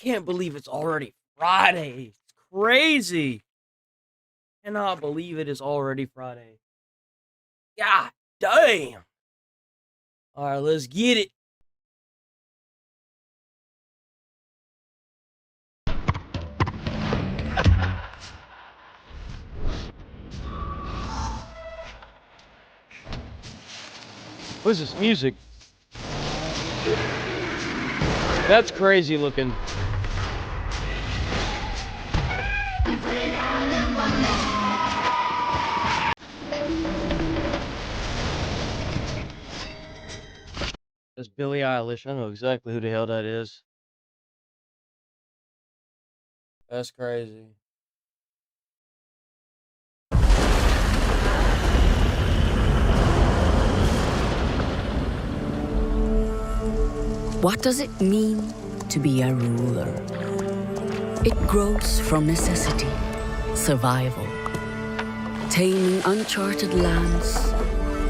can't believe it's already Friday. It's crazy. Cannot believe it is already Friday. God damn. All right, let's get it. What is this music? That's crazy looking. That's Billie Eilish. I know exactly who the hell that is. That's crazy. What does it mean to be a ruler? It grows from necessity, survival, taming uncharted lands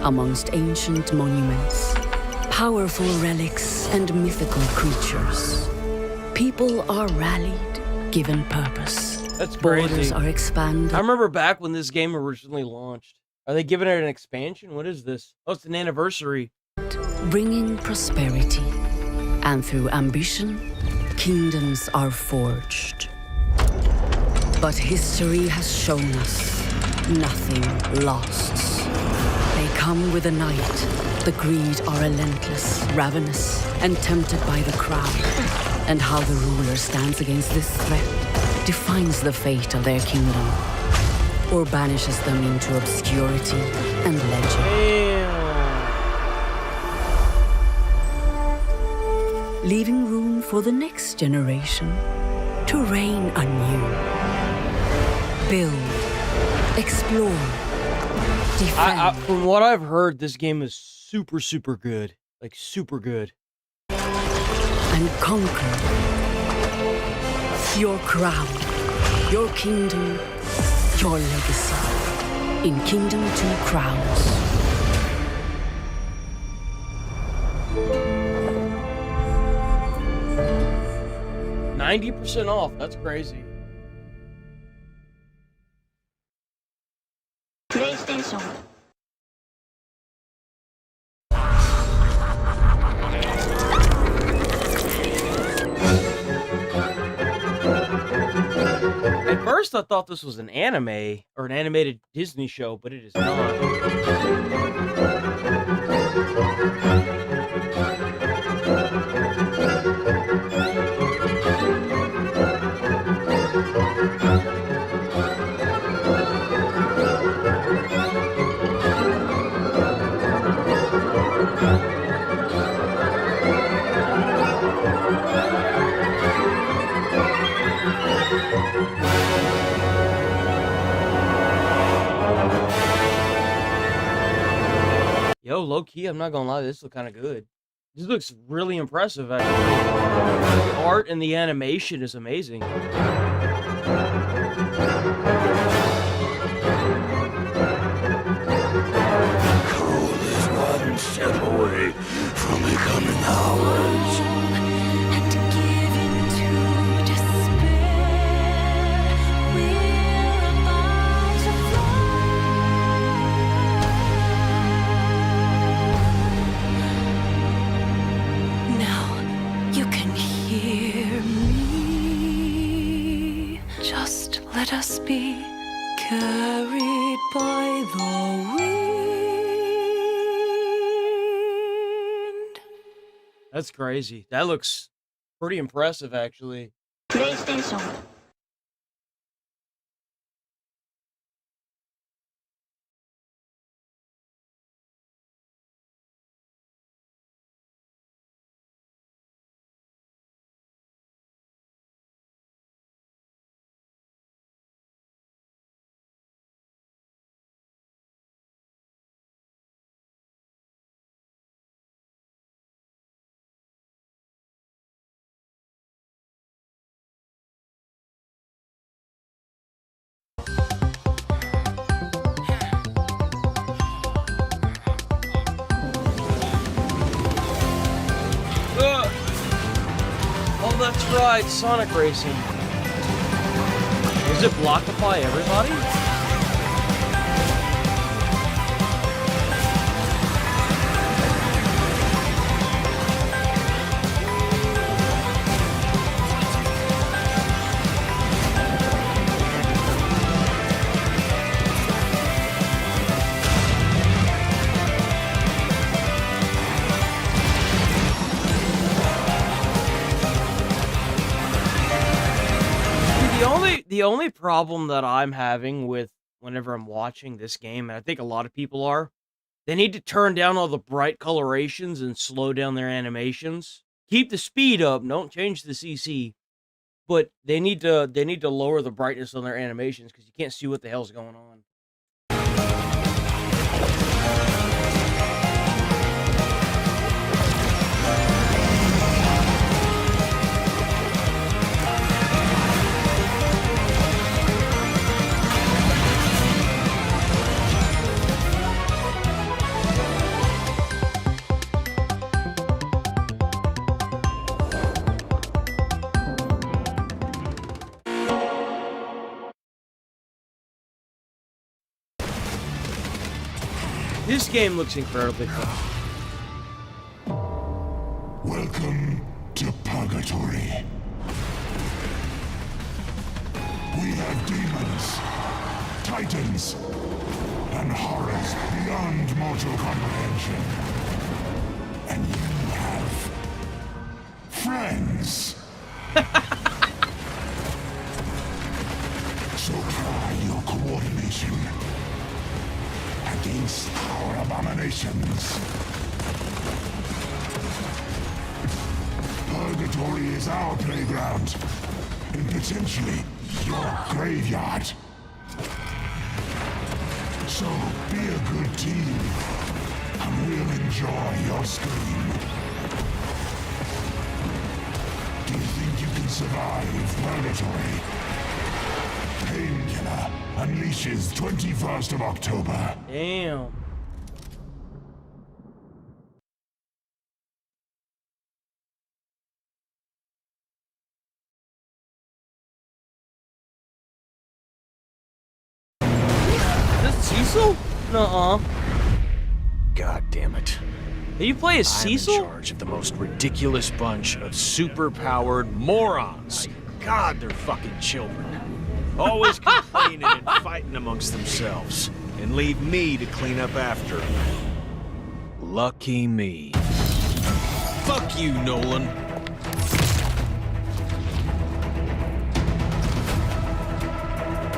amongst ancient monuments, powerful relics and mythical creatures. People are rallied, given purpose. That's crazy. Borders are expanded. I remember back when this game originally launched. Are they giving it an expansion? What is this? Oh, it's an anniversary. Bringing prosperity. And through ambition, kingdoms are forged. But history has shown us nothing lasts. They come with the night. The greed are relentless, ravenous, and tempted by the crown. And how the ruler stands against this threat defines the fate of their kingdom, or banishes them into obscurity and legend. Leaving room for the next generation to reign anew. Build, explore, defend. From what I've heard, this game is super, super good. Like, super good. And conquer. Your crown, your kingdom, your legacy. In Kingdom 2 Crowns. 90% off. That's crazy. PlayStation. At first, I thought this was an anime or an animated Disney show, but it is not. Yo, low key, I'm not gonna lie, this looks kind of good. This looks really impressive, actually. The art and the animation is amazing. Coal is one step away from becoming ours. And given to despair, we're about to fly. Now you can hear me. Just let us be carried by the wind. That's crazy. That looks pretty impressive, actually. PlayStation. right, Sonic Racing. Is it Blockify everybody? The only problem that I'm having with whenever I'm watching this game, and I think a lot of people are, they need to turn down all the bright colorations and slow down their animations. Keep the speed up, don't change the CC, but they need to lower the brightness on their animations because you can't see what the hell's going on. This game looks incredibly fun. Welcome to Purgatory. We have demons, titans, and horrors beyond mortal comprehension. And you have friends. So try your coordination against our abominations. Purgatory is our playground, and potentially your graveyard. So be a good team, and we'll enjoy your scream. Do you think you can survive Purgatory? Painkiller unleashes 21st of October. Damn. Is this Cecil? Nuh-uh. God damn it. Did you play as Cecil? I'm in charge of the most ridiculous bunch of super-powered morons. God, they're fucking children. Always complaining and fighting amongst themselves. And leave me to clean up after them. Lucky me. Fuck you, Nolan.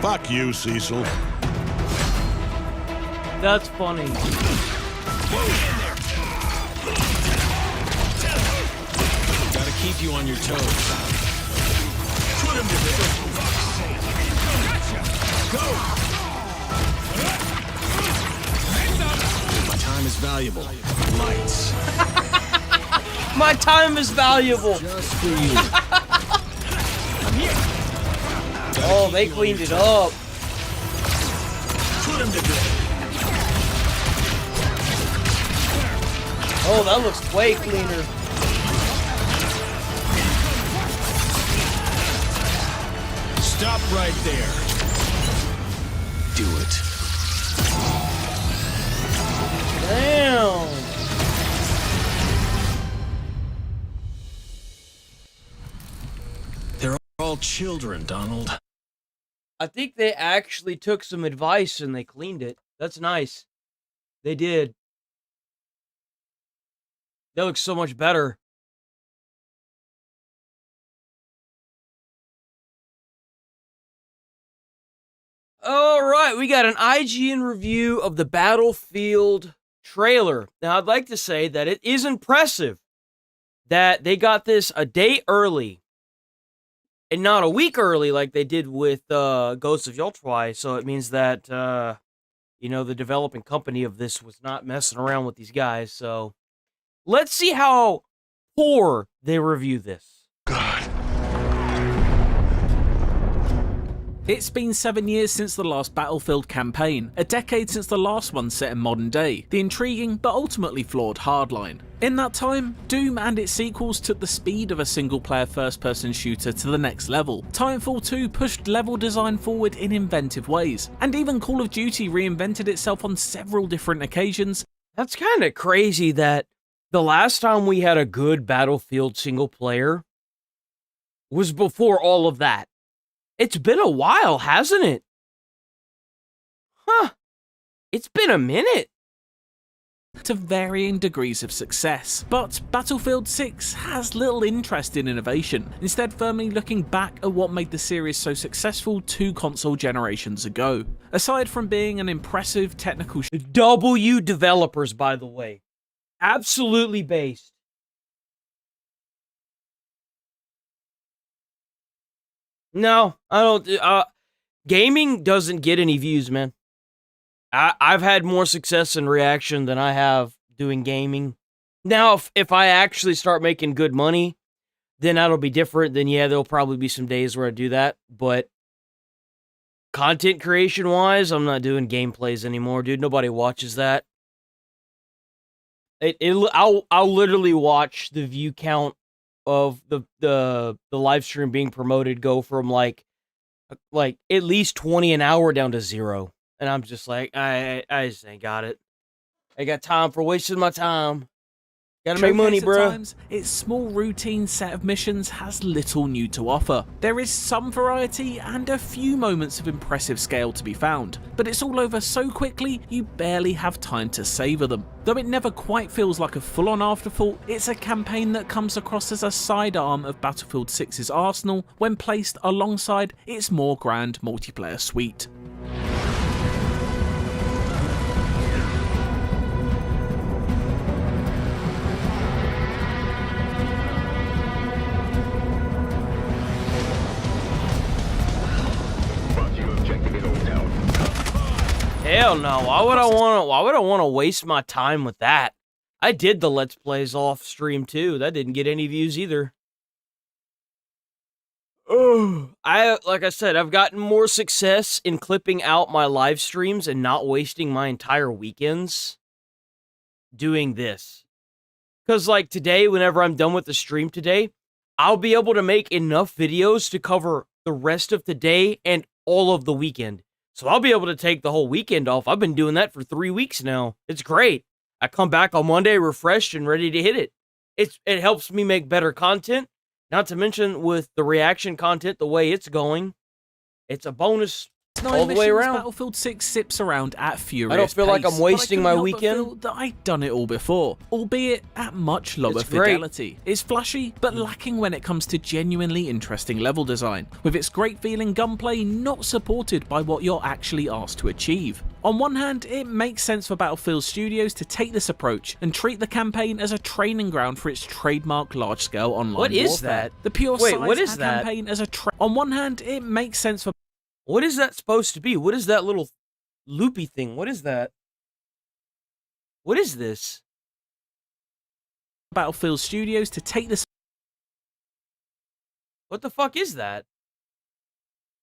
Fuck you, Cecil. That's funny. Gotta keep you on your toes. Put him to Go! My time is valuable. Lights. My time is valuable. Just for you. Oh, they cleaned it up. Put him to Oh, that looks way cleaner. Stop right there. Do it. Damn. They're all children, Donald. I think they actually took some advice and they cleaned it. That's nice. They did. That looks so much better. All right, we got an IGN review of the Battlefield trailer. Now, I'd like to say that it is impressive that they got this a day early and not a week early like they did with Ghosts of Yoltwai. So it means that, you know, the developing company of this was not messing around with these guys. So let's see how poor they review this. God. It's been 7 years since the last Battlefield campaign, a decade since the last one set in modern day, the intriguing but ultimately flawed Hardline. In that time, Doom and its sequels took the speed of a single-player first-person shooter to the next level. Titanfall 2 pushed level design forward in inventive ways, and even Call of Duty reinvented itself on several different occasions. That's kind of crazy that the last time we had a good Battlefield single player was before all of that. It's been a while, hasn't it? Huh. It's been a minute. To varying degrees of success. But Battlefield 6 has little interest in innovation, instead firmly looking back at what made the series so successful 2 console generations ago. Aside from being an impressive technical W developers, by the way. Absolutely based. No, I don't. Gaming doesn't get any views, man. I've had more success in reaction than I have doing gaming. Now, if I actually start making good money, then that'll be different. Then yeah, there'll probably be some days where I do that. But content creation wise, I'm not doing gameplays anymore, dude. Nobody watches that. I'll literally watch the view count of the live stream being promoted go from like at least 20 an hour down to 0. And I'm just like, I just ain't got it. I got time for wasting my time. Gotta make money, bro. Times, its small routine set of missions has little new to offer. There is some variety and a few moments of impressive scale to be found, but it's all over so quickly you barely have time to savour them. Though it never quite feels like a full-on afterthought, it's a campaign that comes across as a sidearm of Battlefield 6's arsenal when placed alongside its more grand multiplayer suite. Hell no. Why would I want to waste my time with that? I did the Let's Plays off stream too. That didn't get any views either. Like I said, I've gotten more success in clipping out my live streams and not wasting my entire weekends doing this. Because like today, whenever I'm done with the stream today, I'll be able to make enough videos to cover the rest of the day and all of the weekend. So I'll be able to take the whole weekend off. I've been doing that for 3 weeks now. It's great. I come back on Monday refreshed and ready to hit it. It helps me make better content. Not to mention with the reaction content, the way it's going, it's a bonus all the way around. Battlefield 6 sips around at furious I don't feel like pace, I'm wasting but I my couldn't help but weekend. feel that I'd done it all before, albeit at much lower It's great. fidelity. It's flashy, but lacking when it comes to genuinely interesting level design, with its great feeling gunplay not supported by what you're actually asked to achieve. On one hand, it makes sense for Battlefield Studios to take this approach and treat the campaign as a training ground for its trademark large-scale online What is warfare. that? The pure Wait, size what is of that? campaign as a on one hand, it makes sense for What is that supposed to be? What is that little loopy thing? What is that? What is this? Battlefield Studios to take this What the fuck is that?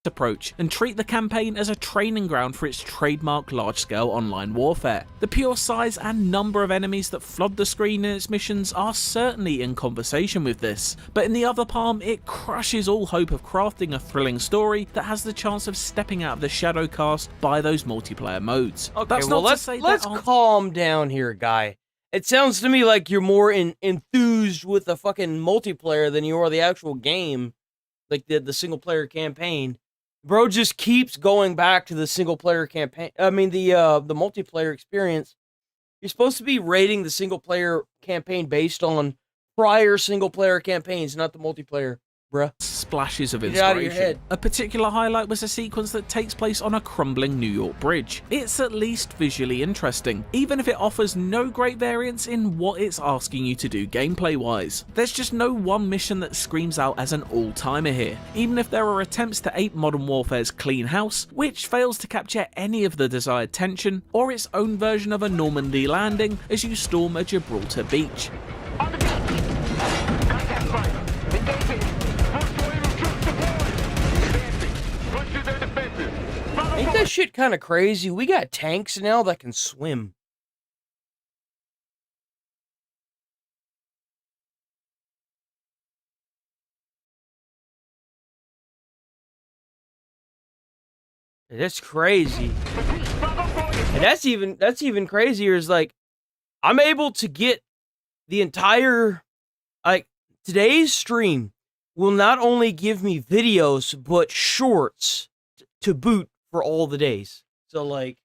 approach and treat the campaign as a training ground for its trademark large-scale online warfare. The pure size and number of enemies that flood the screen in its missions are certainly in conversation with this, but in the other palm, it crushes all hope of crafting a thrilling story that has the chance of stepping out of the shadow cast by those multiplayer modes. Okay, That's well, not to let's say there aren't calm down here, guy. It sounds to me like you're more enthused with the fucking multiplayer than you are the actual game, like the single player campaign. Bro just keeps going back to the single player campaign. I mean the multiplayer experience. You're supposed to be rating the single player campaign based on prior single player campaigns, not the multiplayer, bruh. splashes of Get it out of your inspiration. head. A particular highlight was a sequence that takes place on a crumbling New York bridge. It's at least visually interesting, even if it offers no great variance in what it's asking you to do gameplay-wise. There's just no one mission that screams out as an all-timer here, even if there are attempts to ape Modern Warfare's clean house, which fails to capture any of the desired tension, or its own version of a Normandy landing as you storm a Gibraltar beach. Push to their defense. shit kind of crazy? We got tanks now that can swim. That's crazy. And that's even crazier is like I'm able to get the entire like today's stream will not only give me videos but shorts to boot for all the days. So like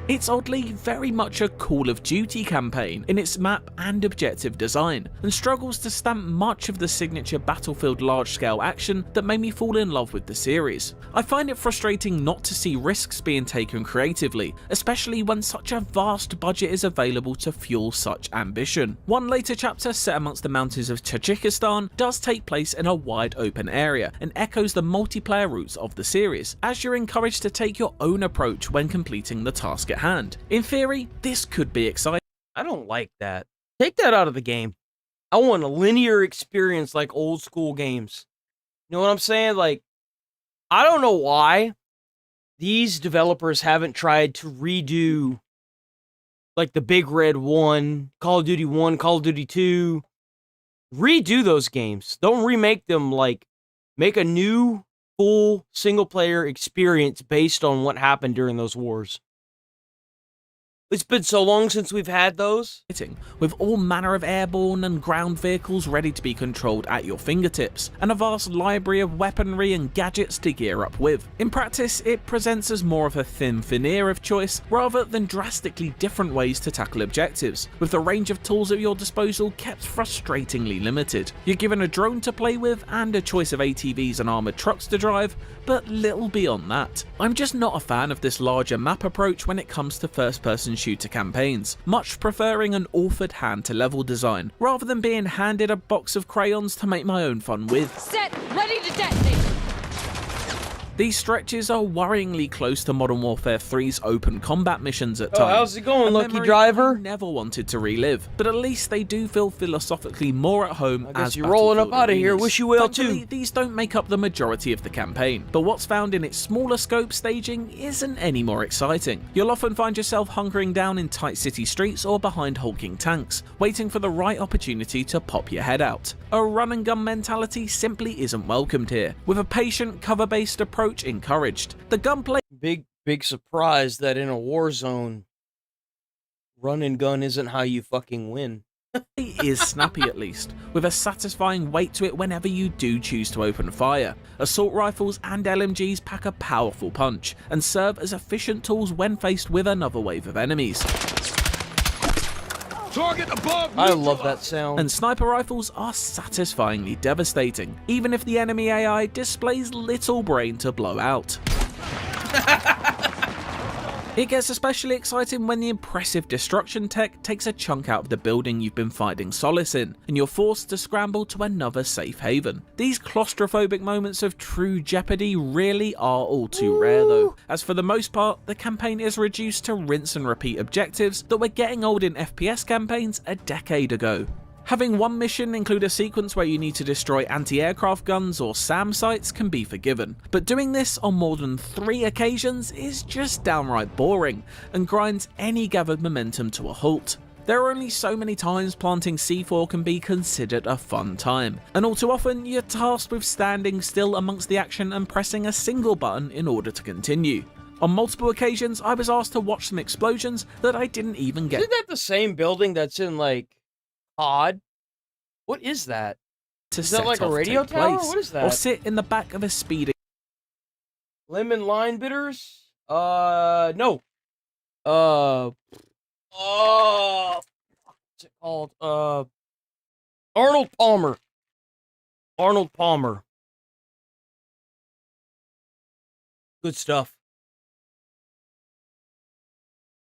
It's oddly very much a Call of Duty campaign in its map and objective design, and struggles to stamp much of the signature Battlefield large-scale action that made me fall in love with the series. I find it frustrating not to see risks being taken creatively, especially when such a vast budget is available to fuel such ambition. One later chapter set amongst the mountains of Tajikistan does take place in a wide open area and echoes the multiplayer roots of the series, as you're encouraged to take your own approach when completing the task at hand. In theory, this could be exciting. I don't like that. Take that out of the game. I want a linear experience like old school games. You know what I'm saying? Like, I don't know why these developers haven't tried to redo like the Big Red 1, Call of Duty 1, Call of Duty 2. Redo those games. Don't remake them. Like, make a new full single player experience based on what happened during those wars. It's been so long since we've had those. With all manner of airborne and ground vehicles ready to be controlled at your fingertips, and a vast library of weaponry and gadgets to gear up with. In practice, it presents as more of a thin veneer of choice rather than drastically different ways to tackle objectives, with the range of tools at your disposal kept frustratingly limited. You're given a drone to play with and a choice of ATVs and armoured trucks to drive, but little beyond that. I'm just not a fan of this larger map approach when it comes to first-person shooter campaigns, much preferring an authored hand-to-level design, rather than being handed a box of crayons to make my own fun with. Set, ready to detonate. These stretches are worryingly close to Modern Warfare 3's open combat missions at times. How's it going, a Lucky memory Driver? I never wanted to relive, but at least they do feel philosophically more at home I guess as you're rolling up Battlefield out of here. arenas. Wish you well, Thankfully, too. these don't make up the majority of the campaign, but what's found in its smaller scope staging isn't any more exciting. You'll often find yourself hunkering down in tight city streets or behind hulking tanks, waiting for the right opportunity to pop your head out. A run and gun mentality simply isn't welcomed here, with a patient, cover-based approach encouraged. The gunplay Big surprise that in a war zone, run and gun isn't how you fucking win. is snappy at least, with a satisfying weight to it whenever you do choose to open fire. Assault rifles and LMGs pack a powerful punch, and serve as efficient tools when faced with another wave of enemies. Target above! I love that sound. And sniper rifles are satisfyingly devastating, even if the enemy AI displays little brain to blow out. It gets especially exciting when the impressive destruction tech takes a chunk out of the building you've been finding solace in, and you're forced to scramble to another safe haven. These claustrophobic moments of true jeopardy really are all too rare though, as for the most part, the campaign is reduced to rinse and repeat objectives that were getting old in FPS campaigns a decade ago. Having one mission include a sequence where you need to destroy anti-aircraft guns or SAM sites can be forgiven, but doing this on more than 3 occasions is just downright boring, and grinds any gathered momentum to a halt. There are only so many times planting C4 can be considered a fun time, and all too often you're tasked with standing still amongst the action and pressing a single button in order to continue. On multiple occasions I was asked to watch some explosions that I didn't even get. Isn't that the same building that's in like Odd? What is that? Is that like a radio tower? What is that? Or sit in the back of a speeding. Lemon line bitters? No. Oh, what's it called? Arnold Palmer. Arnold Palmer. Good stuff.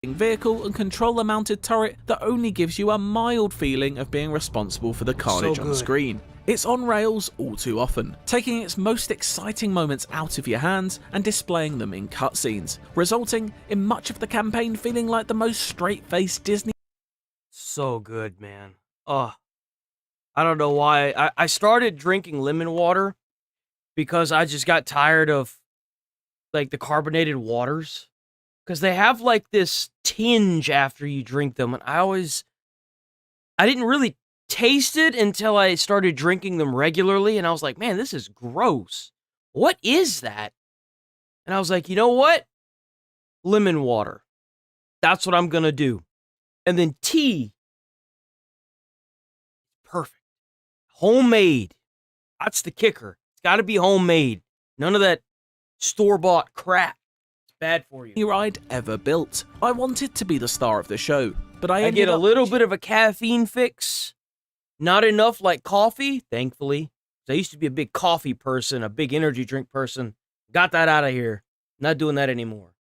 Vehicle and controller mounted turret that only gives you a mild feeling of being responsible for the carnage on screen. It's on rails all too often, taking its most exciting moments out of your hands and displaying them in cutscenes, resulting in much of the campaign feeling like the most straight-faced Disney. So good, man. I don't know why. I started drinking lemon water because I just got tired of like the carbonated waters, because they have like this tinge after you drink them, and I didn't really taste it until I started drinking them regularly, and I was like, man, this is gross. What is that? And I was like, you know what? Lemon water. That's what I'm gonna do. And then tea. Perfect. Homemade. That's the kicker. It's gotta be homemade. None of that store-bought crap. It's bad for you. Ride ever built. I wanted to be the star of the show, but I get ended a up little bit of a caffeine fix. Not enough like coffee, thankfully. I used to be a big coffee person, a big energy drink person. Got that out of here. Not doing that anymore.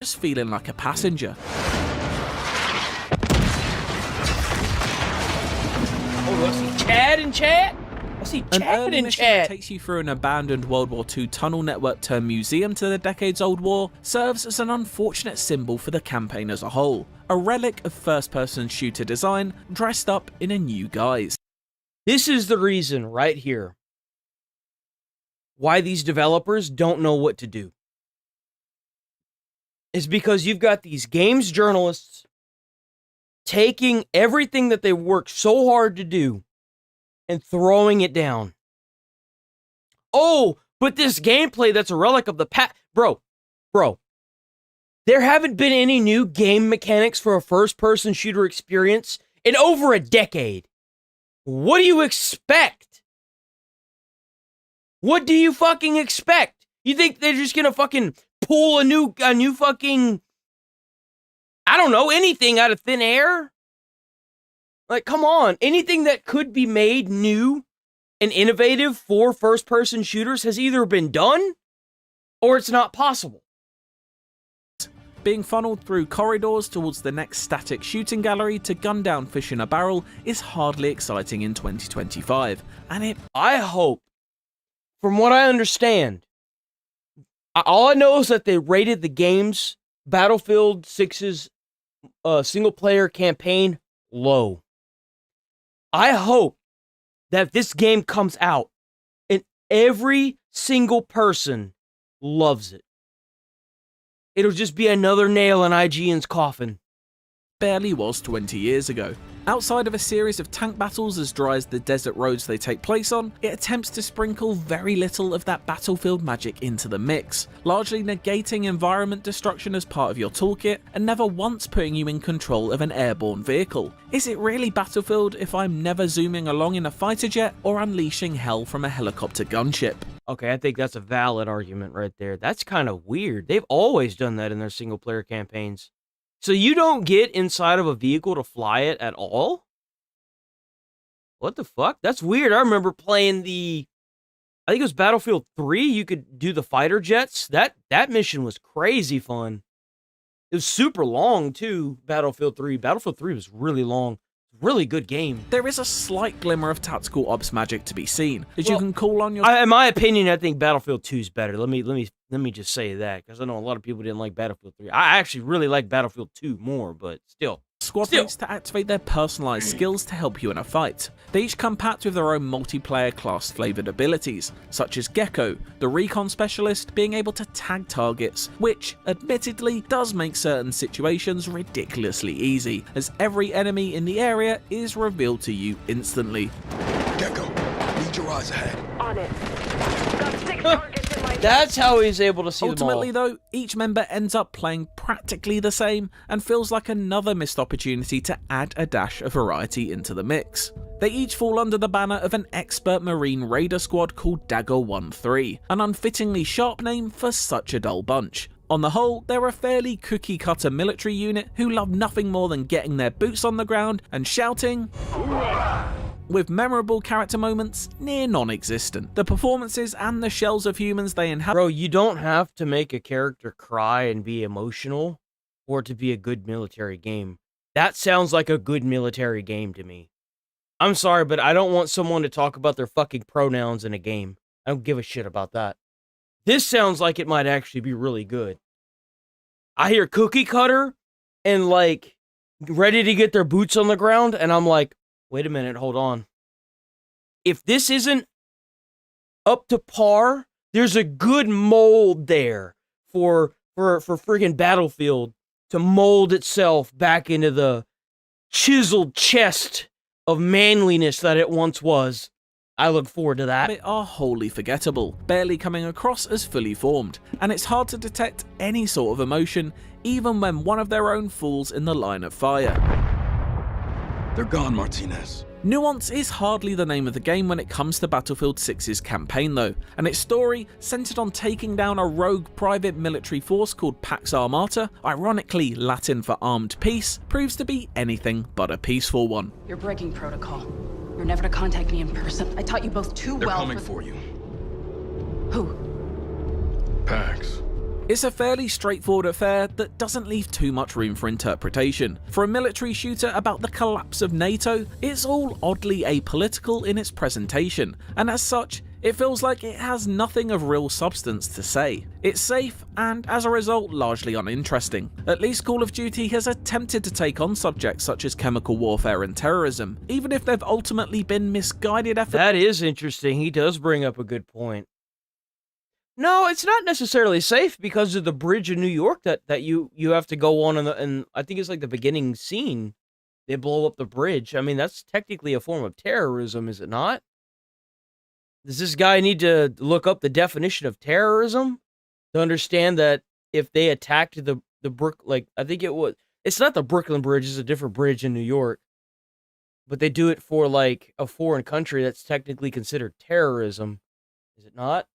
just feeling like a passenger. Oh, do I see Chad in chat? I see An Chad early in mission that chat. takes you through an abandoned World War II tunnel network turned museum to the decades-old war serves as an unfortunate symbol for the campaign as a whole, a relic of first-person shooter design dressed up in a new guise. This is the reason right here why these developers don't know what to do. It's because you've got these games journalists taking everything that they worked so hard to do and throwing it down. Oh, but this gameplay that's a relic of the past. Bro, there haven't been any new game mechanics for a first-person shooter experience in over a decade. What do you expect? What do you fucking expect? You think they're just gonna fucking pull a new fucking, I don't know, anything out of thin air? Like, come on. Anything that could be made new and innovative for first-person shooters has either been done or it's not possible. Being funneled through corridors towards the next static shooting gallery to gun down fish in a barrel is hardly exciting in 2025, and I hope, from what I understand, all I know is that they rated the game's Battlefield 6's single-player campaign low. I hope that this game comes out and every single person loves it. It'll just be another nail in IGN's coffin. barely was 20 years ago. Outside of a series of tank battles as dry as the desert roads they take place on, it attempts to sprinkle very little of that Battlefield magic into the mix, largely negating environment destruction as part of your toolkit and never once putting you in control of an airborne vehicle. Is it really Battlefield if I'm never zooming along in a fighter jet or unleashing hell from a helicopter gunship? Okay, I think that's a valid argument right there. That's kind of weird. They've always done that in their single-player campaigns. So you don't get inside of a vehicle to fly it at all? What the fuck? That's weird. I remember playing I think it was Battlefield 3. You could do the fighter jets. That mission was crazy fun. It was super long, too, Battlefield 3. Battlefield 3 was really long. Really good game. There is a slight glimmer of tactical ops magic to be seen, as you can call on your... In my opinion, I think Battlefield 2 is better. Let me just say that, because I know a lot of people didn't like Battlefield 3. I actually really like Battlefield 2 more, but still. Squad mates to activate their personalized skills to help you in a fight. They each come packed with their own multiplayer class flavored abilities, such as Gecko, the recon specialist, being able to tag targets, which admittedly does make certain situations ridiculously easy, as every enemy in the area is revealed to you instantly. Gecko, need your eyes ahead. On it. Got 6 targets in my... That's how he's able to see Ultimately, them all. though, each member ends up playing practically the same and feels like another missed opportunity to add a dash of variety into the mix. They each fall under the banner of an expert Marine raider squad called Dagger 1-3, an unfittingly sharp name for such a dull bunch. On the whole, they're a fairly cookie-cutter military unit who love nothing more than getting their boots on the ground and shouting, with memorable character moments near non-existent. The performances and the shells of humans they inhabit... Bro, you don't have to make a character cry and be emotional for it to be a good military game. That sounds like a good military game to me. I'm sorry, but I don't want someone to talk about their fucking pronouns in a game. I don't give a shit about that. This sounds like it might actually be really good. I hear cookie cutter and like ready to get their boots on the ground, and I'm like, wait a minute, hold on. If this isn't up to par, There's a good mold there for freaking Battlefield to mold itself back into the chiseled chest of manliness that it once was. I look forward to that. It are wholly forgettable, barely coming across as fully formed, and it's hard to detect any sort of emotion, even when one of their own falls in the line of fire. They're gone, Martinez. Nuance is hardly the name of the game when it comes to Battlefield 6's campaign though, and its story, centered on taking down a rogue private military force called Pax Armata, ironically Latin for armed peace, proves to be anything but a peaceful one. You're breaking protocol. You're never to contact me in person. I taught you both too They're well. coming for you. Who? Pax. It's a fairly straightforward affair that doesn't leave too much room for interpretation. For a military shooter about the collapse of NATO, it's all oddly apolitical in its presentation, and as such, it feels like it has nothing of real substance to say. It's safe, and as a result, largely uninteresting. At least Call of Duty has attempted to take on subjects such as chemical warfare and terrorism, even if they've ultimately been misguided efforts. That is interesting. He does bring up a good point. No, it's not necessarily safe because of the bridge in New York that you have to go on, and I think it's like the beginning scene. They blow up the bridge. I mean, that's technically a form of terrorism, is it not? Does this guy need to look up the definition of terrorism to understand that if they attacked I think it's not the Brooklyn Bridge, it's a different bridge in New York, but they do it for like a foreign country that's technically considered terrorism, is it not?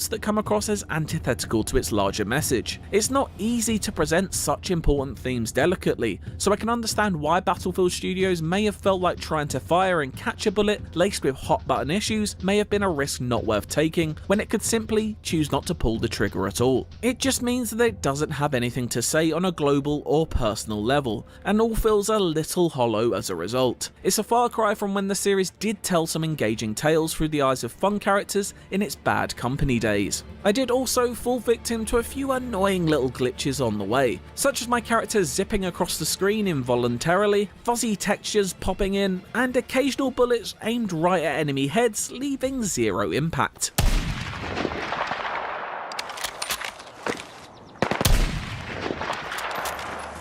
That come across as antithetical to its larger message. It's not easy to present such important themes delicately, so I can understand why Battlefield Studios may have felt like trying to fire and catch a bullet laced with hot button issues may have been a risk not worth taking, when it could simply choose not to pull the trigger at all. It just means that it doesn't have anything to say on a global or personal level, and all feels a little hollow as a result. It's a far cry from when the series did tell some engaging tales through the eyes of fun characters in its Bad Company days. I did also fall victim to a few annoying little glitches on the way, such as my character zipping across the screen involuntarily, fuzzy textures popping in, and occasional bullets aimed right at enemy heads, leaving zero impact.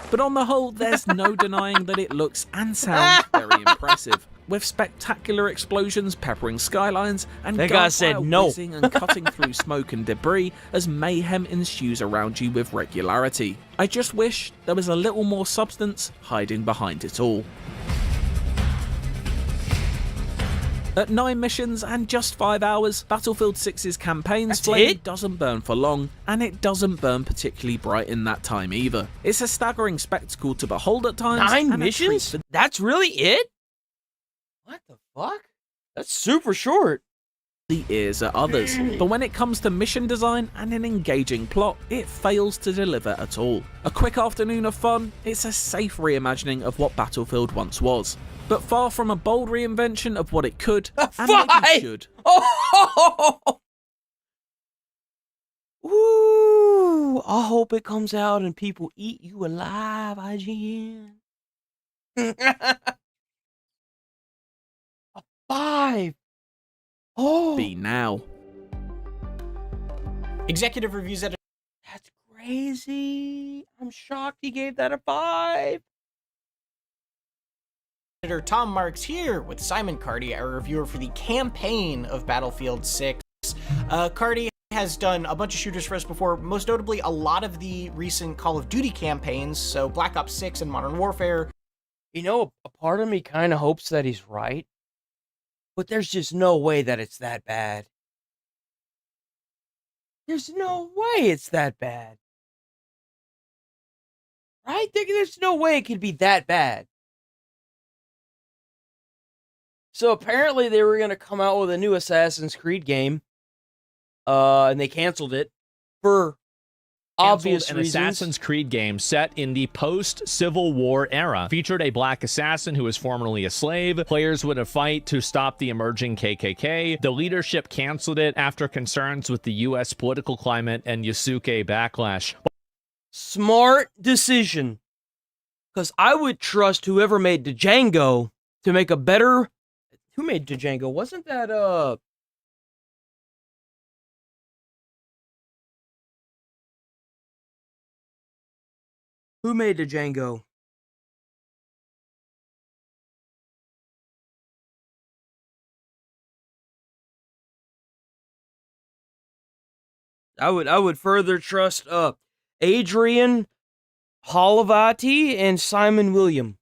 But on the whole, there's no denying that it looks and sounds very impressive, with spectacular explosions peppering skylines and That guy said no. whizzing and cutting through smoke and debris as mayhem ensues around you with regularity. I just wish there was a little more substance hiding behind it all. At 9 missions and just 5 hours, Battlefield 6's campaign's flame doesn't burn for long, and it doesn't burn particularly bright in that time either. It's a staggering spectacle to behold at times. 9 missions? That's really it? What the fuck? That's super short. The ears at others, but when it comes to mission design and an engaging plot, it fails to deliver at all. A quick afternoon of fun, it's a safe reimagining of what Battlefield once was, but far from a bold reinvention of what it could and maybe should. Oh! Ooh, I hope it comes out and people eat you alive, IGN. A 5. Oh, Be now. Executive reviews editor. That's crazy. I'm shocked he gave that a 5. Editor Tom Marks here with Simon Cardy, our reviewer for the campaign of Battlefield 6. Cardy has done a bunch of shooters for us before, most notably a lot of the recent Call of Duty campaigns, so Black Ops 6 and Modern Warfare. You know, a part of me kind of hopes that he's right, but there's just no way that it's that bad. There's no way it's that bad. Right? There's no way it could be that bad. So apparently they were going to come out with a new Assassin's Creed game, and they canceled it for obvious reasons. An Assassin's Creed game set in the post-Civil War era. Featured a black assassin who was formerly a slave. Players would have fight to stop the emerging KKK. The leadership canceled it after concerns with the U.S. political climate and Yasuke backlash. Smart decision. Because I would trust whoever made Django to make a better... Who made Django? Wasn't that, Who made the Django? I would further trust Adrian Holavati and Simon William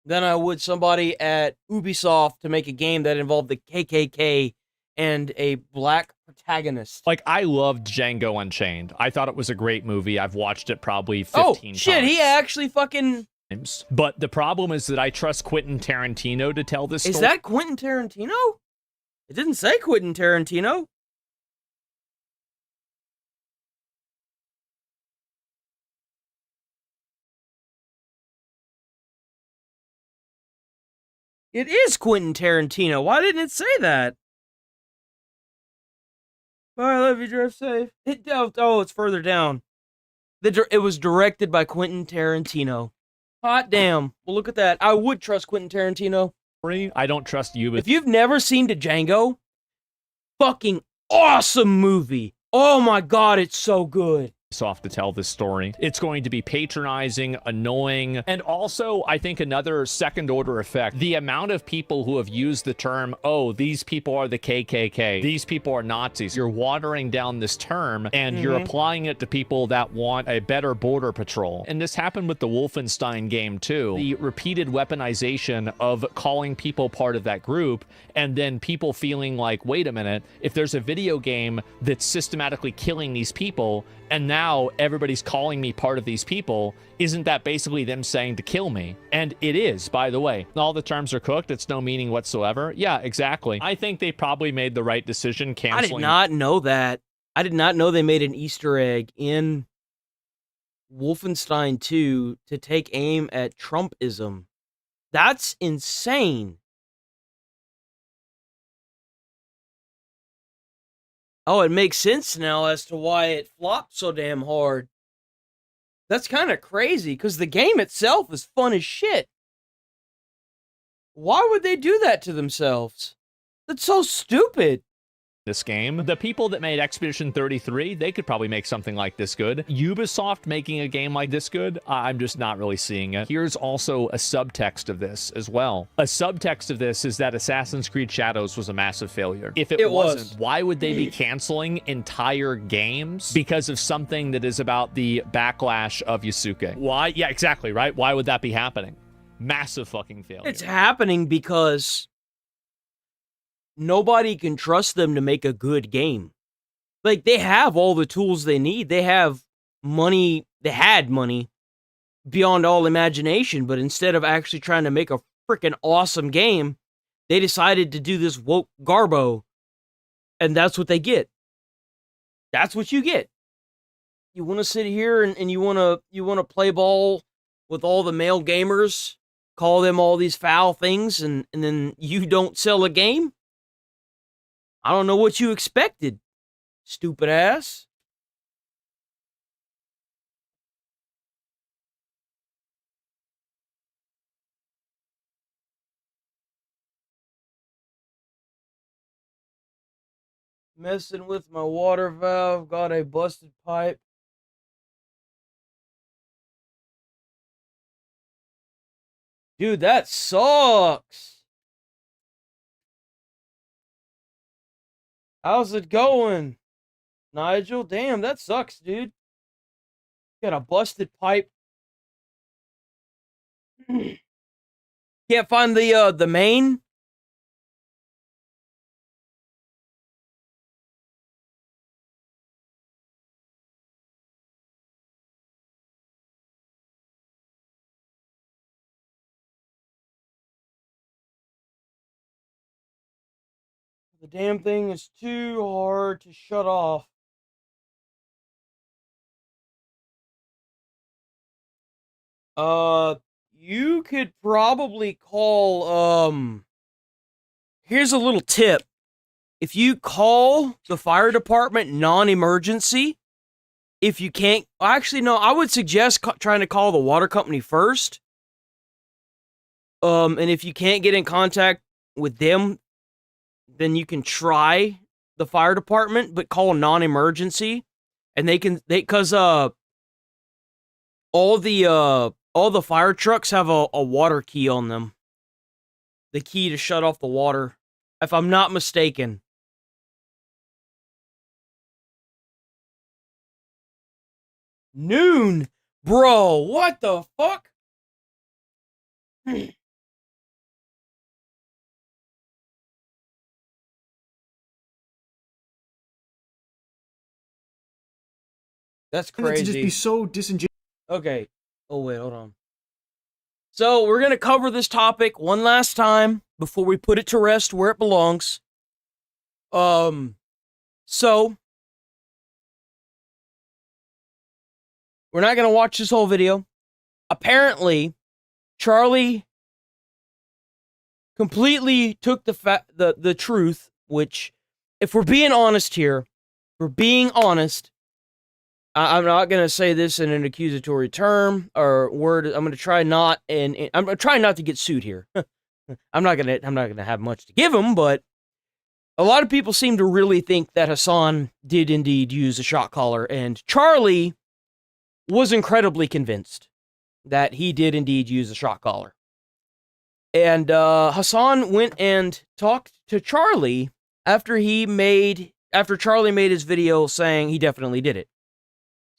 than I would somebody at Ubisoft to make a game that involved the KKK and a black protagonist. Like, I loved Django Unchained. I thought it was a great movie. I've watched it probably 15 times. Shit, he actually fucking... But the problem is that I trust Quentin Tarantino to tell this story. Is that Quentin Tarantino? It didn't say Quentin Tarantino. It is Quentin Tarantino. Why didn't it say that? Bye, I love you, drive safe. It's further down. It was directed by Quentin Tarantino. Hot damn. Well, look at that. I would trust Quentin Tarantino. I don't trust you. If you've never seen the Django, fucking awesome movie. Oh my god, it's so good. Off to tell this story. It's going to be patronizing, annoying, and also, I think, another second order effect. The amount of people who have used the term, oh, these people are the KKK, these people are Nazis. You're watering down this term, and you're applying it to people that want a better border patrol. And this happened with the Wolfenstein game, too. The repeated weaponization of calling people part of that group, and then people feeling like, wait a minute, if there's a video game that's systematically killing these people, and now everybody's calling me part of these people, isn't that basically them saying to kill me? And it is, by the way. All the terms are cooked. It's no meaning whatsoever. Yeah, exactly. I think they probably made the right decision canceling. I did not know that. I did not know they made an Easter egg in Wolfenstein 2 to take aim at Trumpism. That's insane. Oh, it makes sense now as to why it flopped so damn hard. That's kind of crazy, because the game itself is fun as shit. Why would they do that to themselves? That's so stupid. This game. The people that made Expedition 33, they could probably make something like this good. Ubisoft making a game like this good, I'm just not really seeing it. Here's also a subtext of this as well. A subtext of this is that Assassin's Creed Shadows was a massive failure. If it wasn't, why would they be canceling entire games because of something that is about the backlash of Yusuke? Why? Yeah, exactly, right? Why would that be happening? Massive fucking failure. It's happening because nobody can trust them to make a good game. Like, they have all the tools they need. They have money. They had money beyond all imagination, but instead of actually trying to make a freaking awesome game, they decided to do this woke garbo. And that's what they get. That's what you get. You want to sit here and you want to play ball with all the male gamers, call them all these foul things, and then you don't sell a game? I don't know what you expected, stupid ass. Messing with my water valve, got a busted pipe. Dude, that sucks. How's it going, Nigel? Damn, that sucks, dude. Got a busted pipe. Can't find the main. The damn thing is too hard to shut off. You could probably call, here's a little tip. If you call the fire department non-emergency, if you can't, actually, no, I would suggest trying to call the water company first. And if you can't get in contact with them, then you can try the fire department, but call non-emergency, and because all the fire trucks have a water key on them. The key to shut off the water, if I'm not mistaken. Noon? Bro, what the fuck? That's crazy. To just be so disingenuous. Okay. Oh, wait, hold on. So, we're going to cover this topic one last time before we put it to rest where it belongs. So, we're not going to watch this whole video. Apparently, Charlie completely took the truth, which, if we're being honest here, I'm not going to say this in an accusatory term or word. I'm going to try not, and I'm trying not to get sued here. I'm not going to have much to give him, but a lot of people seem to really think that Hassan did indeed use a shock collar, and Charlie was incredibly convinced that he did indeed use a shock collar. And Hassan went and talked to Charlie after Charlie made his video saying he definitely did it.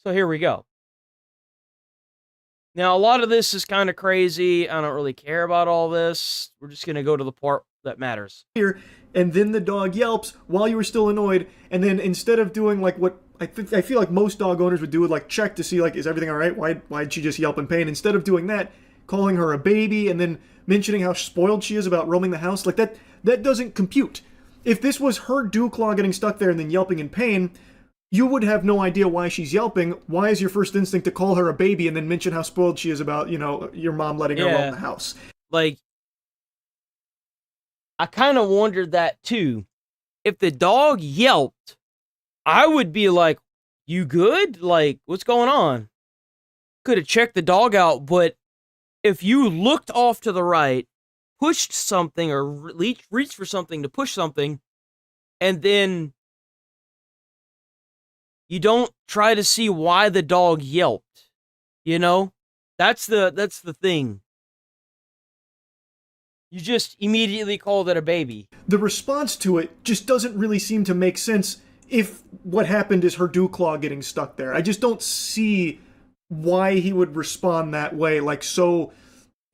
So here we go. Now, a lot of this is kind of crazy. I don't really care about all this. We're just going to go to the part that matters. Here, and then the dog yelps while you were still annoyed, and then instead of doing like what I feel like most dog owners would do, would like check to see like, is everything all right? Why'd she just yelp in pain? Instead of doing that, calling her a baby and then mentioning how spoiled she is about roaming the house, like that doesn't compute. If this was her dew claw getting stuck there and then yelping in pain, you would have no idea why she's yelping. Why is your first instinct to call her a baby and then mention how spoiled she is about, your mom letting her roam the house? Like, I kind of wondered that too. If the dog yelped, I would be like, you good? Like, what's going on? Could have checked the dog out, but if you looked off to the right, pushed something or reached for something to push something, and then you don't try to see why the dog yelped. That's the thing. You just immediately called it a baby. The response to it just doesn't really seem to make sense if what happened is her dew claw getting stuck there. I just don't see why he would respond that way, so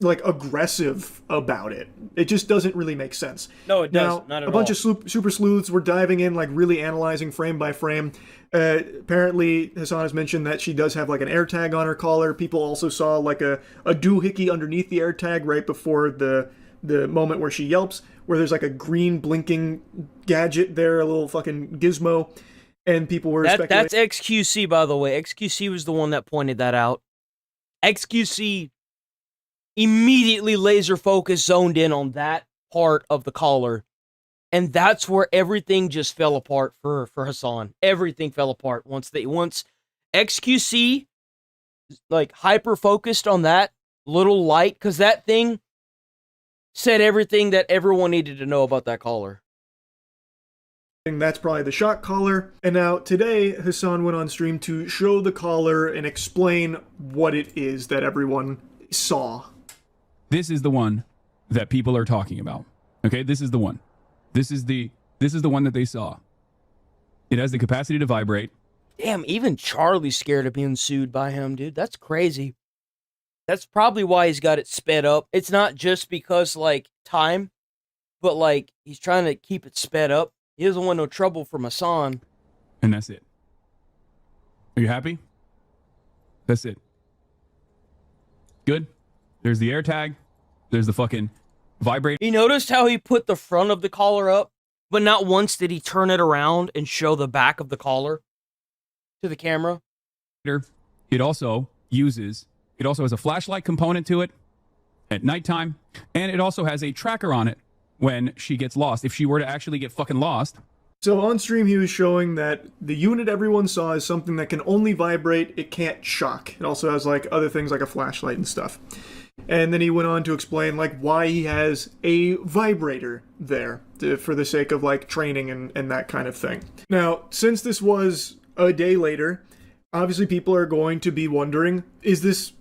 aggressive about it. It just doesn't really make sense. No, it doesn't. Not at all. A bunch of super sleuths were diving in, really analyzing frame by frame. Apparently, Hassan has mentioned that she does have an air tag on her collar. People also saw a doohickey underneath the air tag right before the moment where she yelps, where there's a green blinking gadget there, a little fucking gizmo, and people were speculating. That's XQC, by the way. XQC was the one that pointed that out. XQC immediately laser focus zoned in on that part of the collar, and that's where everything just fell apart for Hassan. Everything fell apart once XQC hyper focused on that little light, because that thing said everything that everyone needed to know about that collar. That's probably the shock collar. And now today Hassan went on stream to show the collar and explain what it is that everyone saw. This is the one that people are talking about. Okay, this is the one. This is the one that they saw. It has the capacity to vibrate. Damn, even Charlie's scared of being sued by him, dude. That's crazy. That's probably why he's got it sped up. It's not just because, time, but, he's trying to keep it sped up. He doesn't want no trouble from Hassan. And that's it. Are you happy? That's it. Good? There's the air tag. There's the fucking vibrator. You noticed how he put the front of the collar up, but not once did he turn it around and show the back of the collar to the camera? It also has a flashlight component to it at nighttime, and it also has a tracker on it when she gets lost, if she were to actually get fucking lost. So on stream he was showing that the unit everyone saw is something that can only vibrate, it can't shock. It also has other things like a flashlight and stuff. And then he went on to explain why he has a vibrator there for the sake of training and that kind of thing. Now, since this was a day later, obviously people are going to be wondering, is this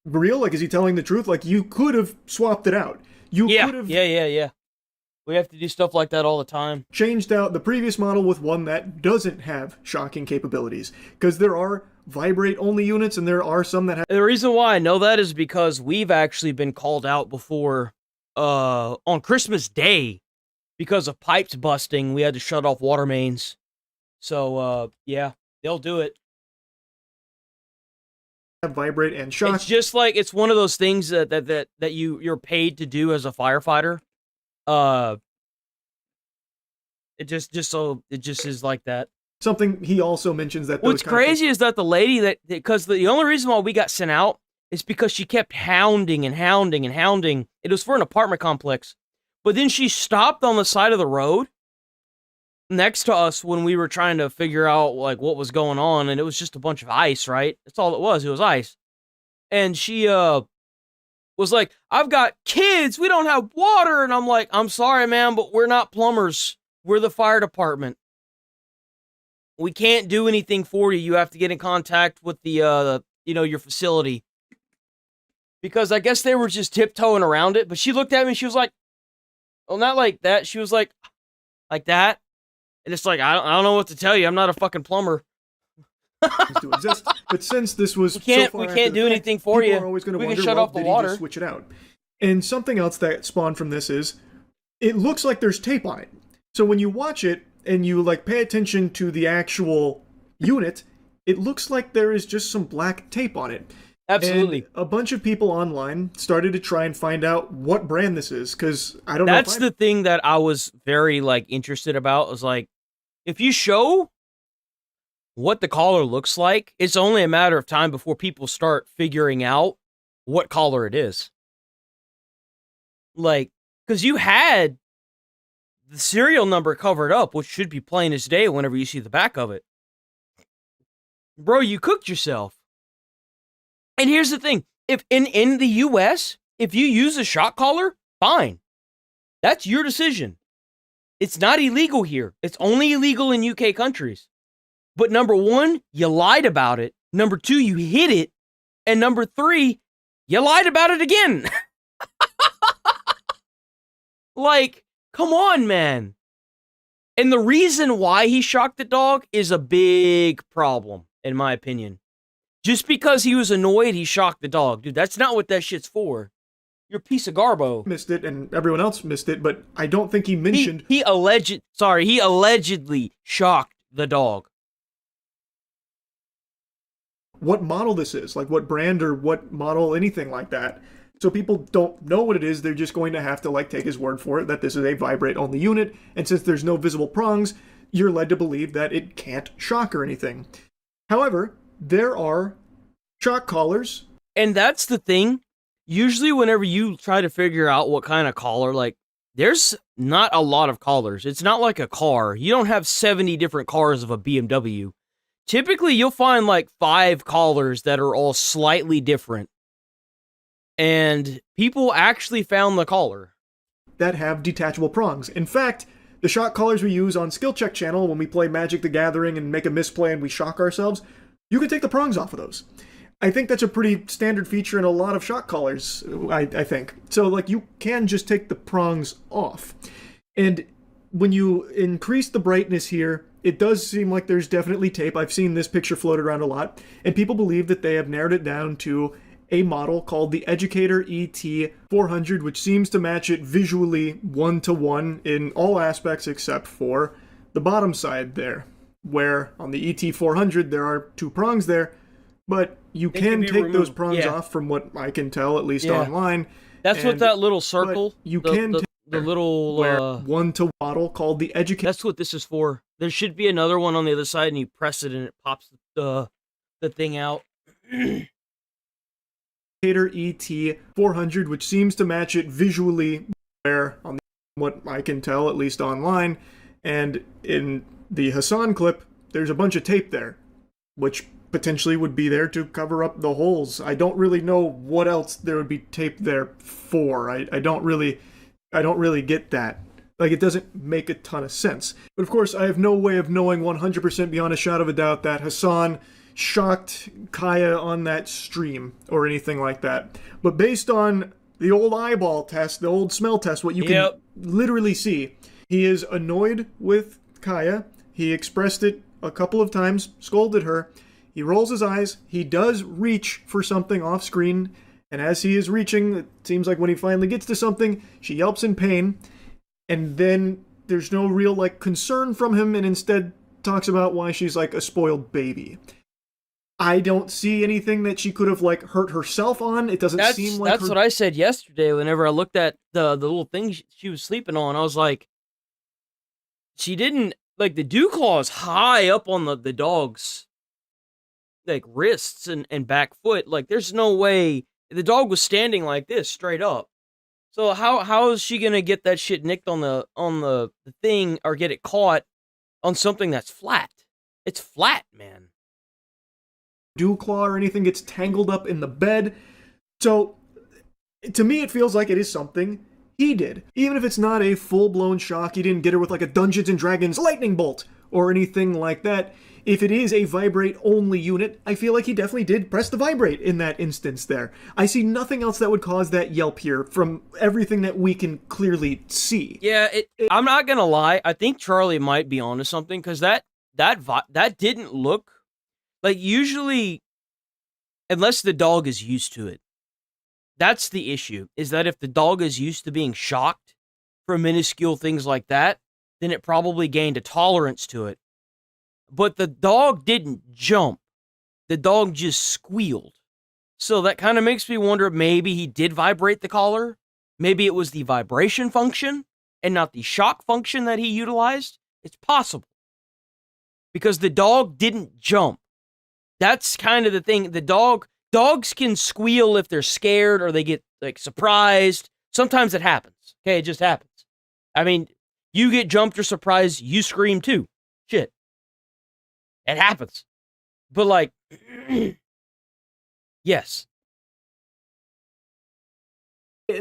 real? Like, is he telling the truth? Like, you could have swapped it out. You could have Yeah. We have to do stuff like that all the time. changed out the previous model with one that doesn't have shocking capabilities. Because there are vibrate-only units, and there are some that have... The reason why I know that is because we've actually been called out before on Christmas Day because of pipes busting. We had to shut off water mains. So, yeah, they'll do it. Vibrate and shock. It's just like, it's one of those things that you're paid to do as a firefighter. It just is like that. Something he also mentions that... What's crazy is that the lady because the only reason why we got sent out is because she kept hounding and hounding and hounding. It was for an apartment complex. But then she stopped on the side of the road next to us when we were trying to figure out like what was going on, and it was just a bunch of ice, right? That's all it was. It was ice. And she was like, "I've got kids. We don't have water." And I'm like, "I'm sorry, ma'am, but we're not plumbers. We're the fire department. We can't do anything for you. You have to get in contact with the your facility." Because I guess they were just tiptoeing around it. But she looked at me and she was like, "Well, not like that." She was like that. And it's like, I don't know what to tell you. I'm not a fucking plumber. To exist. But since this was we can't do anything for you. Are always going to we wonder, can shut off the did he water. just switch it out? And something else that spawned from this is, it looks like there's tape on it. So when you watch it and you like pay attention to the actual unit, it looks like there is just some black tape on it. Absolutely. And a bunch of people online started to try and find out what brand this is, because I don't know. That's the thing that I was very interested about. Was like, if you show what the collar looks like, it's only a matter of time before people start figuring out what collar it is. Like, because you had the serial number covered up, which should be plain as day whenever you see the back of it. Bro, you cooked yourself. And here's the thing. If in the US, if you use a shock collar, fine. That's your decision. It's not illegal here. It's only illegal in UK countries. But number one, you lied about it. Number two, you hid it. And number three, you lied about it again. Like, come on, man. And the reason why he shocked the dog is a big problem, in my opinion. Just because he was annoyed, he shocked the dog. Dude, that's not what that shit's for. You're a piece of garbo. Missed it, and everyone else missed it, but I don't think he mentioned... He allegedly shocked the dog. What model this is, like what brand or what model, anything like that. So people don't know what it is, they're just going to have to take his word for it that this is a vibrate-only unit, and since there's no visible prongs, you're led to believe that it can't shock or anything. However, there are shock collars. And that's the thing. Usually whenever you try to figure out what kind of collar, there's not a lot of collars. It's not like a car. You don't have 70 different cars of a BMW. Typically, you'll find 5 collars that are all slightly different. And people actually found the collar. That have detachable prongs. In fact, the shock collars we use on Skill Check channel when we play Magic the Gathering and make a misplay and we shock ourselves, you can take the prongs off of those. I think that's a pretty standard feature in a lot of shock collars, I think. So, you can just take the prongs off. And when you increase the brightness here, it does seem like there's definitely tape. I've seen this picture floated around a lot. And people believe that they have narrowed it down to a model called the Educator ET400, which seems to match it visually 1-to-1 in all aspects except for the bottom side there, where on the ET400 there are 2 prongs there, but you can take those prongs off from what I can tell, at least online. That's what that little circle, you can take the little 1-to model called the Educator. That's what this is for. There should be another one on the other side, and you press it and it pops the thing out. ET400, which seems to match it visually, where on what I can tell, at least online, and in the Hassan clip, there's a bunch of tape there, which potentially would be there to cover up the holes. I don't really know what else there would be tape there for. I don't really get that. It doesn't make a ton of sense. But of course, I have no way of knowing 100% beyond a shadow of a doubt that Hassan shocked Kaya on that stream or anything like that. But based on the old eyeball test, the old smell test, what you can literally see, he is annoyed with Kaya. He expressed it a couple of times, scolded her. He rolls his eyes. He does reach for something off screen. And as he is reaching, it seems like when he finally gets to something, she yelps in pain. And then there's no real, like, concern from him, and instead talks about why she's, like, a spoiled baby. I don't see anything that she could have, like, hurt herself on. It doesn't seem like That's what I said yesterday whenever I looked at the little thing she was sleeping on. I was like, she didn't, like, the dew claw is high up on the dog's, like, wrists and back foot. Like, there's no way the dog was standing like this, straight up. So how is she gonna get that shit nicked on the thing, or get it caught on something that's flat? It's flat, man. Dew claw or anything gets tangled up in the bed. So, to me, it feels like it is something he did. Even if it's not a full-blown shock, he didn't get her with like a Dungeons & Dragons lightning bolt or anything like that. If it is a vibrate-only unit, I feel like he definitely did press the vibrate in that instance there. I see nothing else that would cause that yelp here from everything that we can clearly see. Yeah, I'm not gonna lie. I think Charlie might be onto something, because that didn't look like, usually, unless the dog is used to it. That's the issue, is that if the dog is used to being shocked for minuscule things like that, then it probably gained a tolerance to it. But the dog didn't jump. The dog just squealed. So that kind of makes me wonder, maybe he did vibrate the collar. Maybe it was the vibration function and not the shock function that he utilized. It's possible. Because the dog didn't jump. That's kind of the thing. Dogs can squeal if they're scared or they get, like, surprised. Sometimes it happens. Okay, it just happens. I mean, you get jumped or surprised, you scream too. Shit. It happens. But, like, yes.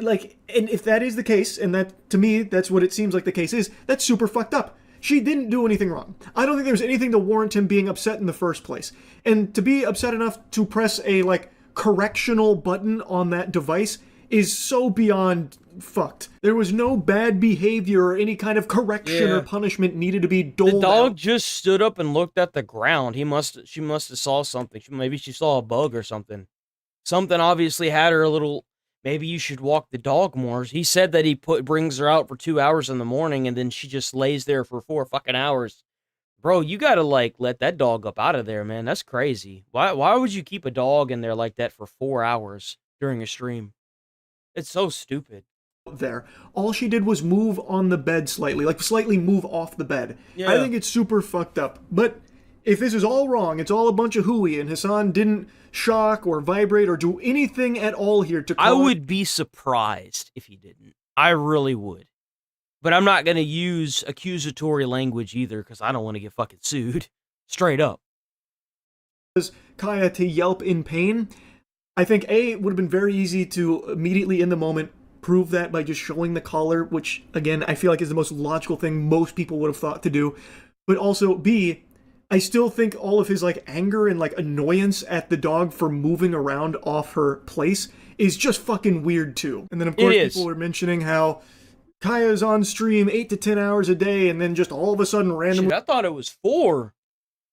Like, and if that is the case, and that, to me, that's what it seems like the case is, that's super fucked up. She didn't do anything wrong. I don't think there's anything to warrant him being upset in the first place. And to be upset enough to press a, like, correctional button on that device is so beyond fucked. There was no bad behavior or any kind of correction or punishment needed to be doled out. The dog just stood up and looked at the ground. She must have saw something. Maybe she saw a bug or something. Something obviously had her a little, maybe you should walk the dog more. He said that he brings her out for 2 hours in the morning, and then she just lays there for 4 fucking hours. Bro, you gotta, like, let that dog up out of there, man. That's crazy. Why would you keep a dog in there like that for 4 hours during a stream? It's so stupid. There. All she did was move on the bed slightly, like slightly move off the bed. Yeah. I think it's super fucked up. But if this is all wrong, it's all a bunch of hooey, and Hassan didn't shock or vibrate or do anything at all here to cause... I would be surprised if he didn't. I really would. But I'm not gonna use accusatory language either, because I don't want to get fucking sued. Straight up. Kaya to yelp in pain. I think it would have been very easy to immediately in the moment prove that by just showing the collar, which, again, I feel like is the most logical thing most people would have thought to do. But also, B, I still think all of his, like, anger and, like, annoyance at the dog for moving around off her place is just fucking weird, too. And then, of course, people were mentioning how Kaya's on stream 8 to 10 hours a day, and then just all of a sudden randomly... Shit, I thought it was 4.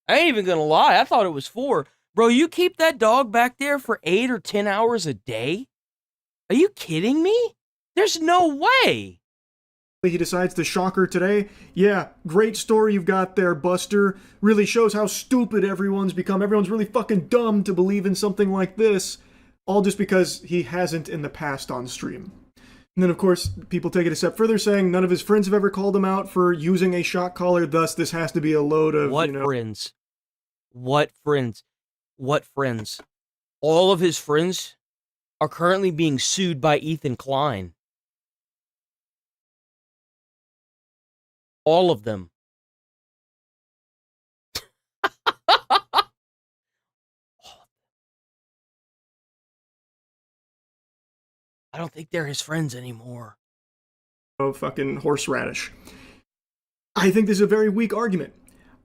I ain't even gonna lie, I thought it was 4. Bro, you keep that dog back there for 8 or 10 hours a day? Are you kidding me? There's no way. He decides to shock her today. Yeah, great story you've got there, Buster. Really shows how stupid everyone's become. Everyone's really fucking dumb to believe in something like this. All just because he hasn't in the past on stream. And then, of course, people take it a step further, saying none of his friends have ever called him out for using a shock collar, thus this has to be a load of, What friends? What friends? What friends? All of his friends are currently being sued by Ethan Klein. All of them. I don't think they're his friends anymore. Oh, fucking horseradish. I think this is a very weak argument.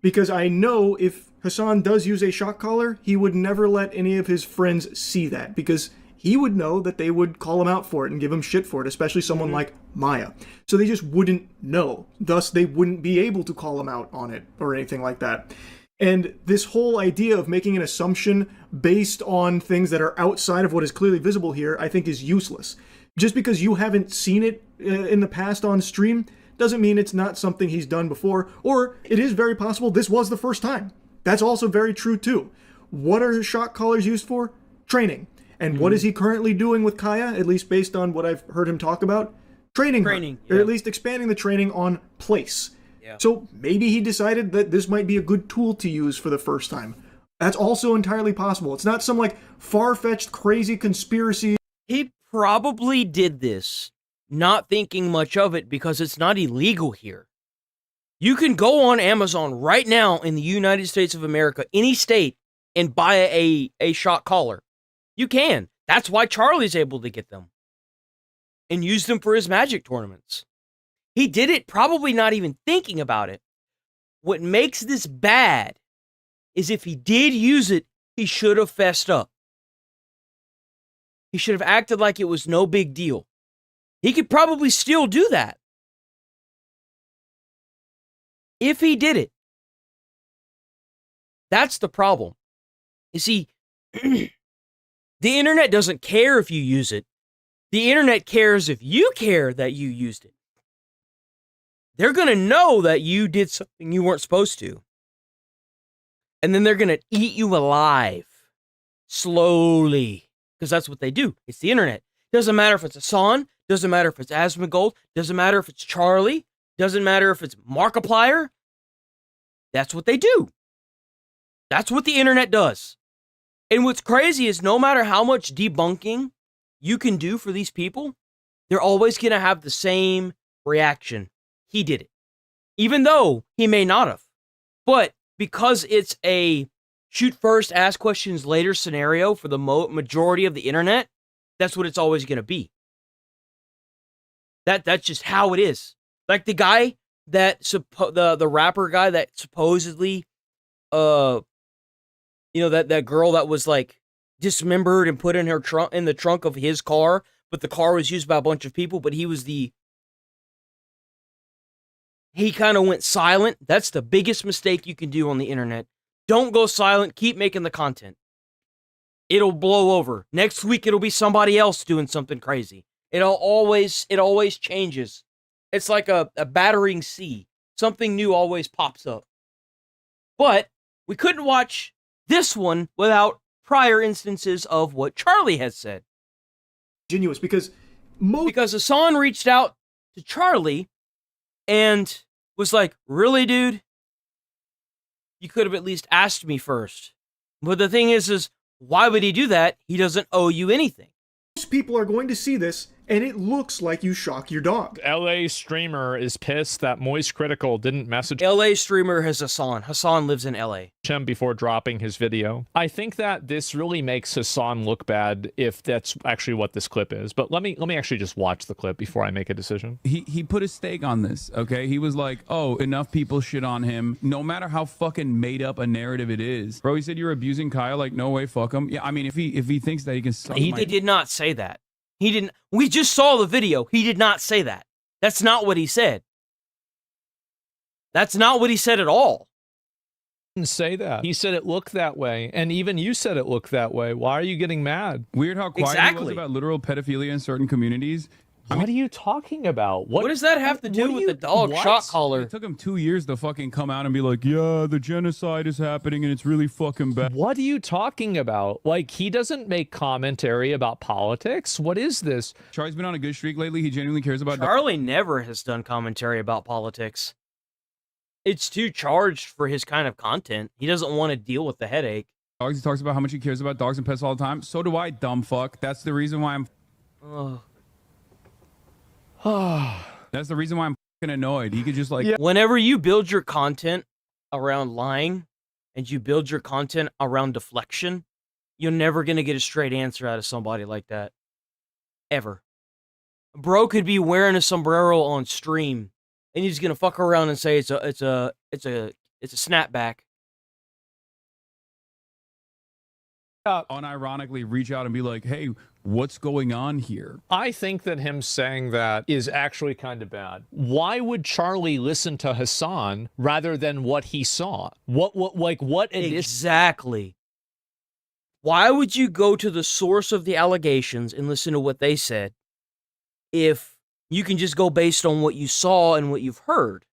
Because I know if Hassan does use a shock collar, he would never let any of his friends see that, because he would know that they would call him out for it and give him shit for it, especially someone like Maya. So they just wouldn't know. Thus, they wouldn't be able to call him out on it or anything like that. And this whole idea of making an assumption based on things that are outside of what is clearly visible here, I think is useless. Just because you haven't seen it in the past on stream doesn't mean it's not something he's done before, or it is very possible this was the first time. That's also very true too. What are shock collars used for? Training. And what is he currently doing with Kaya, at least based on what I've heard him talk about? Training her, or at least expanding the training on place. Yeah. So maybe he decided that this might be a good tool to use for the first time. That's also entirely possible. It's not some like far-fetched, crazy conspiracy. He probably did this not thinking much of it because it's not illegal here. You can go on Amazon right now in the United States of America, any state, and buy a shock collar. You can. That's why Charlie's able to get them and use them for his Magic tournaments. He did it probably not even thinking about it. What makes this bad is if he did use it, he should have fessed up. He should have acted like it was no big deal. He could probably still do that. If he did it. That's the problem. You see, the internet doesn't care if you use it. The internet cares if you care that you used it. They're going to know that you did something you weren't supposed to. And then they're going to eat you alive. Slowly. Because that's what they do. It's the internet. Doesn't matter if it's Hassan. Doesn't matter if it's Asmongold. Doesn't matter if it's Charlie. Doesn't matter if it's Markiplier. That's what they do. That's what the internet does. And what's crazy is no matter how much debunking you can do for these people, they're always going to have the same reaction. He did it. Even though he may not have. But because it's a shoot first, ask questions later scenario for the majority of the internet, that's what it's always going to be. That's just how it is. Like the guy that, the rapper guy that supposedly, that girl that was like dismembered and put in her trunk, in the trunk of his car, but the car was used by a bunch of people, but he kind of went silent. That's the biggest mistake you can do on the internet. Don't go silent. Keep making the content. It'll blow over. Next week, it'll be somebody else doing something crazy. It always changes. It's like a battering sea. Something new always pops up. But we couldn't watch this one without prior instances of what Charlie has said. Genuous, because Hassan reached out to Charlie and was like, really, dude? You could have at least asked me first. But the thing is why would he do that? He doesn't owe you anything. Most people are going to see this, and it looks like you shock your dog. LA streamer is pissed that Moist Critical didn't message LA streamer has Hassan. Hassan lives in LA. him before dropping his video. I think that this really makes Hassan look bad if that's actually what this clip is. But let me actually just watch the clip before I make a decision. He put a stake on this, okay? He was like, oh, enough people shit on him, no matter how fucking made up a narrative it is. Bro, he said you're abusing Kyle, like, no way, fuck him. Yeah, I mean, if he thinks that he can suck He did not say that. He didn't. We just saw the video. He did not say that. That's not what he said. That's not what he said at all. He didn't say that. He said it looked that way. And even you said it looked that way. Why are you getting mad? Weird how quiet he was about literal pedophilia in certain communities. What are you talking about? What does that have to do with the dog shock collar? It took him 2 years to fucking come out and be like, yeah, the genocide is happening and it's really fucking bad. What are you talking about? Like, he doesn't make commentary about politics? What is this? Charlie's been on a good streak lately. He genuinely cares about... Charlie never has done commentary about politics. It's too charged for his kind of content. He doesn't want to deal with the headache. Dogs, he talks about how much he cares about dogs and pets all the time. So do I, dumb fuck. That's the reason why I'm... That's the reason why I'm fucking annoyed. He could just like... Whenever you build your content around lying and you build your content around deflection, you're never going to get a straight answer out of somebody like that. Ever. Bro could be wearing a sombrero on stream and he's going to fuck around and say it's a It's a snapback. Unironically reach out and be like, hey, what's going on here? I think that him saying that is actually kind of bad. Why would Charlie listen to Hassan rather than what he saw? What Exactly. Why would you go to the source of the allegations and listen to what they said if you can just go based on what you saw and what you've heard?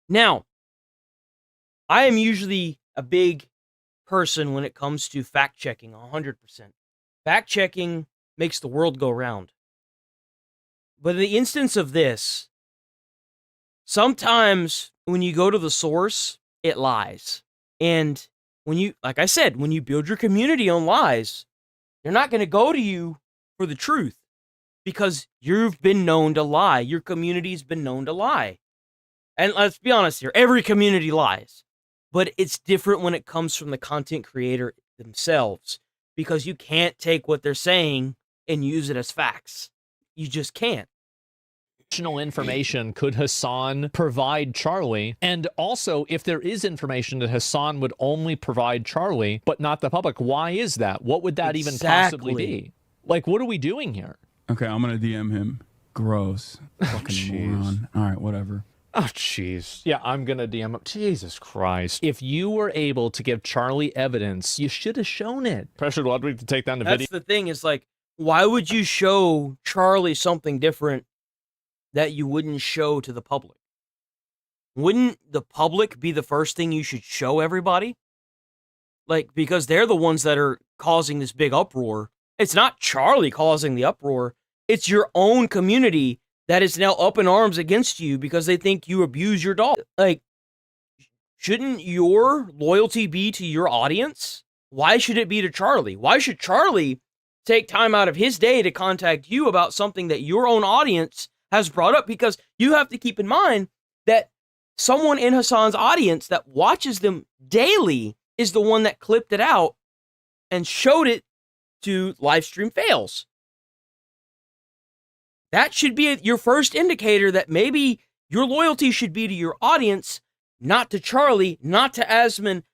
Now, I am usually a big person when it comes to fact-checking, 100%. Fact-checking makes the world go round. But in the instance of this, sometimes when you go to the source, it lies. And when you, like I said, when you build your community on lies, they're not going to go to you for the truth because you've been known to lie. Your community's been known to lie. And let's be honest here, every community lies. But it's different when it comes from the content creator themselves because you can't take what they're saying and use it as facts. You just can't. additional information could Hassan provide Charlie? And also, if there is information that Hassan would only provide Charlie, but not the public, why is that? What would that even possibly be? Like, what are we doing here? Okay, I'm going to DM him. Gross. Fucking moron. All right, whatever. Oh, jeez. Yeah, I'm going to DM him. Jesus Christ. If you were able to give Charlie evidence, you should have shown it. Pressured Ludwig to take down the video. That's the thing, is like, why would you show Charlie something different that you wouldn't show to the public? Wouldn't the public be the first thing you should show everybody? Like, because they're the ones that are causing this big uproar. It's not Charlie causing the uproar. It's your own community that is now up in arms against you because they think you abuse your dog. Like, shouldn't your loyalty be to your audience? Why should it be to Charlie? Why should Charlie take time out of his day to contact you about something that your own audience has brought up? Because you have to keep in mind that someone in Hassan's audience that watches them daily is the one that clipped it out and showed it to Livestream Fails. That should be your first indicator that maybe your loyalty should be to your audience, not to Charlie, not to Asmon.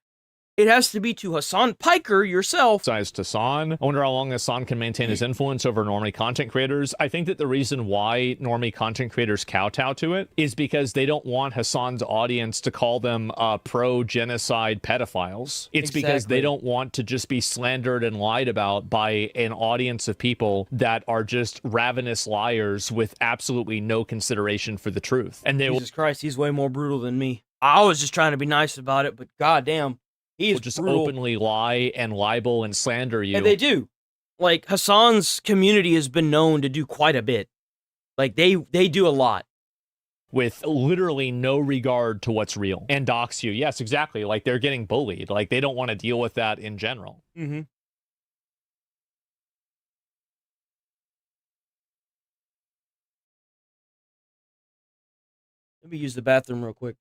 It has to be to Hassan Piker yourself. Size to Hassan. I wonder how long Hassan can maintain his influence over normie content creators. I think that the reason why normie content creators kowtow to it is because they don't want Hassan's audience to call them pro-genocide pedophiles. It's because they don't want to just be slandered and lied about by an audience of people that are just ravenous liars with absolutely no consideration for the truth. And they Jesus Christ, he's way more brutal than me. I was just trying to be nice about it, but goddamn. He is just brutal. openly lie and libel and slander you. And they do. Like, Hassan's community has been known to do quite a bit. Like, they do a lot. With literally no regard to what's real. And dox you. Yes, exactly. Like, they're getting bullied. Like, they don't want to deal with that in general. Mm-hmm. Let me use the bathroom real quick.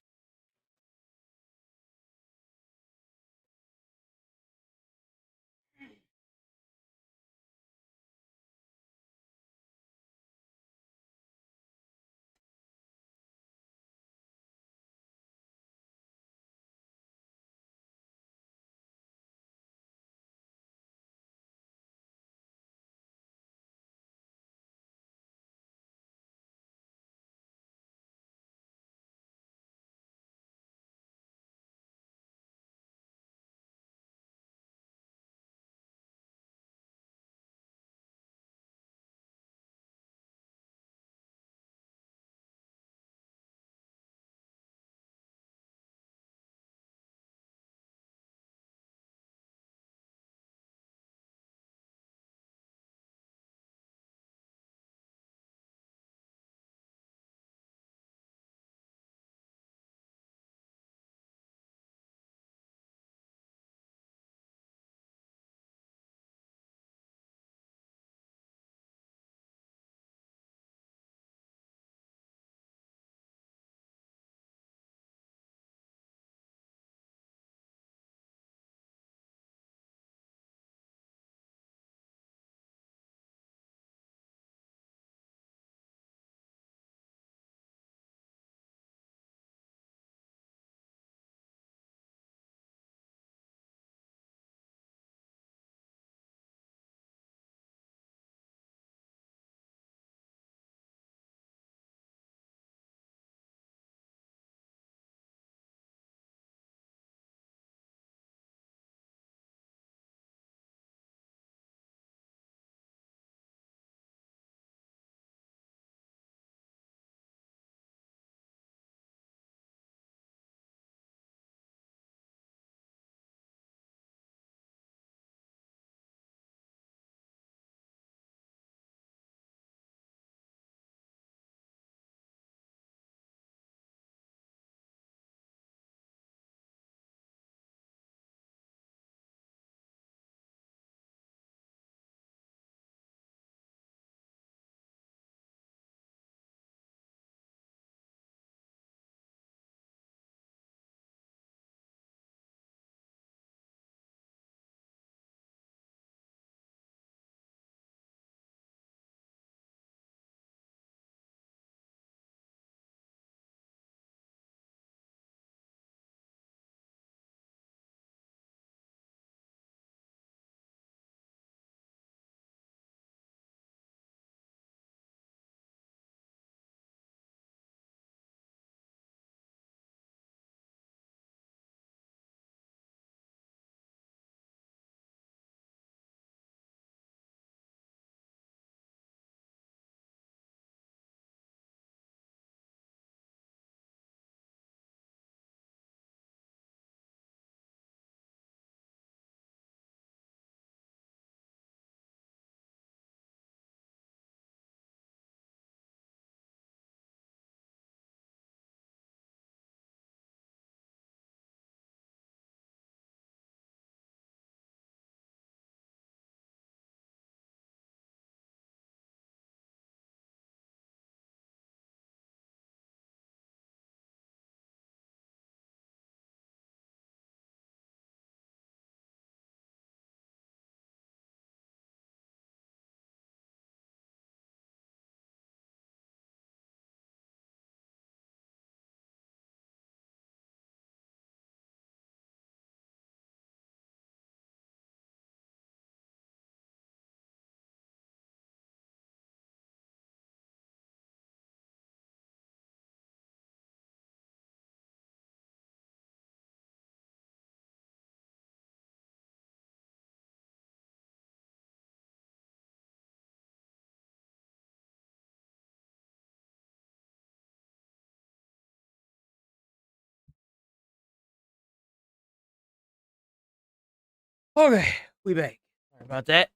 Okay, we back. Sorry about that.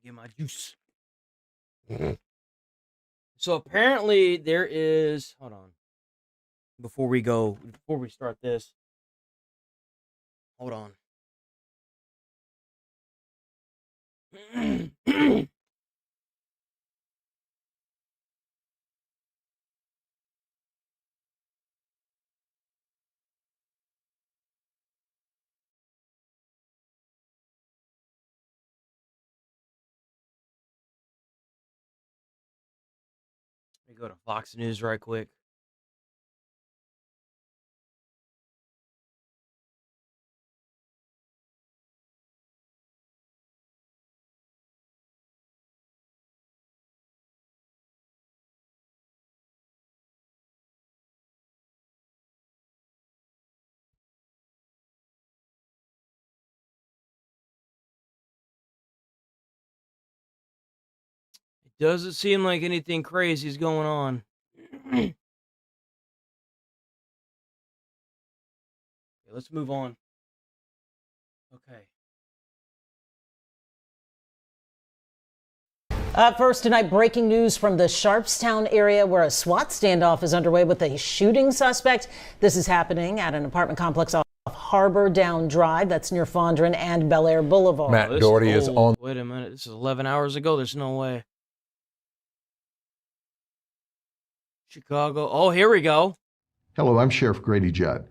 Get my juice. So apparently there is. Hold on. Before we start this. Hold on. Let me go to Fox News right quick. It doesn't seem like anything crazy is going on. Okay, let's move on. Okay. Up first tonight, breaking news from the Sharpstown area where a SWAT standoff is underway with a shooting suspect. This is happening at an apartment complex off Harbor Down Drive. That's near Fondren and Bel Air Boulevard. Matt Doherty is on. Wait a minute. This is 11 hours ago. There's no way. Chicago. Oh, here we go. Hello, I'm Sheriff Grady Judd.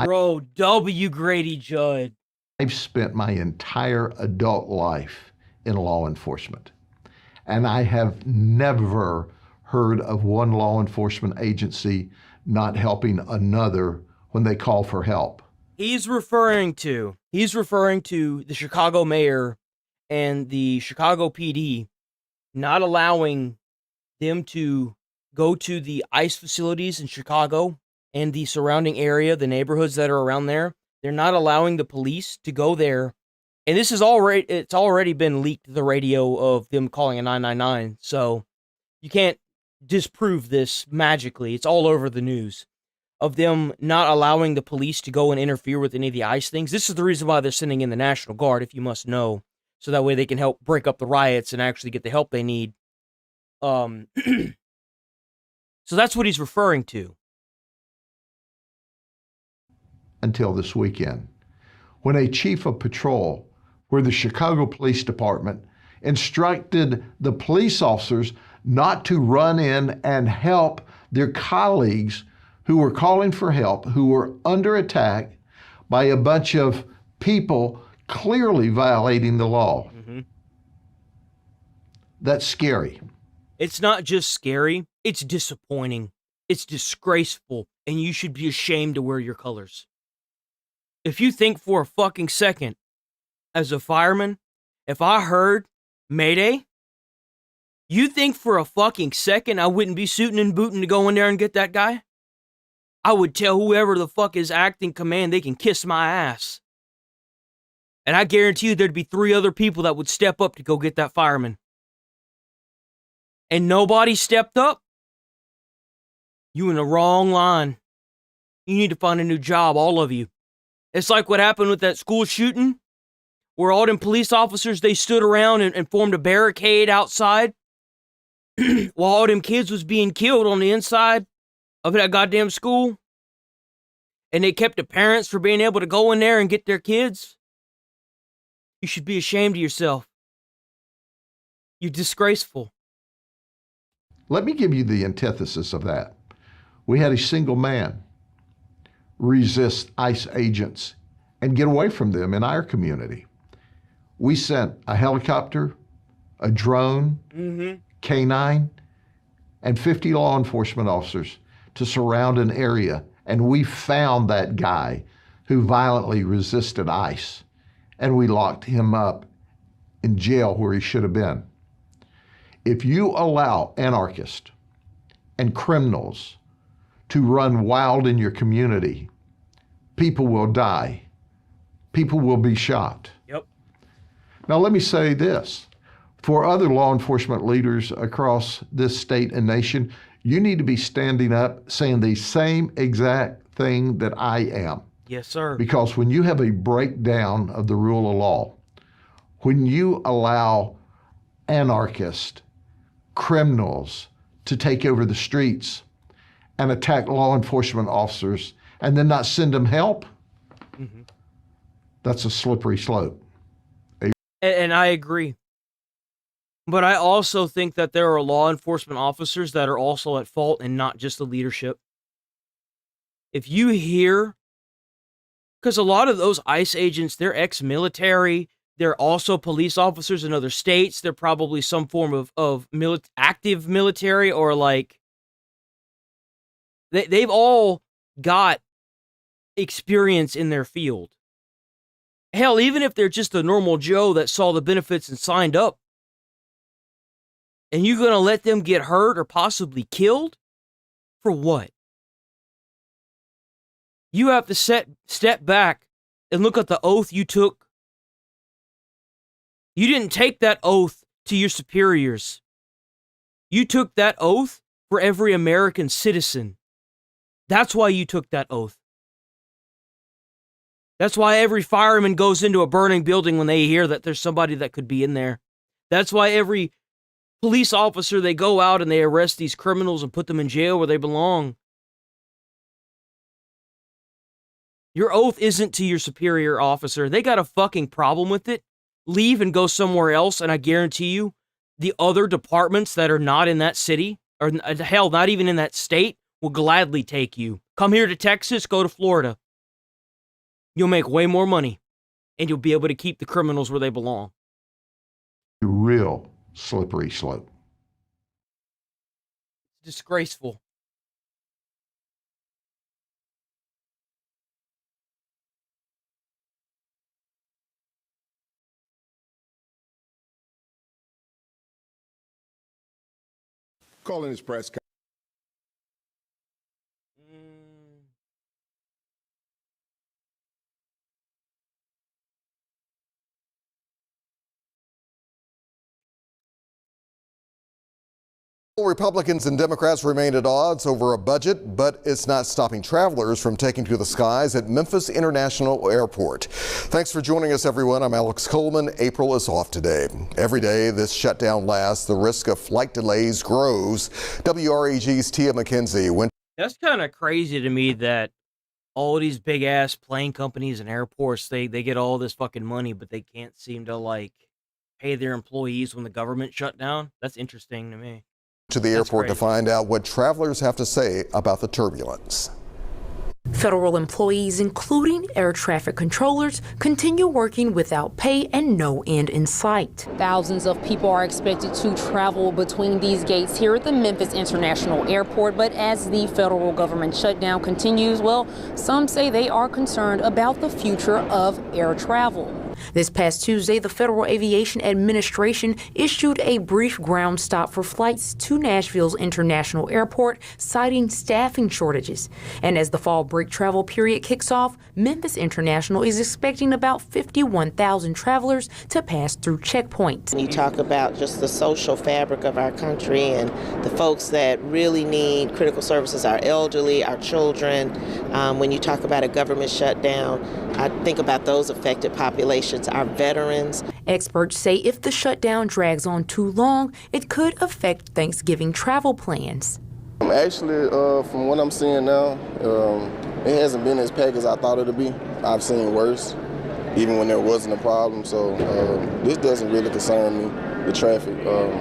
Bro, W. Grady Judd. I've spent my entire adult life in law enforcement, and I have never heard of one law enforcement agency not helping another when they call for help. He's referring to the Chicago mayor and the Chicago PD not allowing them to go to the ICE facilities in Chicago and the surrounding area, the neighborhoods that are around there. They're not allowing the police to go there. And this is it's already been leaked to the radio of them calling a 999. So you can't disprove this magically. It's all over the news of them not allowing the police to go and interfere with any of the ICE things. This is the reason why they're sending in the National Guard, if you must know, so that way they can help break up the riots and actually get the help they need. So that's what he's referring to. Until this weekend, when a chief of patrol for the Chicago Police Department instructed the police officers not to run in and help their colleagues who were calling for help, who were under attack by a bunch of people clearly violating the law. Mm-hmm. That's scary. It's not just scary, it's disappointing. It's disgraceful, and you should be ashamed to wear your colors. If you think for a fucking second, as a fireman, if I heard Mayday, you think for a fucking second I wouldn't be suiting and booting to go in there and get that guy? I would tell whoever the fuck is acting command they can kiss my ass. And I guarantee you there'd be 3 other people that would step up to go get that fireman. And nobody stepped up? You in the wrong line. You need to find a new job, all of you. It's like what happened with that school shooting, where all them police officers, they stood around and formed a barricade outside while all them kids was being killed on the inside of that goddamn school. And they kept the parents from being able to go in there and get their kids. You should be ashamed of yourself. You're disgraceful. Let me give you the antithesis of that. We had a single man resist ICE agents and get away from them in our community. We sent a helicopter, a drone, K9, and 50 law enforcement officers to surround an area, and we found that guy who violently resisted ICE, and we locked him up in jail where he should have been. If you allow anarchists and criminals to run wild in your community, people will die. People will be shot. Yep. Now, let me say this. For other law enforcement leaders across this state and nation, you need to be standing up saying the same exact thing that I am. Yes, sir. Because when you have a breakdown of the rule of law, when you allow anarchists, criminals to take over the streets and attack law enforcement officers and then not send them help, that's a slippery slope. And I agree. But I also think that there are law enforcement officers that are also at fault and not just the leadership. If you hear, because a lot of those ICE agents, they're ex-military, they're also police officers in other states, they're probably some form of active military, or like, they've all got experience in their field. Hell, even if they're just a normal Joe that saw the benefits and signed up, and you're going to let them get hurt or possibly killed? For what? You have to step back and look at the oath you took. You didn't take that oath to your superiors. You took that oath for every American citizen. That's why you took that oath. That's why every fireman goes into a burning building when they hear that there's somebody that could be in there. That's why every police officer, they go out and they arrest these criminals and put them in jail where they belong. Your oath isn't to your superior officer. They got a fucking problem with it. Leave and go somewhere else, and I guarantee you, the other departments that are not in that city, or hell, not even in that state, will gladly take you. Come here to Texas, go to Florida. You'll make way more money, and you'll be able to keep the criminals where they belong. Real slippery slope. Disgraceful. Calling his press conference. Republicans and Democrats remain at odds over a budget, but it's not stopping travelers from taking to the skies at Memphis International Airport. Thanks for joining us, everyone. I'm Alex Coleman. April is off today. Every day this shutdown lasts, the risk of flight delays grows. WREG's Tia McKenzie. That's kind of crazy to me that all these big ass plane companies and airports, they get all this fucking money, but they can't seem to like pay their employees when the government shut down. That's interesting to me. To the airport to find out what travelers have to say about the turbulence. Federal employees, including air traffic controllers, continue working without pay and no end in sight. Thousands of people are expected to travel between these gates here at the Memphis International Airport, but as the federal government shutdown continues, well, some say they are concerned about the future of air travel. This past Tuesday, the Federal Aviation Administration issued a brief ground stop for flights to Nashville's International Airport, citing staffing shortages. And as the fall break travel period kicks off, Memphis International is expecting about 51,000 travelers to pass through checkpoints. When you talk about just the social fabric of our country and the folks that really need critical services, our elderly, our children, when you talk about a government shutdown, I think about those affected populations. Our veterans. Experts say if the shutdown drags on too long, it could affect Thanksgiving travel plans. Actually, from what I'm seeing now, it hasn't been as packed as I thought it would be. I've seen worse, even when there wasn't a problem. So this doesn't really concern me. The traffic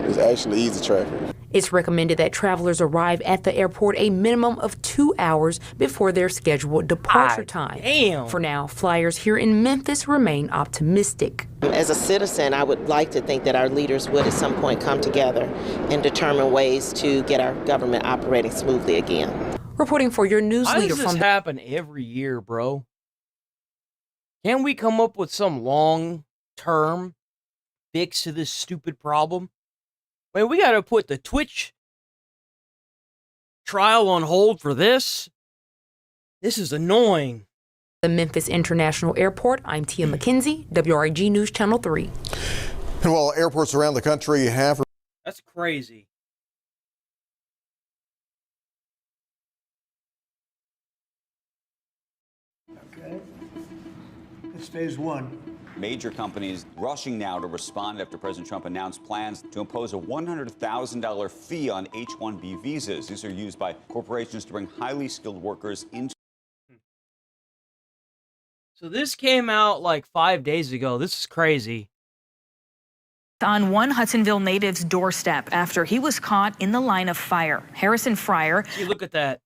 is actually easy traffic. It's recommended that travelers arrive at the airport a minimum of 2 hours before their scheduled departure time. Damn. For now, flyers here in Memphis remain optimistic. As a citizen, I would like to think that our leaders would at some point come together and determine ways to get our government operating smoothly again. Reporting for your news Why leader does this from happen every year, bro? Can we come up with some long-term fix to this stupid problem? I mean, we got to put the Twitch trial on hold for this. This is annoying. the Memphis International Airport, I'm Tia McKenzie, WREG News Channel 3. And while airports around the country have... That's crazy. Okay. It's phase one. Major companies rushing now to respond after President Trump announced plans to impose a $100,000 fee on H-1B visas. These are used by corporations to bring highly skilled workers into. So this came out like 5 days ago. This is crazy. On one Hudsonville native's doorstep after he was caught in the line of fire. Harrison Fryer. See, look at that.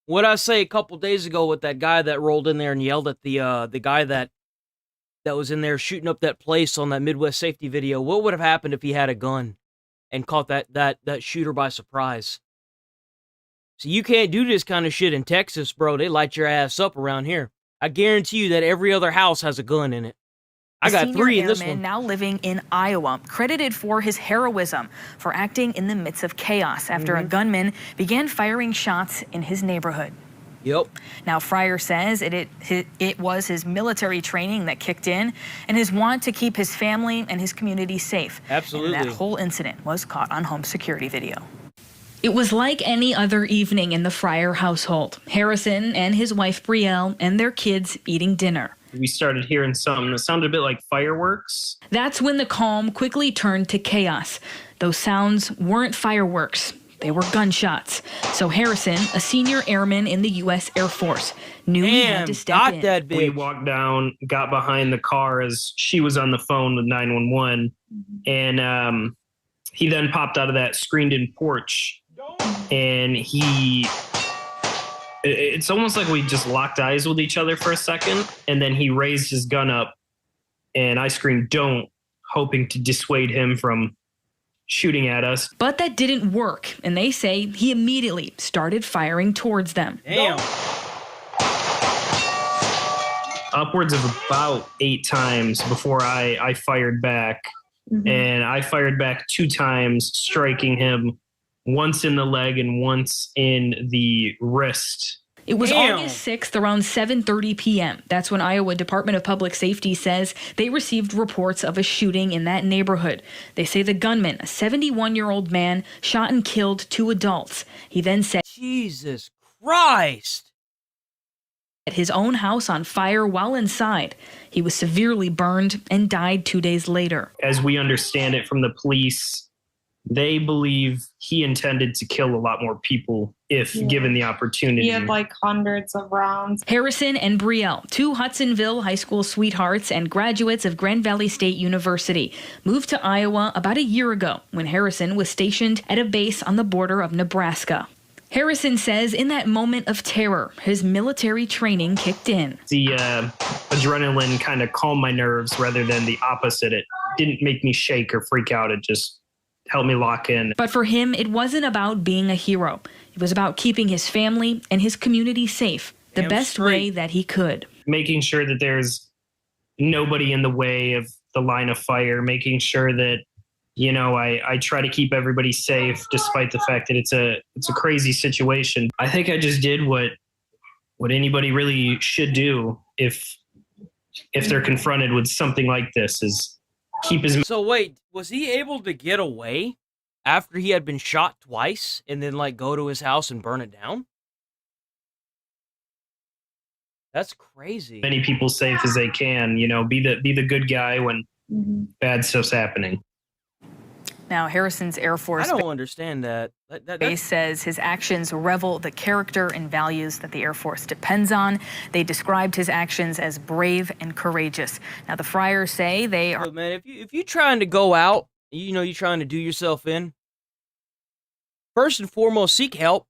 What I say a couple days ago with that guy that rolled in there and yelled at the guy that was in there shooting up that place on that Midwest Safety video. What would have happened if he had a gun and caught that shooter by surprise? So you can't do this kind of shit in Texas, bro. They light your ass up around here. I guarantee you that every other house has a gun in it. I got 3 in this one. Now living in Iowa, credited for his heroism for acting in the midst of chaos after a gunman began firing shots in his neighborhood. Yep. Now, Fryer says it was his military training that kicked in and his want to keep his family and his community safe. Absolutely. And that whole incident was caught on home security video. It was like any other evening in the Fryer household. Harrison and his wife Brielle and their kids eating dinner. We started hearing something that sounded a bit like fireworks. That's when the calm quickly turned to chaos. Those sounds weren't fireworks. They were gunshots. So Harrison, a senior airman in the U.S. Air Force, knew he had to step in. We walked down, got behind the car as she was on the phone with 911, and he then popped out of that screened-in porch, and it's almost like we just locked eyes with each other for a second, and then he raised his gun up, and I screamed, "Don't," hoping to dissuade him from shooting at us. But that didn't work, and they say he immediately started firing towards them. Damn. Upwards of about 8 times before I fired back. And I fired back 2 times, striking him once in the leg and once in the wrist. It was August 6th around 7:30 p.m. That's when Iowa Department of Public Safety says they received reports of a shooting in that neighborhood. They say the gunman, a 71-year-old man, shot and killed 2 adults. He then set Jesus Christ! his own house on fire while inside. He was severely burned and died 2 days later. As we understand it from the police, they believe he intended to kill a lot more people if given the opportunity. He had like hundreds of rounds. Harrison and Brielle, 2 Hudsonville high school sweethearts and graduates of Grand Valley State University, moved to Iowa about a year ago when Harrison was stationed at a base on the border of Nebraska. Harrison says in that moment of terror, his military training kicked in. The adrenaline kind of calmed my nerves rather than the opposite. It didn't make me shake or freak out. It just helped me lock in. But for him, it wasn't about being a hero. It was about keeping his family and his community safe the best way that he could. Making sure that there's nobody in the way of the line of fire, making sure that, you know, I try to keep everybody safe despite the fact that it's a crazy situation. I think I just did what anybody really should do if they're confronted with something like this, is keep his... So wait, was he able to get away after he had been shot twice and then like go to his house and burn it down? That's crazy. Many people safe as they can, you know, be the good guy when bad stuff's happening. Now, Harrison's Air Force I don't understand that. Base says his actions revel the character and values that the Air Force depends on. They described his actions as brave and courageous. Now, the Fryers say they are... Look, man, if you're trying to go out, you know, you're trying to do yourself in, first and foremost, seek help.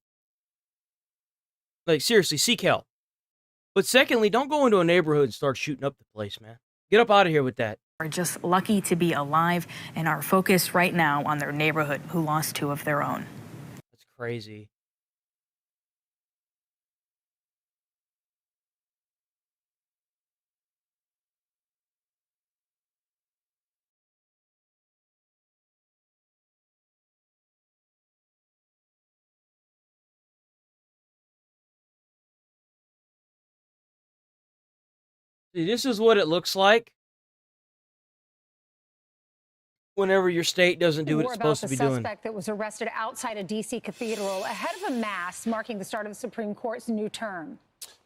Like, seriously, seek help. But secondly, don't go into a neighborhood and start shooting up the place, man. Get up out of here with that. Are just lucky to be alive and are focused right now on their neighborhood who lost 2 of their own. That's crazy. See, this is what it looks like whenever your state doesn't do what it's supposed to be doing. More about the suspect that was arrested outside a D.C. cathedral ahead of a mass marking the start of the Supreme Court's new term.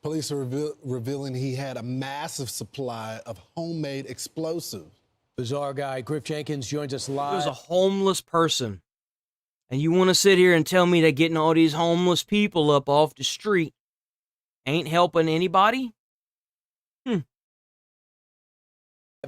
Police are revealing he had a massive supply of homemade explosives. Bizarre guy Griff Jenkins joins us live. He was a homeless person. And you want to sit here and tell me that getting all these homeless people up off the street ain't helping anybody?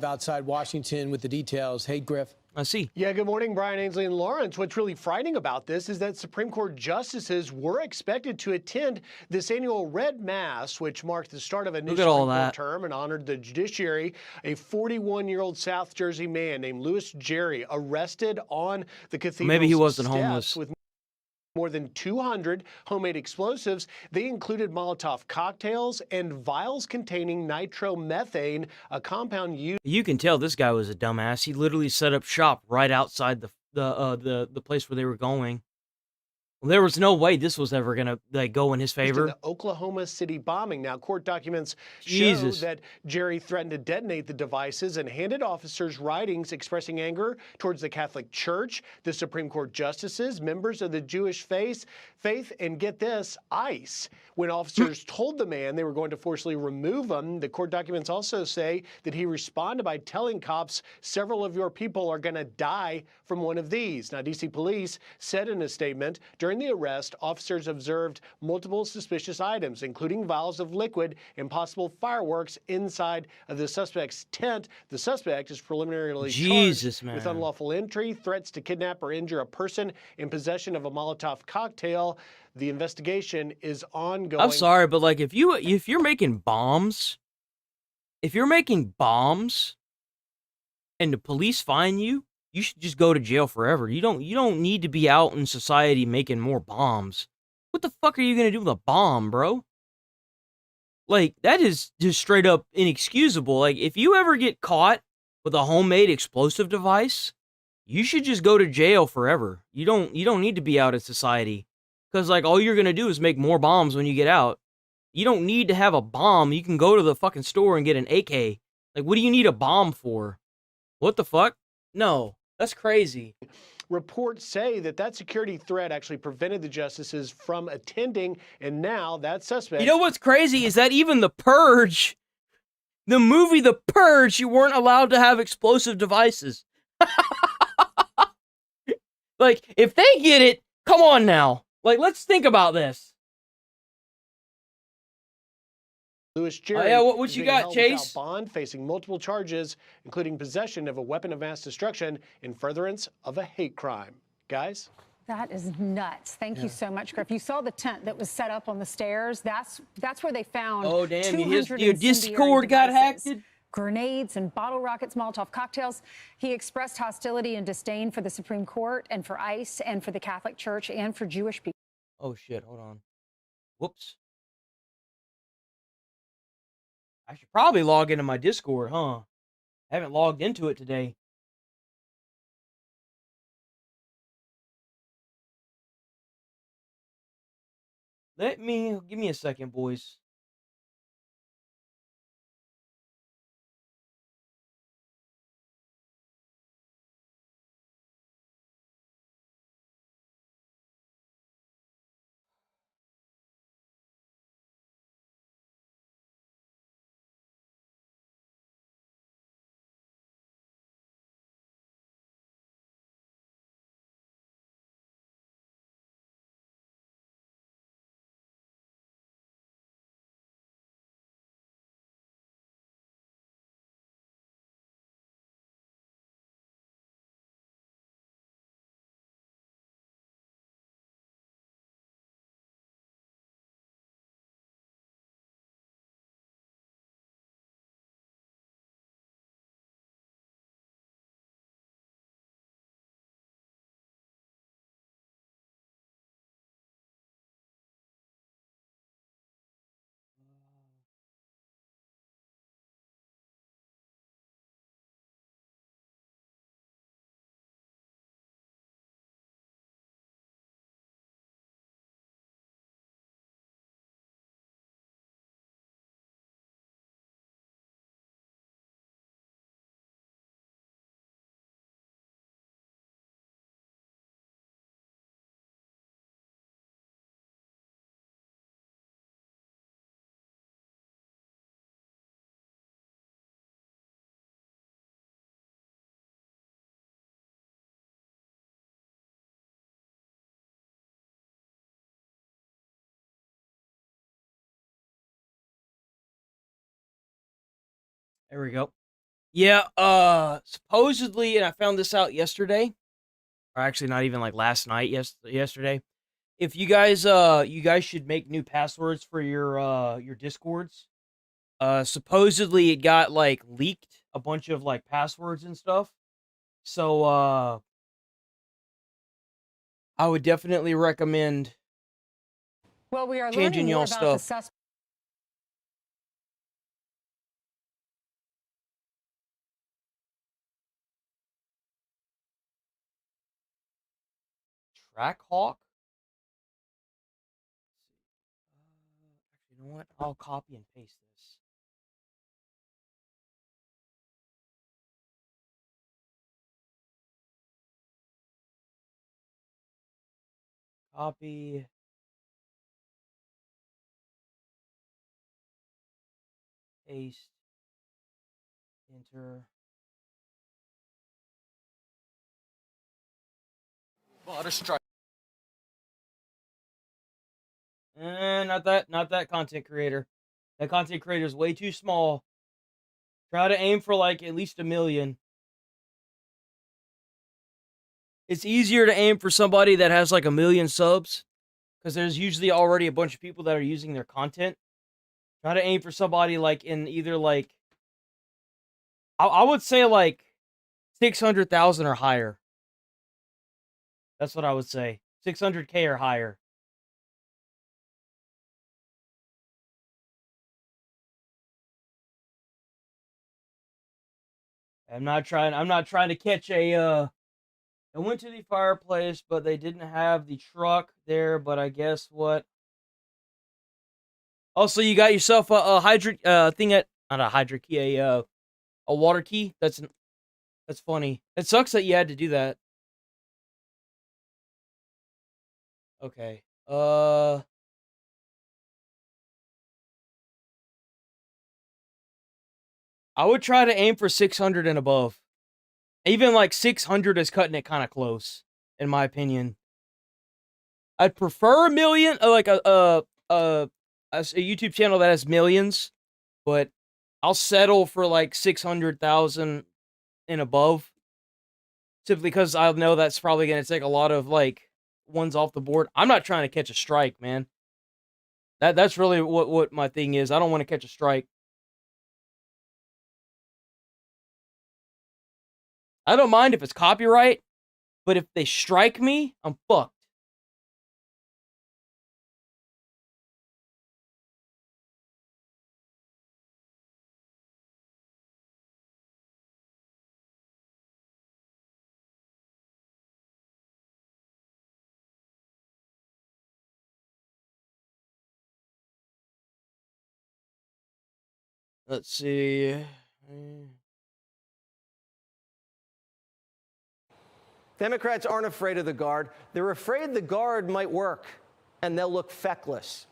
Outside Washington with the details. Hey, Griff. I see. Yeah, good morning, Brian, Ainsley, and Lawrence. What's really frightening about this is that Supreme Court justices were expected to attend this annual Red Mass, which marked the start of a new Supreme Court term and honored the judiciary. A 41-year-old South Jersey man named Louis Jerry arrested on the cathedral's Maybe he wasn't steps homeless. with more than 200 homemade explosives. They included Molotov cocktails and vials containing nitromethane, a compound used. You can tell this guy was a dumbass. He literally set up shop right outside the place where they were going. Well, there was no way this was ever gonna go in his favor. In the Oklahoma City bombing. Now, court documents Jesus. show that Jerry threatened to detonate the devices and handed officers writings expressing anger towards the Catholic Church, the Supreme Court justices, members of the Jewish faith, and get this, ICE. When officers told the man they were going to forcibly remove him, the court documents also say that he responded by telling cops, several of your people are going to die from one of these. Now, D.C. police said in a statement, during the arrest, officers observed multiple suspicious items, including vials of liquid and possible fireworks inside of the suspect's tent. The suspect is preliminarily charged with unlawful entry, threats to kidnap or injure a person, in possession of a Molotov cocktail. The investigation is ongoing. I'm sorry, but like if you're making bombs, and the police find you, you should just go to jail forever. You don't need to be out in society making more bombs. What the fuck are you gonna do with a bomb, bro? Like, that is just straight up inexcusable. Like, if you ever get caught with a homemade explosive device, you should just go to jail forever. You don't need to be out in society. Because, like, all you're gonna do is make more bombs when you get out. You don't need to have a bomb. You can go to the fucking store and get an AK. Like, what do you need a bomb for? What the fuck? No, that's crazy. Reports say that security threat actually prevented the justices from attending, and now that suspect... You know what's crazy is that even The Purge, the movie The Purge, you weren't allowed to have explosive devices. Like, if they get it, come on now. Like, let's think about this. Louis Jerry yeah, what is you being got, held Chase? without bond, facing multiple charges, including possession of a weapon of mass destruction in furtherance of a hate crime. Guys? That is nuts. Thank you so much, Griff. You saw the tent that was set up on the stairs. That's where they found. Oh damn! 200 Your Discord got hacked. Grenades and bottle rockets, Molotov cocktails. He expressed hostility and disdain for the Supreme Court and for ICE and for the Catholic Church and for Jewish people. Oh shit! Hold on. Whoops. I should probably log into my Discord, huh? I haven't logged into it today. Give me a second, boys. There we go. Yeah, supposedly, and I found this out yesterday, or actually not even like last night, yesterday. If you guys should make new passwords for your Discords. Supposedly it got like leaked, a bunch of like passwords and stuff. So I would definitely recommend Well, we are changing learning more y'all about the stuff. suspect. Trackhawk? You know what? I'll copy and paste this. Copy. Paste. Enter. Bought a strike. Not that content creator. That content creator is way too small. Try to aim for like at least 1 million. It's easier to aim for somebody that has like 1 million subs, because there's usually already a bunch of people that are using their content. Try to aim for somebody like in either like, I would say like 600,000 or higher. That's what I would say. 600K or higher. I'm not trying to catch a I went to the fireplace, but they didn't have the truck there, but I guess what? Also, you got yourself a hydro thing at, not a hydro key, a water key. That's funny. It sucks that you had to do that. Okay. I would try to aim for 600 and above. Even like 600 is cutting it kind of close, in my opinion. I'd prefer 1 million, like a YouTube channel that has millions, but I'll settle for like 600,000 and above, simply because I know that's probably going to take a lot of like ones off the board. I'm not trying to catch a strike, man. That's really what my thing is. I don't want to catch a strike. I don't mind if it's copyright, but if they strike me, I'm fucked. Let's see. Democrats aren't afraid of the guard. They're afraid the guard might work, and they'll look feckless.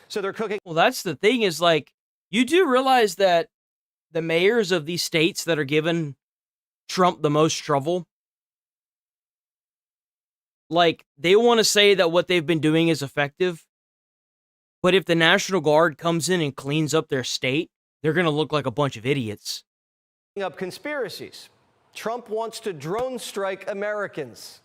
So they're cooking. Well, that's the thing is, like, you do realize that the mayors of these states that are giving Trump the most trouble, like, they want to say that what they've been doing is effective. But if the National Guard comes in and cleans up their state, they're going to look like a bunch of idiots. Up conspiracies. Trump wants to drone strike Americans.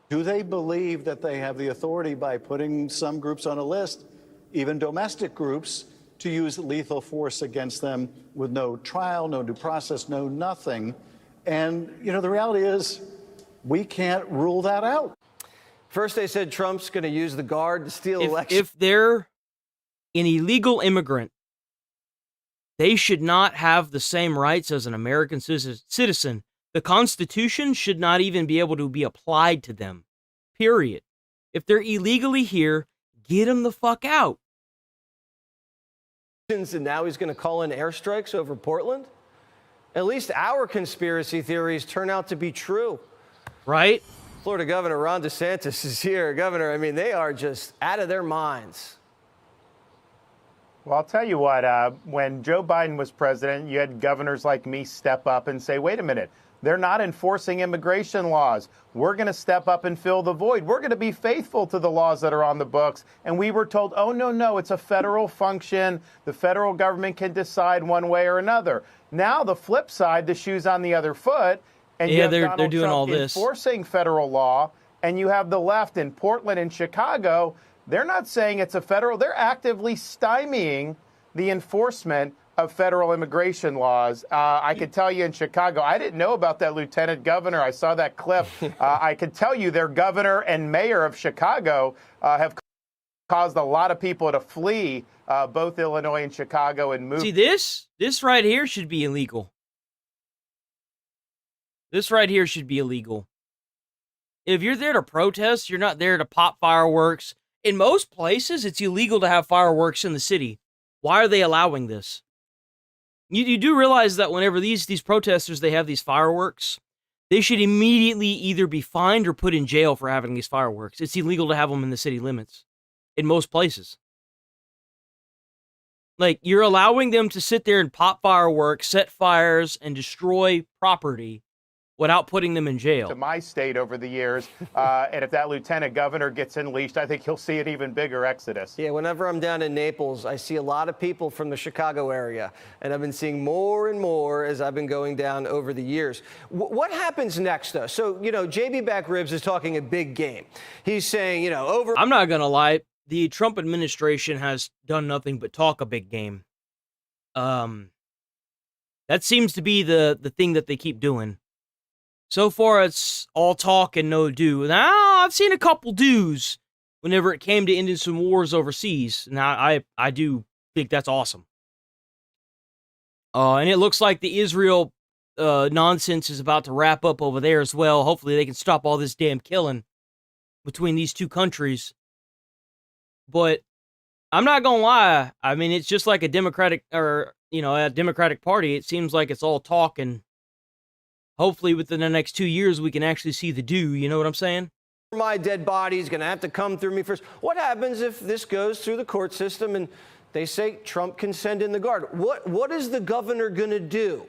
Do they believe that they have the authority by putting some groups on a list, even domestic groups, to use lethal force against them with no trial, no due process, no nothing? And, you know, the reality is we can't rule that out. First, they said Trump's going to use the guard to steal elections. If they're an illegal immigrant, they should not have the same rights as an American citizen. The Constitution should not even be able to be applied to them. Period. If they're illegally here, get them the fuck out. And now he's going to call in airstrikes over Portland? At least our conspiracy theories turn out to be true. Right? Florida Governor Ron DeSantis is here. Governor, I mean, they are just out of their minds. Well, I'll tell you what, when Joe Biden was president, you had governors like me step up and say, wait a minute, they're not enforcing immigration laws. We're going to step up and fill the void. We're going to be faithful to the laws that are on the books. And we were told, oh, no, it's a federal function. The federal government can decide one way or another. Now, the flip side, the shoe's on the other foot. And you have they're Donald doing Trump all this. enforcing federal law. And you have the left in Portland and Chicago. They're not saying it's a federal. They're actively stymieing the enforcement of federal immigration laws. I could tell you in Chicago, I didn't know about that lieutenant governor. I saw that clip. I could tell you their governor and mayor of Chicago have caused a lot of people to flee both Illinois and Chicago and move. See, this right here should be illegal. This right here should be illegal. If you're there to protest, you're not there to pop fireworks. In most places, it's illegal to have fireworks in the city. Why are they allowing this? You do realize that whenever these protesters, they have these fireworks, they should immediately either be fined or put in jail for having these fireworks. It's illegal to have them in the city limits. In most places. Like, you're allowing them to sit there and pop fireworks, set fires, and destroy property without putting them in jail. To my state over the years, and if that lieutenant governor gets unleashed, I think you'll see an even bigger exodus. Yeah, whenever I'm down in Naples, I see a lot of people from the Chicago area, and I've been seeing more and more as I've been going down over the years. What happens next, though? So, JB Back Ribs is talking a big game. He's saying, over... I'm not going to lie. The Trump administration has done nothing but talk a big game. That seems to be the thing that they keep doing. So far, it's all talk and no do. Now, I've seen a couple do's whenever it came to ending some wars overseas. Now, I do think that's awesome. And it looks like the Israel nonsense is about to wrap up over there as well. Hopefully, they can stop all this damn killing between these two countries. But I'm not gonna lie. I mean, it's just like a Democratic Party. It seems like it's all talk, and hopefully within the next 2 years we can actually see the do. You know what I'm saying? My dead body's going to have to come through me first. What happens if this goes through the court system and they say Trump can send in the guard? What is the governor going to do?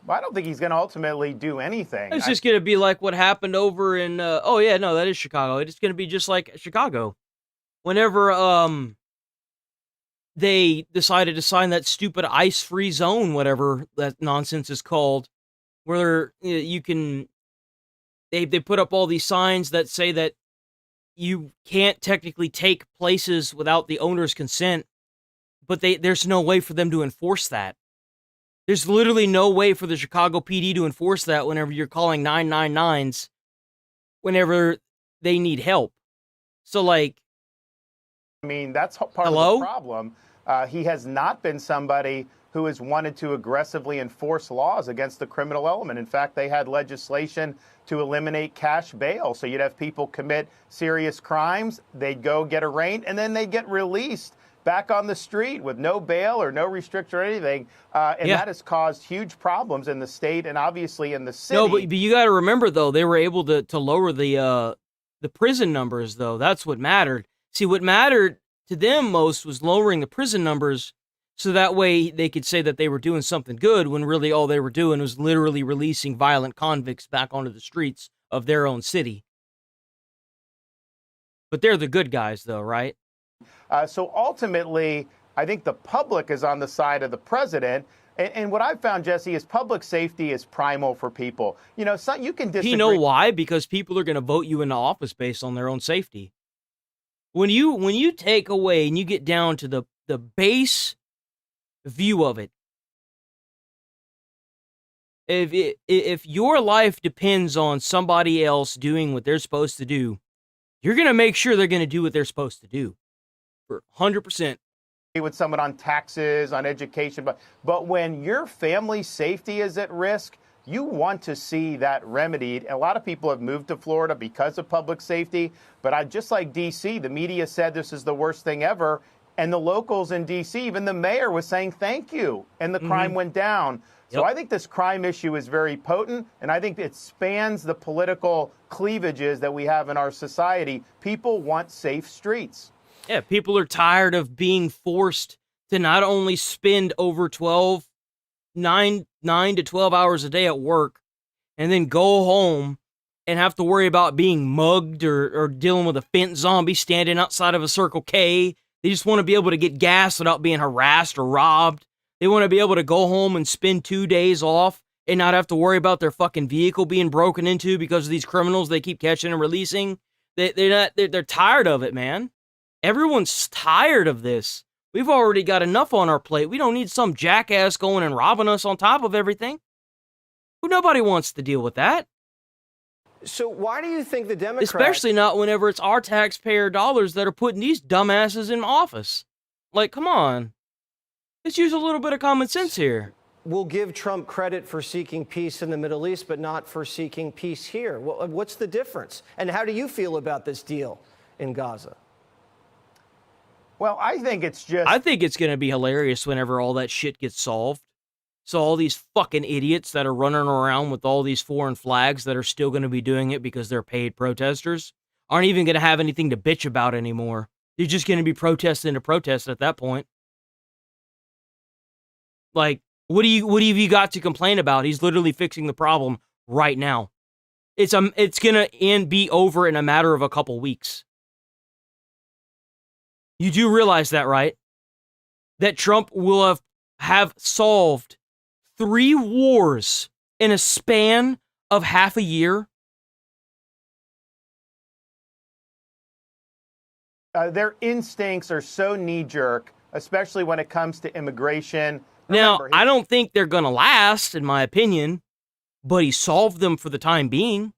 Well, I don't think he's going to ultimately do anything. It's just going to be like what happened over in, oh yeah, no, that is Chicago. It's going to be just like Chicago. Whenever they decided to sign that stupid ice-free zone, whatever that nonsense is called, where you can, they put up all these signs that say that you can't technically take places without the owner's consent, but there's no way for them to enforce that. There's literally no way for the Chicago PD to enforce that whenever you're calling 999s whenever they need help. So, like... I mean, that's part of the problem. He has not been somebody who has wanted to aggressively enforce laws against the criminal element. In fact, they had legislation to eliminate cash bail. So you'd have people commit serious crimes, they'd go get arraigned, and then they'd get released back on the street with no bail or no restriction or anything. That has caused huge problems in the state and obviously in the city. No, but you got to remember, though, they were able to lower the prison numbers, though. That's what mattered. See, what mattered to them most was lowering the prison numbers so that way they could say that they were doing something good when really all they were doing was literally releasing violent convicts back onto the streets of their own city. But they're the good guys, though, right? So ultimately, I think the public is on the side of the president. And what I've found, Jesse, is public safety is primal for people. You can disagree. You know why? Because people are going to vote you into office based on their own safety. When you take away and you get down to the base view of it, if your life depends on somebody else doing what they're supposed to do, you're going to make sure they're going to do what they're supposed to do. For 100%. With someone on taxes, on education, but when your family's safety is at risk, you want to see that remedied. A lot of people have moved to Florida because of public safety, but just like D.C., the media said this is the worst thing ever, and the locals in D.C., even the mayor was saying thank you, and the crime went down. So I think this crime issue is very potent, and I think it spans the political cleavages that we have in our society. People want safe streets. Yeah, people are tired of being forced to not only spend over 9 to 12 hours a day at work and then go home and have to worry about being mugged or dealing with a fence zombie standing outside of a Circle K. They just want to be able to get gas without being harassed or robbed. They want to be able to go home and spend 2 days off and not have to worry about their fucking vehicle being broken into because of these criminals they keep catching and releasing. They're tired of it, man. Everyone's tired of this. We've already got enough on our plate. We don't need some jackass going and robbing us on top of everything. Nobody wants to deal with that. So why do you think the Democrats... Especially not whenever it's our taxpayer dollars that are putting these dumbasses in office. Like, come on. Let's use a little bit of common sense here. Will give Trump credit for seeking peace in the Middle East, but not for seeking peace here. What's the difference? And how do you feel about this deal in Gaza? Well, I think it's going to be hilarious whenever all that shit gets solved. So all these fucking idiots that are running around with all these foreign flags that are still going to be doing it because they're paid protesters aren't even going to have anything to bitch about anymore. They're just going to be protesting to protest at that point. Like, what have you got to complain about? He's literally fixing the problem right now. It's going to be over in a matter of a couple weeks. You do realize that, right? That Trump will have solved 3 wars in a span of half a year. Their instincts are so knee-jerk, especially when it comes to immigration. Now, I don't think they're going to last, in my opinion, but he solved them for the time being,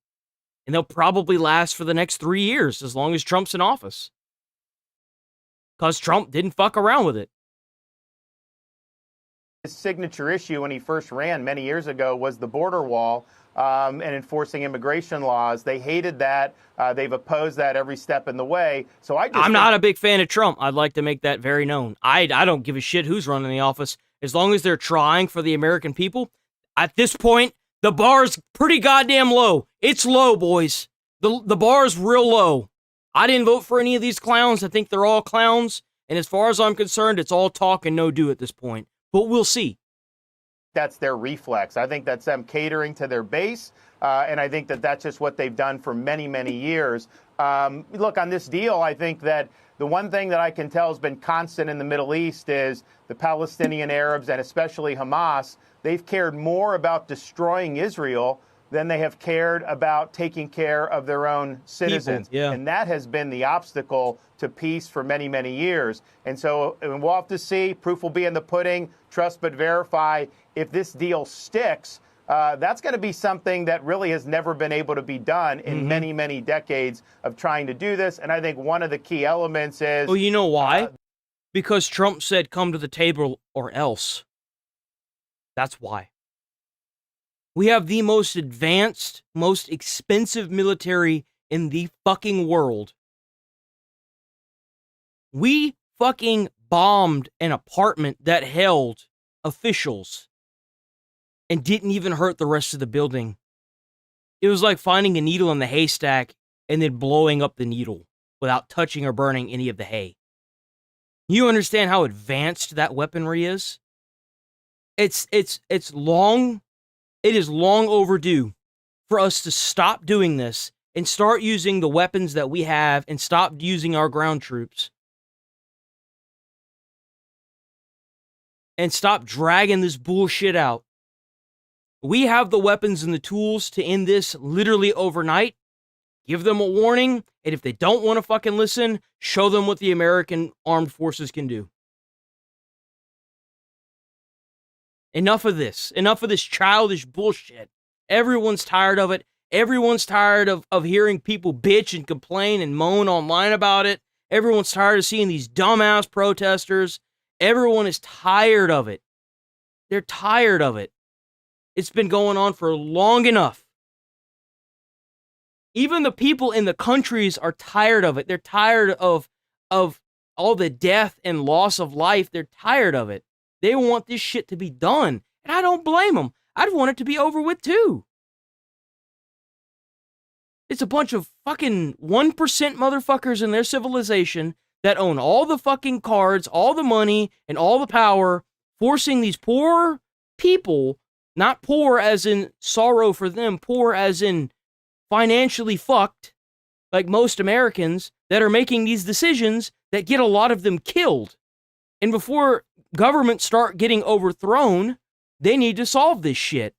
and they'll probably last for the next 3 years, as long as Trump's in office. Because Trump didn't fuck around with it. His signature issue when he first ran many years ago was the border wall and enforcing immigration laws. They hated that. They've opposed that every step in the way. So I'm not a big fan of Trump. I'd like to make that very known. I don't give a shit who's running the office. As long as they're trying for the American people, at this point, the bar's pretty goddamn low. It's low, boys. The bar's real low. I didn't vote for any of these clowns. I think they're all clowns. And as far as I'm concerned, it's all talk and no do at this point. But we'll see. That's their reflex. I think that's them catering to their base. And I think that that's just what they've done for many, many years. Look, on this deal, I think that the one thing that I can tell has been constant in the Middle East is the Palestinian Arabs, and especially Hamas, they've cared more about destroying Israel than they have cared about taking care of their own citizens. People, yeah. And that has been the obstacle to peace for many, many years. And so we'll have to see. Proof will be in the pudding. Trust but verify. If this deal sticks, that's going to be something that really has never been able to be done in many, many decades of trying to do this. And I think one of the key elements is... Well, you know why? Because Trump said, come to the table or else. That's why. We have the most advanced, most expensive military in the fucking world. We fucking bombed an apartment that held officials and didn't even hurt the rest of the building. It was like finding a needle in the haystack and then blowing up the needle without touching or burning any of the hay. You understand how advanced that weaponry is? It is long overdue for us to stop doing this and start using the weapons that we have and stop using our ground troops. And stop dragging this bullshit out. We have the weapons and the tools to end this literally overnight. Give them a warning, and if they don't want to fucking listen, show them what the American armed forces can do. Enough of this. Enough of this childish bullshit. Everyone's tired of it. Everyone's tired of hearing people bitch and complain and moan online about it. Everyone's tired of seeing these dumbass protesters. Everyone is tired of it. They're tired of it. It's been going on for long enough. Even the people in the countries are tired of it. They're tired of all the death and loss of life. They're tired of it. They want this shit to be done. And I don't blame them. I'd want it to be over with too. It's a bunch of fucking 1% motherfuckers in their civilization that own all the fucking cards, all the money, and all the power, forcing these poor people, not poor as in sorrow for them, poor as in financially fucked, like most Americans, that are making these decisions that get a lot of them killed. And before governments start getting overthrown, they need to solve this shit.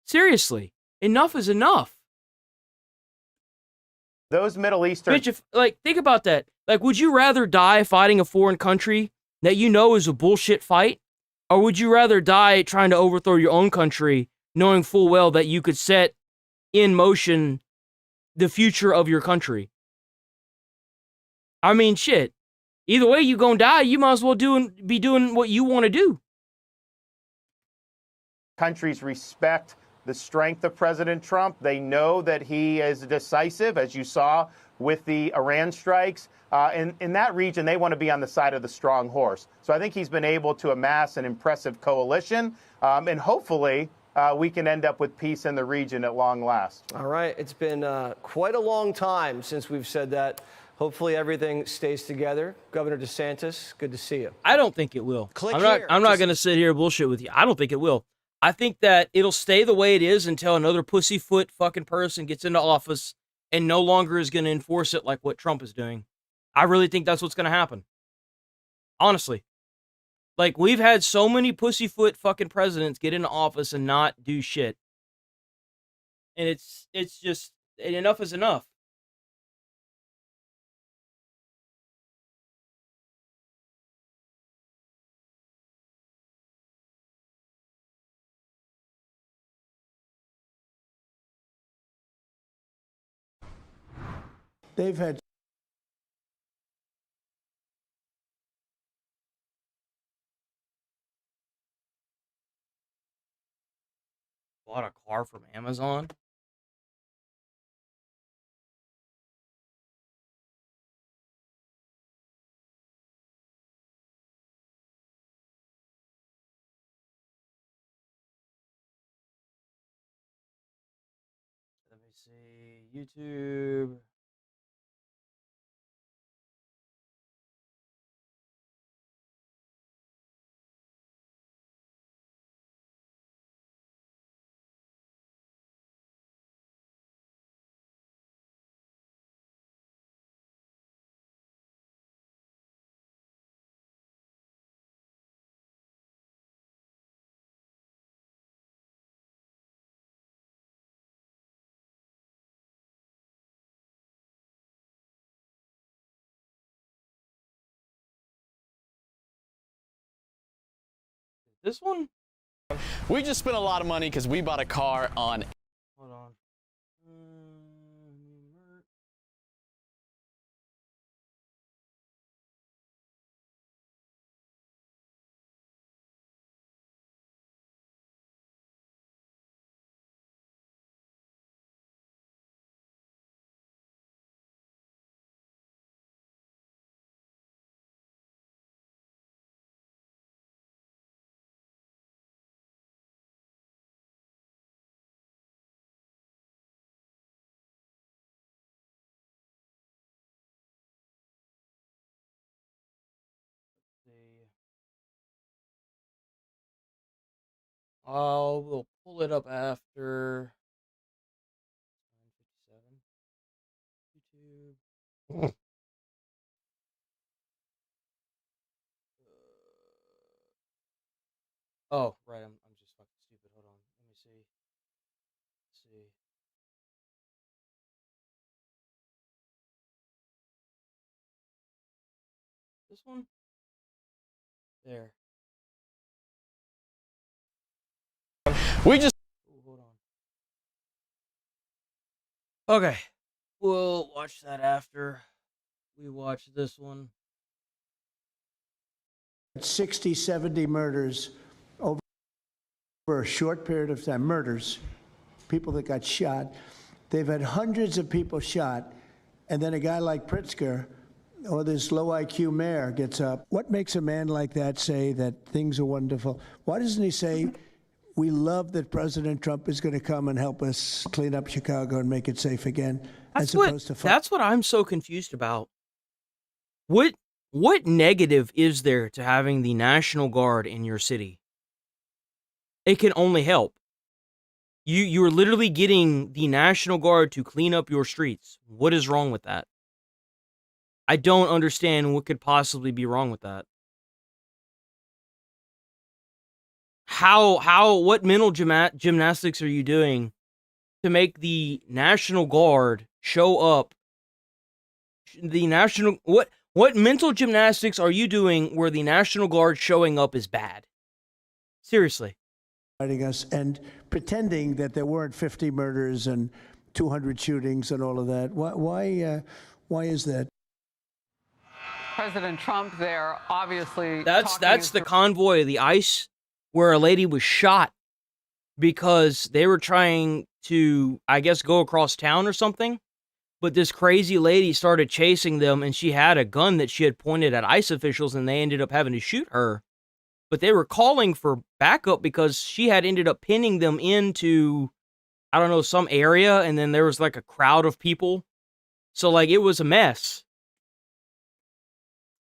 Seriously, enough is enough. Those Middle Eastern... Bitch, think about that. Like, would you rather die fighting a foreign country that you know is a bullshit fight? Or would you rather die trying to overthrow your own country, knowing full well that you could set in motion the future of your country? I mean, shit. Either way you gonna die, you might as well be doing what you want to do. Countries respect the strength of President Trump. They know that he is decisive, as you saw with the Iran strikes. In that region, they want to be on the side of the strong horse. So I think he's been able to amass an impressive coalition, and hopefully we can end up with peace in the region at long last. All right. It's been quite a long time since we've said that. Hopefully everything stays together. Governor DeSantis, good to see you. I don't think it will. Click I'm not going to sit here and bullshit with you. I don't think it will. I think that it'll stay the way it is until another pussyfoot fucking person gets into office and no longer is going to enforce it like what Trump is doing. I really think that's what's going to happen. Honestly. Like, we've had so many pussyfoot fucking presidents get into office and not do shit. And it's just, enough is enough. They've had bought a car from Amazon. Let me see. YouTube. This one? We just spent a lot of money because we bought a car on... Hold on. We'll pull it up after. YouTube. Oh, right. I'm just fucking stupid. Hold on. Let me see. Let's see. This one? There. We just... Ooh, hold on. Okay. We'll watch that after we watch this one. 60, 70 murders over a short period of time. Murders, people that got shot. They've had hundreds of people shot, and then a guy like Pritzker or this low IQ mayor gets up. What makes a man like that say that things are wonderful? Why doesn't he say, we love that President Trump is going to come and help us clean up Chicago and make it safe again, That's what I'm so confused about. What What negative is there to having the National Guard in your city? It can only help. You're literally getting the National Guard to clean up your streets. What is wrong with that? I don't understand what could possibly be wrong with that. What mental gymnastics are you doing to make the National Guard show up? What mental gymnastics are you doing where the National Guard showing up is bad? Seriously. Us and pretending that there weren't 50 murders and 200 shootings and all of that. Why is that? President Trump there, obviously. That's the convoy of the ICE where a lady was shot because they were trying to, I guess, go across town or something. But this crazy lady started chasing them, and she had a gun that she had pointed at ICE officials, and they ended up having to shoot her. But they were calling for backup because she had ended up pinning them into, I don't know, some area, and then there was like a crowd of people. So, like, it was a mess.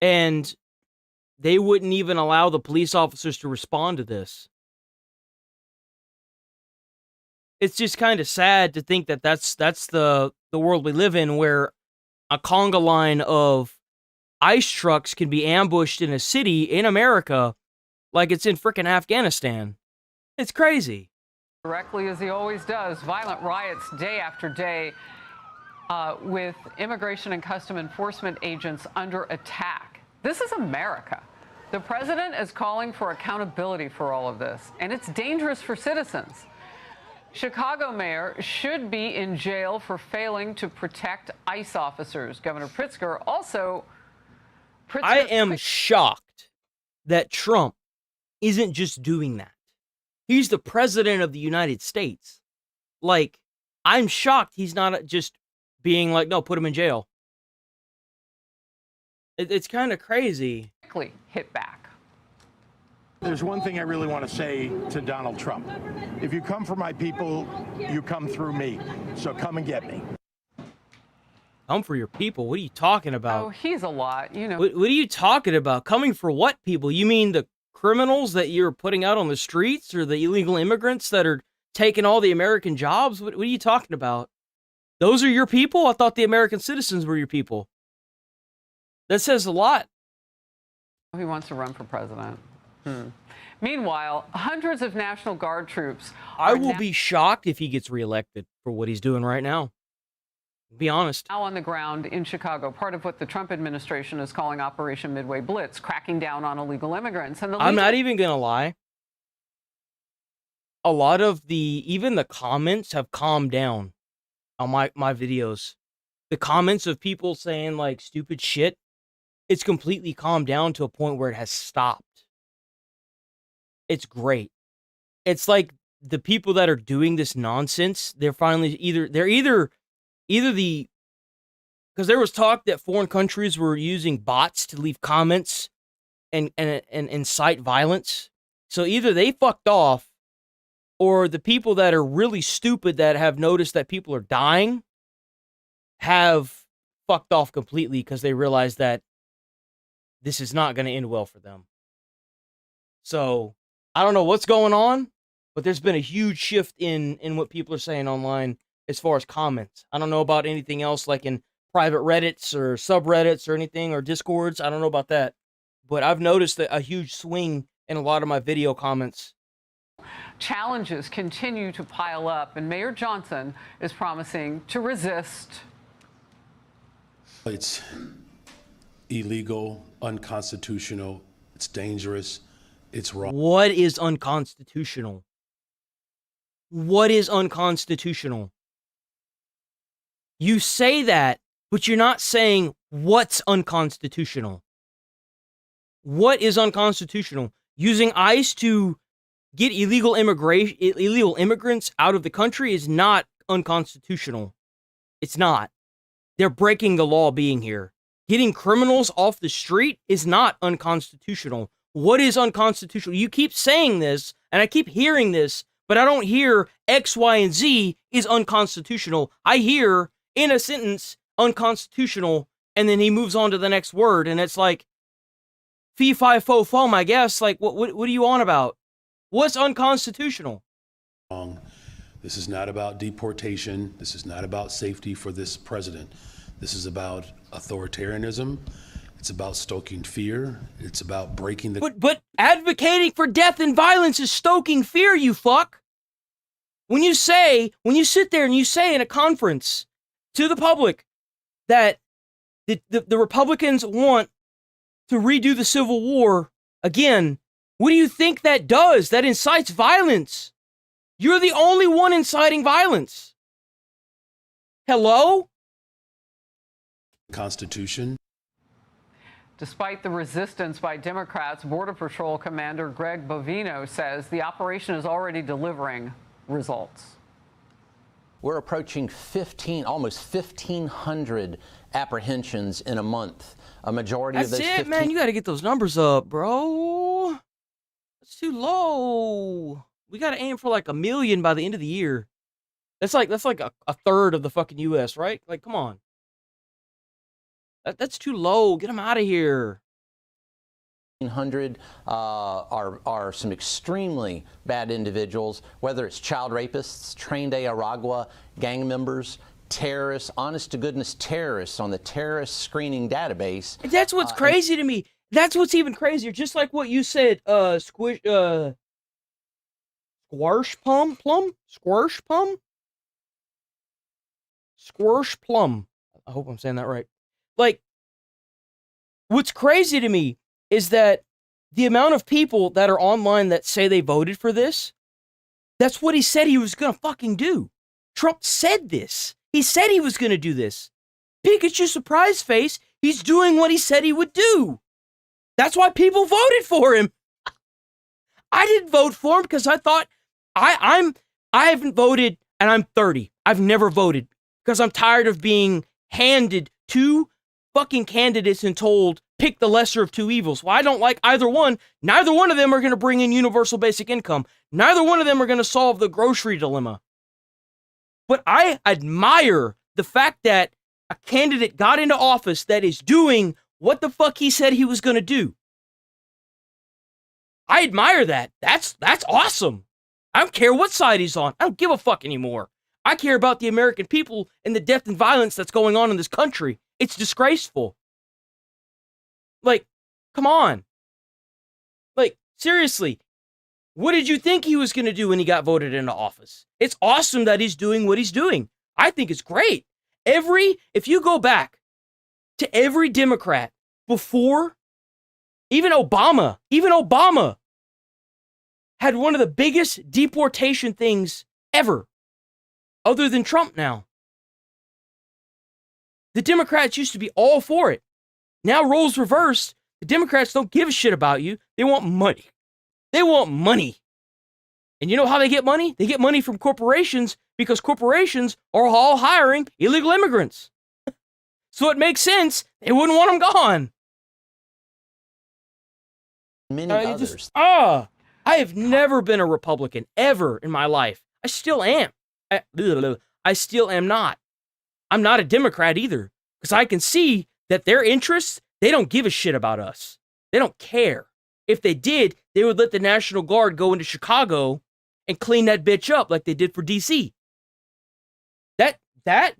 And they wouldn't even allow the police officers to respond to this. It's just kind of sad to think that that's the world we live in, where a conga line of ICE trucks can be ambushed in a city in America like it's in frickin' Afghanistan. It's crazy. Directly, as he always does, violent riots day after day with immigration and custom enforcement agents under attack. This is America. The president is calling for accountability for all of this, and it's dangerous for citizens. Chicago mayor should be in jail for failing to protect ICE officers. Governor Pritzker also... I am shocked that Trump isn't just doing that. He's the president of the United States. Like, I'm shocked he's not just being like, no, put him in jail. It's kind of crazy. Hit back. There's one thing I really want to say to Donald Trump. If you come for my people, you come through me. So come and get me. Come for your people? What are you talking about? Oh, he's a lot, you know. What are you talking about? Coming for what people? You mean the criminals that you're putting out on the streets, or the illegal immigrants that are taking all the American jobs? What are you talking about? Those are your people? I thought the American citizens were your people. That says a lot. He wants to run for president. Meanwhile, hundreds of National Guard troops. I will be shocked if he gets reelected for what he's doing right now. Be honest. Now on the ground in Chicago, part of what the Trump administration is calling Operation Midway Blitz, cracking down on illegal immigrants. And I'm not even gonna lie. A lot of even the comments have calmed down on my videos. The comments of people saying like stupid shit, it's completely calmed down to a point where it has stopped. It's great. It's like the people that are doing this nonsense, they're finally either the, because there was talk that foreign countries were using bots to leave comments and incite violence. So either they fucked off, or the people that are really stupid that have noticed that people are dying have fucked off completely because they realize that this is not going to end well for them. So I don't know what's going on, but there's been a huge shift in what people are saying online as far as comments. I don't know about anything else like in private Reddits or subreddits or anything, or Discords. I don't know about that. But I've noticed a huge swing in a lot of my video comments. Challenges continue to pile up, and Mayor Johnson is promising to resist. It's illegal, unconstitutional, it's dangerous, it's wrong. What is unconstitutional? What is unconstitutional? You say that, but you're not saying what's unconstitutional. What is unconstitutional? Using ICE to get illegal immigrants out of the country is not unconstitutional. It's not. They're breaking the law being here. Getting criminals off the street is not unconstitutional. What is unconstitutional? You keep saying this, and I keep hearing this, but I don't hear X, Y, and Z is unconstitutional. I hear in a sentence unconstitutional, and then he moves on to the next word, and it's like, fee, fi, fo, fum, I guess. Like, what are you on about? What's unconstitutional? This is not about deportation. This is not about safety for this president. This is about authoritarianism. It's about stoking fear. It's about breaking the... But advocating for death and violence is stoking fear, you fuck. When you sit there and you say in a conference to the public that the Republicans want to redo the Civil War again, what do you think that does? That incites violence. You're the only one inciting violence. Hello? Constitution. Despite the resistance by Democrats, Border Patrol Commander Greg Bovino says the operation is already delivering results. We're approaching almost 1,500 apprehensions in a month. A majority of those. That's it, man. You got to get those numbers up, bro. That's too low. We got to aim for like 1 million by the end of the year. That's like a third of the fucking U.S., right? Like, come on. That's too low. Get them out of here. 1,500 are some extremely bad individuals, whether it's child rapists, trained Aragua gang members, terrorists, honest-to-goodness terrorists on the terrorist screening database. And that's what's crazy to me. That's what's even crazier. Just like what you said, Squash Plum. I hope I'm saying that right. Like, what's crazy to me is that the amount of people that are online that say they voted for this, that's what he said he was going to fucking do. Trump said this. He said he was going to do this. Pikachu surprise face, he's doing what he said he would do. That's why people voted for him. I didn't vote for him because I thought I haven't voted and I'm 30. I've never voted because I'm tired of being handed two fucking candidates and told pick the lesser of two evils. Well, I don't like either one. Neither one of them are going to bring in universal basic income. Neither one of them are going to solve the grocery dilemma. But I admire the fact that a candidate got into office that is doing what the fuck he said he was going to do. I admire that. That's awesome. I don't care what side he's on. I don't give a fuck anymore. I care about the American people and the death and violence that's going on in this country. It's disgraceful. Like, come on. Like, seriously, what did you think he was going to do when he got voted into office? It's awesome that he's doing what he's doing. I think it's great. If you go back to every Democrat before, even Obama had one of the biggest deportation things ever, other than Trump now. The Democrats used to be all for it. Now roles reversed. The Democrats don't give a shit about you. They want money. They want money. And you know how they get money? They get money from corporations because corporations are all hiring illegal immigrants. So it makes sense. They wouldn't want them gone. Many others. I have never been a Republican ever in my life. I still am. I still am not. I'm not a Democrat either because I can see that their interests, they don't give a shit about us. They don't care. If they did, they would let the National Guard go into Chicago and clean that bitch up like they did for DC.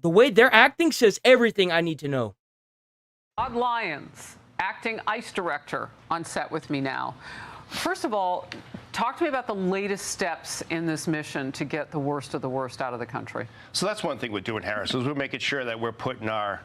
The way they're acting says everything I need to know. Todd Lyons, acting ICE director, on set with me now. First of all, talk to me about the latest steps in this mission to get the worst of the worst out of the country. So that's one thing we're doing, Harris, is we're making sure that we're putting our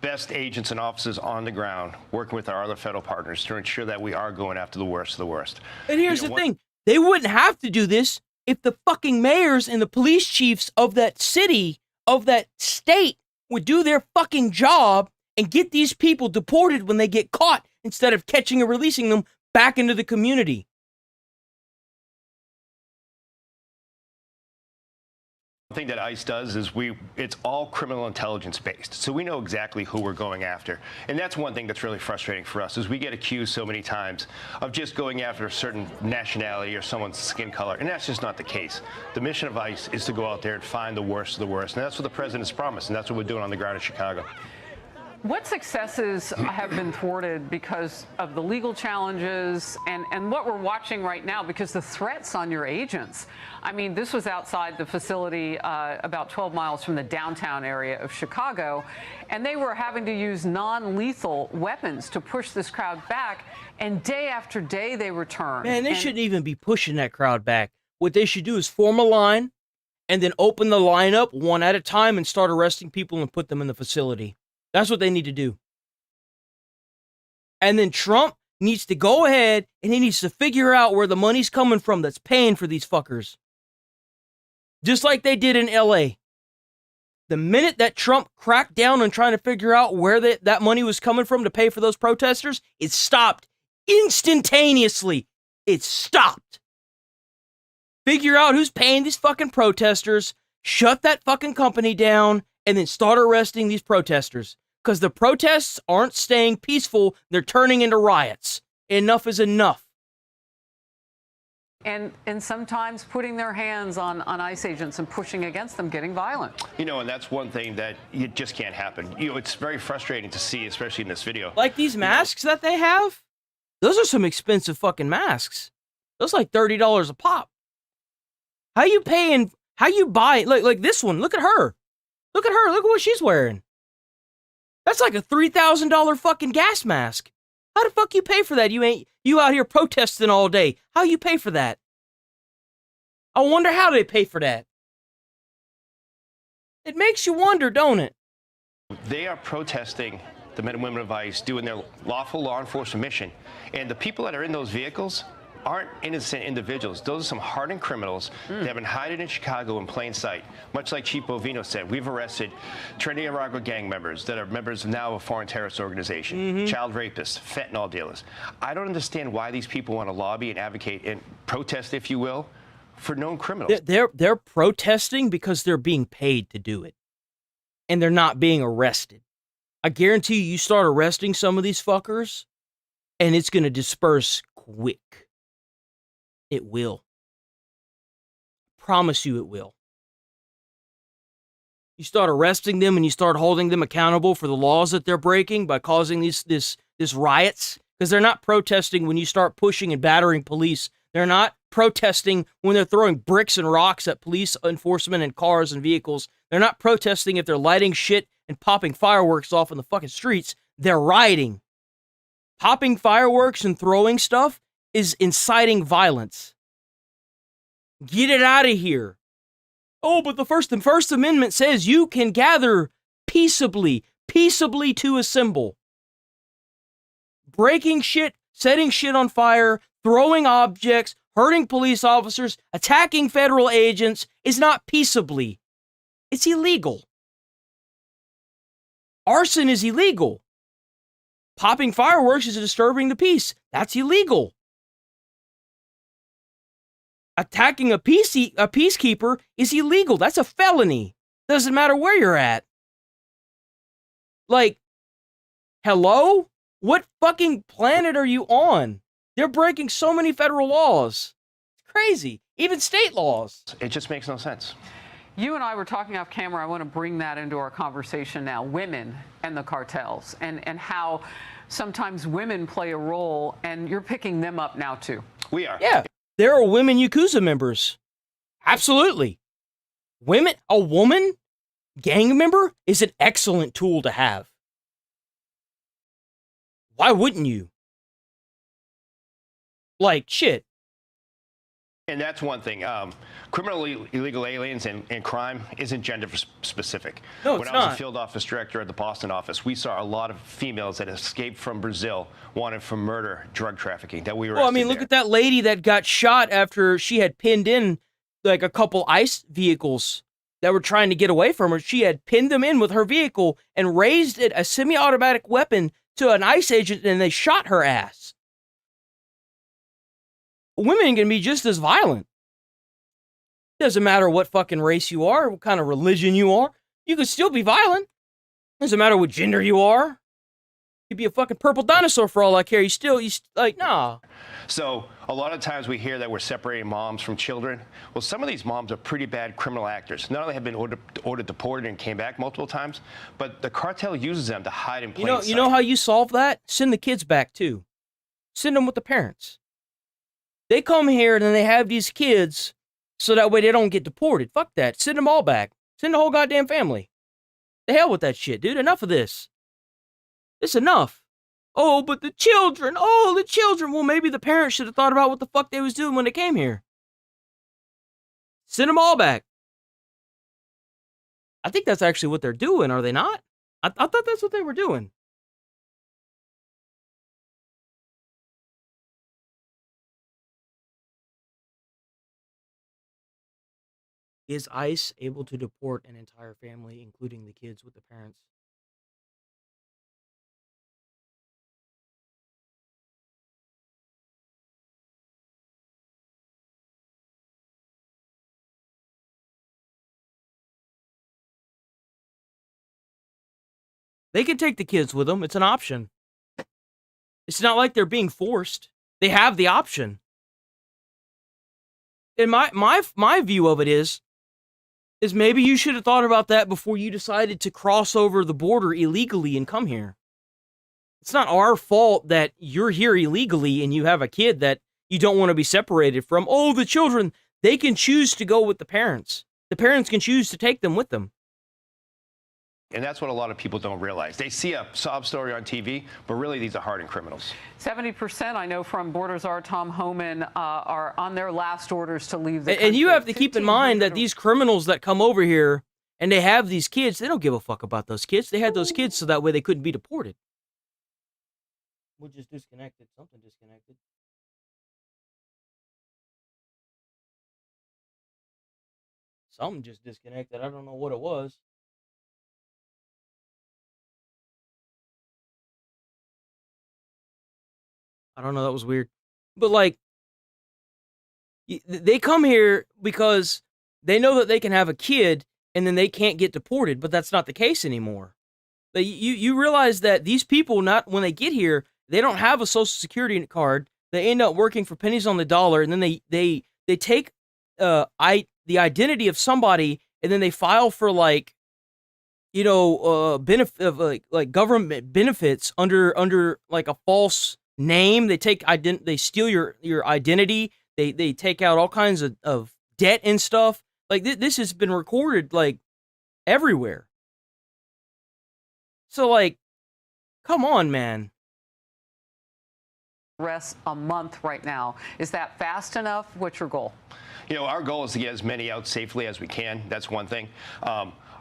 best agents and officers on the ground, working with our other federal partners to ensure that we are going after the worst of the worst. And here's the thing. They wouldn't have to do this if the fucking mayors and the police chiefs of that city, of that state, would do their fucking job and get these people deported when they get caught instead of catching and releasing them back into the community. One thing that ICE does is it's all criminal intelligence based. So we know exactly who we're going after. And that's one thing that's really frustrating for us is we get accused so many times of just going after a certain nationality or someone's skin color. And that's just not the case. The mission of ICE is to go out there and find the worst of the worst. And that's what the president's promised. And that's what we're doing on the ground in Chicago. What successes have been thwarted because of the legal challenges and what we're watching right now because the threats on your agents? I mean, this was outside the facility about 12 miles from the downtown area of Chicago, and they were having to use non-lethal weapons to push this crowd back, and day after day they return. Man, they shouldn't even be pushing that crowd back. What they should do is form a line and then open the line up one at a time and start arresting people and put them in the facility. That's what they need to do. And then Trump needs to go ahead and he needs to figure out where the money's coming from that's paying for these fuckers. Just like they did in LA. The minute that Trump cracked down on trying to figure out where that money was coming from to pay for those protesters, it stopped instantaneously. It stopped. Figure out who's paying these fucking protesters, shut that fucking company down, and then start arresting these protesters. Because the protests aren't staying peaceful, they're turning into riots. Enough is enough. And sometimes putting their hands on ICE agents and pushing against them, getting violent. You know, and that's one thing that it just can't happen. You know, it's very frustrating to see, especially in this video. Like these masks that they have, those are some expensive fucking masks. Those like $30 a pop. How you paying, how you buy, like this one, look at her. Look at her, look at what she's wearing. That's like a $3,000 fucking gas mask. How the fuck you pay for that? You out here protesting all day. How you pay for that? I wonder how they pay for that. It makes you wonder, don't it? They are protesting the men and women of ICE doing their lawful law enforcement mission. And the people that are in those vehicles aren't innocent individuals. Those are some hardened criminals that have been hiding in Chicago in plain sight. Much like Chief Bovino said, we've arrested Trinity Aragua gang members that are members now of a foreign terrorist organization, child rapists, fentanyl dealers. I don't understand why these people want to lobby and advocate and protest, if you will, for known criminals. They're protesting because they're being paid to do it. And they're not being arrested. I guarantee you start arresting some of these fuckers, and it's going to disperse quick. It will. Promise you it will. You start arresting them and you start holding them accountable for the laws that they're breaking by causing these riots, because they're not protesting when you start pushing and battering police. They're not protesting when they're throwing bricks and rocks at police enforcement and cars and vehicles. They're not protesting if they're lighting shit and popping fireworks off in the fucking streets. They're rioting. Popping fireworks and throwing stuff is inciting violence. Get it out of here. Oh, but the First Amendment says you can gather peaceably to assemble. Breaking shit, setting shit on fire, throwing objects, hurting police officers, attacking federal agents is not peaceably. It's illegal. Arson is illegal. Popping fireworks is disturbing the peace. That's illegal. Attacking a peacekeeper is illegal. That's a felony. Doesn't matter where you're at. Like, hello? What fucking planet are you on? They're breaking so many federal laws. It's crazy. Even state laws. It just makes no sense. You and I were talking off camera. I want to bring that into our conversation now. Women and the cartels and how sometimes women play a role, and you're picking them up now too. We are. Yeah. There are women Yakuza members. Absolutely. A woman gang member is an excellent tool to have. Why wouldn't you? Like, shit. And that's one thing. Criminal illegal aliens and crime isn't gender specific. No, when it's I was not. a field office director at the Boston office, we saw a lot of females that escaped from Brazil, wanted for murder, drug trafficking, that we were. Well, I mean, look at that lady that got shot after she had pinned in like a couple ICE vehicles that were trying to get away from her. She had pinned them in with her vehicle and raised it, a semi-automatic weapon, to an ICE agent, and they shot her ass. Women can be just as violent. Doesn't matter what fucking race you are, what kind of religion you are. You can still be violent. Doesn't matter what gender you are. You could be a fucking purple dinosaur for all I care. You like, nah. So A lot of times we hear that we're separating moms from children. Well, some of these moms are pretty bad criminal actors. Not only have been ordered deported and came back multiple times, but the cartel uses them to hide in plain sight. You know how you solve that? Send the kids back too. Send them with the parents. They come here and then they have these kids so that way they don't get deported. Fuck that. Send them all back. Send the whole goddamn family. The hell with that shit, dude. Enough of this. It's enough. Oh, but the children. Oh, the children. Well, maybe the parents should have thought about what the fuck they was doing when they came here. Send them all back. I think that's actually what they're doing, are they not? I thought that's what they were doing. Is ICE able to deport an entire family, including the kids with the parents? They can take the kids with them. It's an option. It's not like they're being forced. They have the option. And my view of it is maybe you should have thought about that before you decided to cross over the border illegally and come here. It's not our fault that you're here illegally and you have a kid that you don't want to be separated from. Oh, the children, they can choose to go with the parents. The parents can choose to take them with them. And that's what a lot of people don't realize. They see a sob story on TV, but really these are hardened criminals. 70%, I know from Borders Czar Tom Homan, are on their last orders to leave the country. And you have to keep in mind that these criminals that come over here and they have these kids, they don't give a fuck about those kids. They had those kids so that way they couldn't be deported. We're just disconnected. Something disconnected. Something just disconnected. I don't know what it was. I don't know, that was weird. But, like, they come here because they know that they can have a kid and then they can't get deported, but that's not the case anymore. But you realize that these people, not when they get here, they don't have a Social Security card. They end up working for pennies on the dollar, and then they take the identity of somebody, and then they file for, like, you know, benefit like government benefits under like a false name. They take they steal your identity. They take out all kinds of debt and stuff. Like this has been recorded like everywhere. So like, come on, man. Arrests a month right now. Is that fast enough? What's your goal? You know, our goal is to get as many out safely as we can. That's one thing.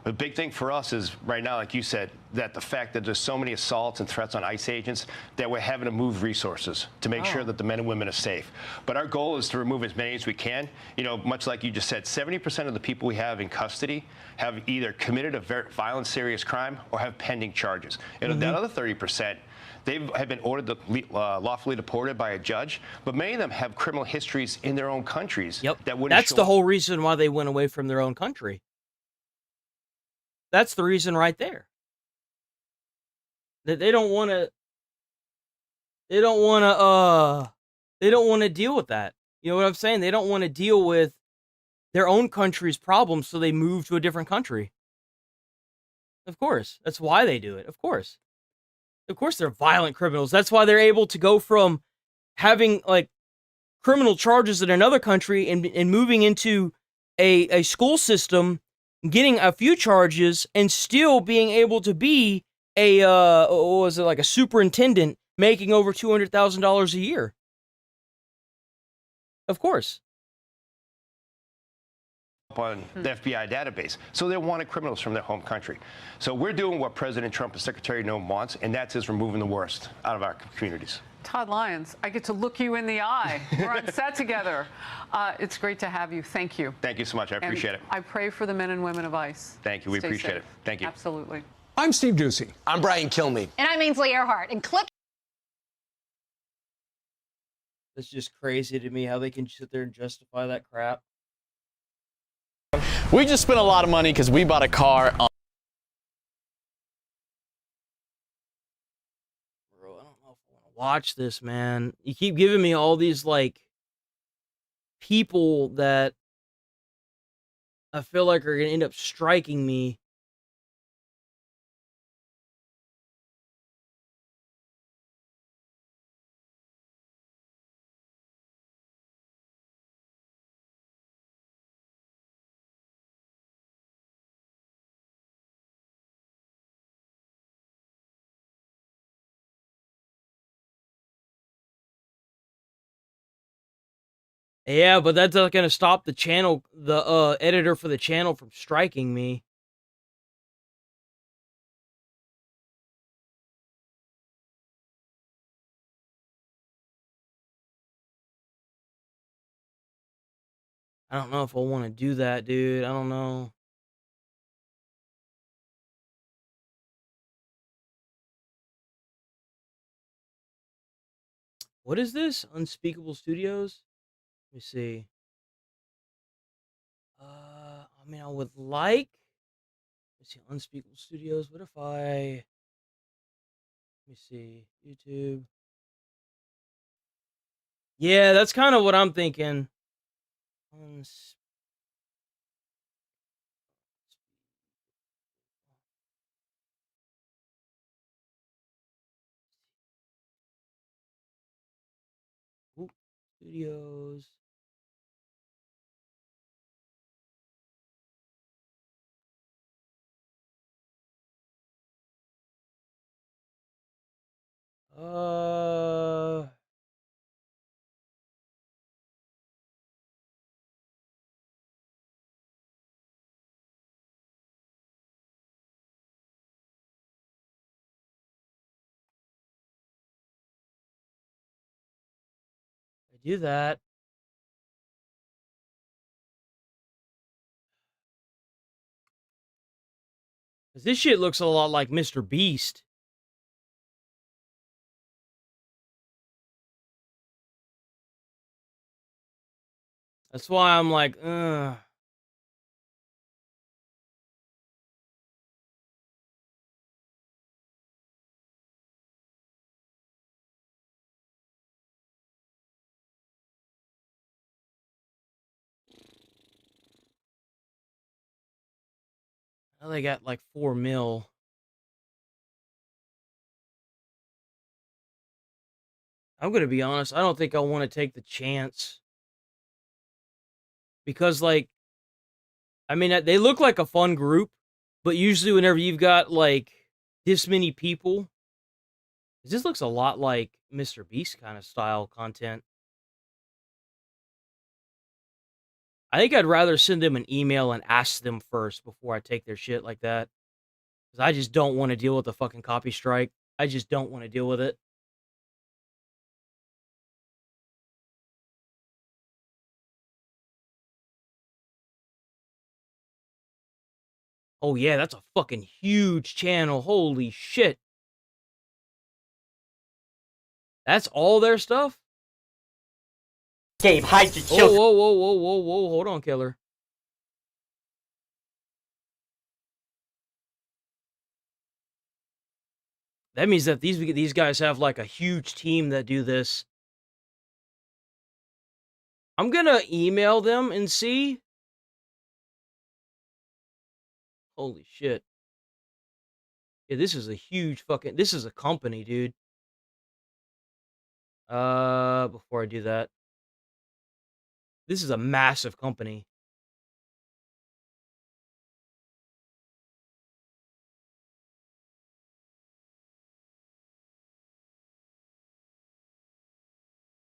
The big thing for us is right now, like you said, that the fact that there's so many assaults and threats on ICE agents that we're having to move resources to make sure that the men and women are safe. But our goal is to remove as many as we can. You know, much like you just said, 70% of the people we have in custody have either committed a violent, serious crime or have pending charges. And that other 30%, they have been ordered lawfully deported by a judge, but many of them have criminal histories in their own countries. Yep. That wouldn't That's the whole reason why they went away from their own country. That's the reason right there. That they don't want to. They don't want to. They don't want to deal with that. You know what I'm saying? They don't want to deal with their own country's problems, so they move to a different country. Of course, that's why they do it. Of course, they're violent criminals. That's why they're able to go from having like criminal charges in another country and moving into a school system, getting a few charges, and still being able to be a what was it, like a superintendent making over $200,000 a year. Of course. On the FBI database. So they're wanted criminals from their home country. So we're doing what President Trump and Secretary Noem wants, and that's just removing the worst out of our communities. Todd Lyons, I get to look you in the eye. We're on set together. It's great to have you. Thank you. Thank you so much. I appreciate it. I pray for the men and women of ICE. Thank you. We Stay appreciate safe. it. Thank you. Absolutely. I'm Steve Doocy. I'm Brian Kilmeade. And I'm Ainsley Earhart. And click. It's just crazy to me how they can sit there and justify that crap. We just spent a lot of money because we bought a car on. Bro, I don't know if I want to watch this, man. You keep giving me all these, like, people that I feel like are going to end up striking me. Yeah, but that's not going to stop the channel, the editor for the channel from striking me. I don't know if I want to do that, dude. I don't know. What is this? Unspeakable Studios? Let me see. I mean, I would like. Let's see, Unspeakable Studios. What if I? Let me see. YouTube. Yeah, that's kind of what I'm thinking. Oop, Studios. I do that. Cause this shit looks a lot like Mr. Beast. That's why I'm like, ugh. Now they got like 4 mil. I'm gonna be honest, I don't think I want to take the chance. Because, like, I mean, they look like a fun group, but usually whenever you've got, like, this many people, this looks a lot like Mr. Beast kind of style content. I think I'd rather send them an email and ask them first before I take their shit like that. Because I just don't want to deal with the fucking copy strike. I just don't want to deal with it. Oh yeah, that's a fucking huge channel. Holy shit. That's all their stuff? Gabe, hide your children. Whoa. Hold on, killer. That means that these guys have like a huge team that do this. I'm gonna email them and see. Holy shit. Yeah, this is a huge fucking... This is a company, dude. Before I do that. This is a massive company.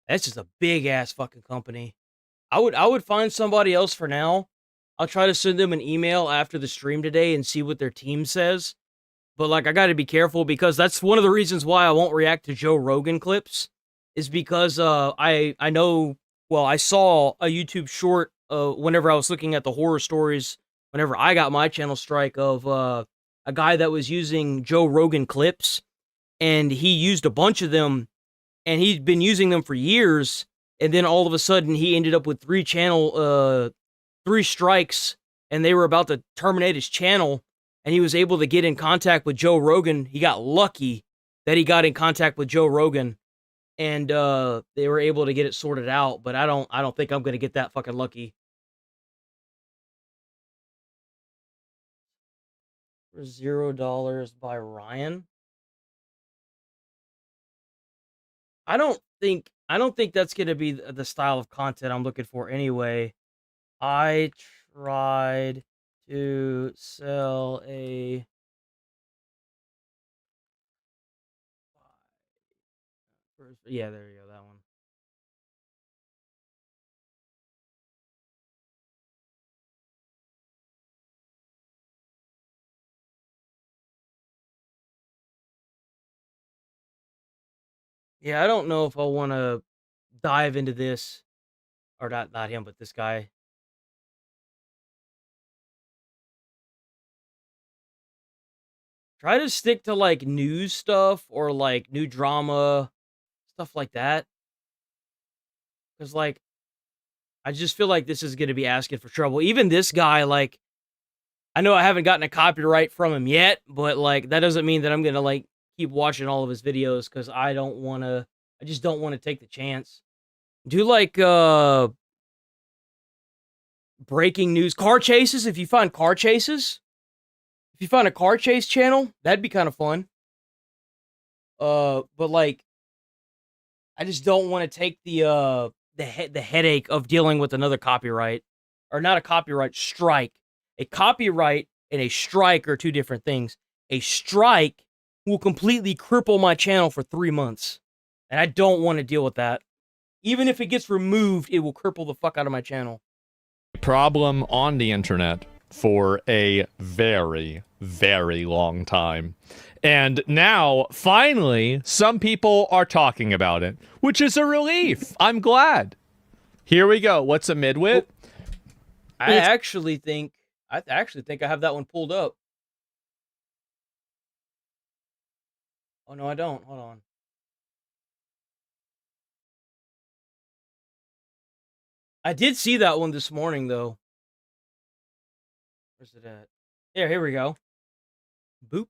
That's just a big ass fucking company. I would find somebody else for now. I'll try to send them an email after the stream today and see what their team says. But, like, I gotta be careful because that's one of the reasons why I won't react to Joe Rogan clips. Is because, I know... Well, I saw a YouTube short, whenever I was looking at the horror stories, whenever I got my channel strike, of, a guy that was using Joe Rogan clips. And he used a bunch of them, and he'd been using them for years. And then all of a sudden, he ended up with 3 strikes, and they were about to terminate his channel. And he was able to get in contact with Joe Rogan. He got lucky that he got in contact with Joe Rogan. and they were able to get it sorted out, but I don't think I'm gonna get that fucking lucky. For $0 by Ryan. I don't think that's gonna be the style of content I'm looking for anyway. I tried to sell a yeah, there you go, that one. Yeah, I don't know if I want to dive into this, or not him, but this guy. Try to stick to like news stuff or like new drama, stuff like that. Because like, I just feel like this is going to be asking for trouble. Even this guy, like, I know I haven't gotten a copyright from him yet, but like, that doesn't mean that I'm going to like keep watching all of his videos because I just don't want to take the chance. Do like, breaking news, car chases. If you find car chases, if you find a car chase channel, that'd be kind of fun. But like, I just don't want to take the headache of dealing with another copyright, or not a copyright strike. A copyright and a strike are two different things. A strike will completely cripple my channel for 3 months, and I don't want to deal with that. Even if it gets removed, it will cripple the fuck out of my channel. Problem on the internet for a very, very long time. And now, finally, some people are talking about it, which is a relief. I'm glad. Here we go. What's a midwit? I actually think I have that one pulled up. Oh no, I don't. Hold on. I did see that one this morning though. Where's it at? Here we go. Boop.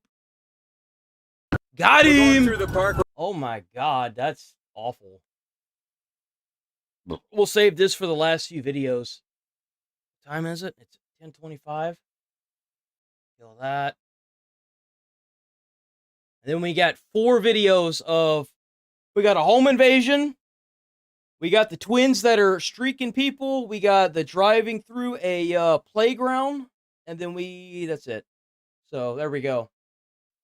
Got him! Through the park. Oh my god, that's awful. We'll save this for the last few videos. What time is it? It's 10:25. Kill that. And then we got 4 videos of, we got a home invasion, we got the twins that are streaking people, we got the driving through a playground, and then that's it. So there we go.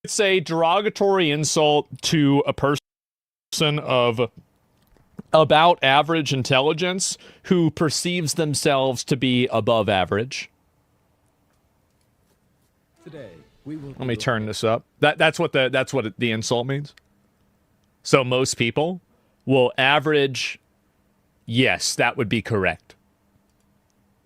It's a derogatory insult to a person of about average intelligence who perceives themselves to be above average. Today, we will. Let me turn this up. That's what the insult means. So most people will average. Yes, that would be correct.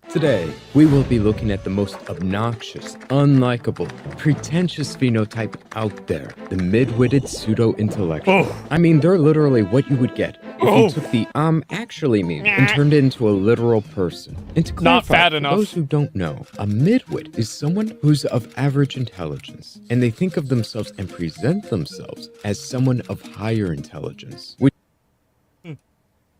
Today, we will be looking at the most obnoxious, unlikable, pretentious phenotype out there, the mid-witted pseudo-intellectual. Oh. I mean, they're literally what you would get if you took the actually meme and turned it into a literal person. And to clarify, Not fat for enough. those who don't know, a midwit is someone who's of average intelligence, and they think of themselves and present themselves as someone of higher intelligence.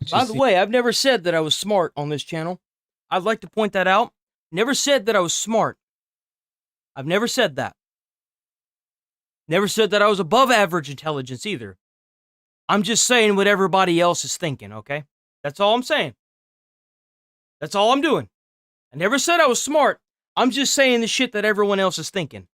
By the way, I've never said that I was smart on this channel. I'd like to point that out. Never said that I was smart. I've never said that. Never said that I was above average intelligence either. I'm just saying what everybody else is thinking, okay? That's all I'm saying. That's all I'm doing. I never said I was smart. I'm just saying the shit that everyone else is thinking.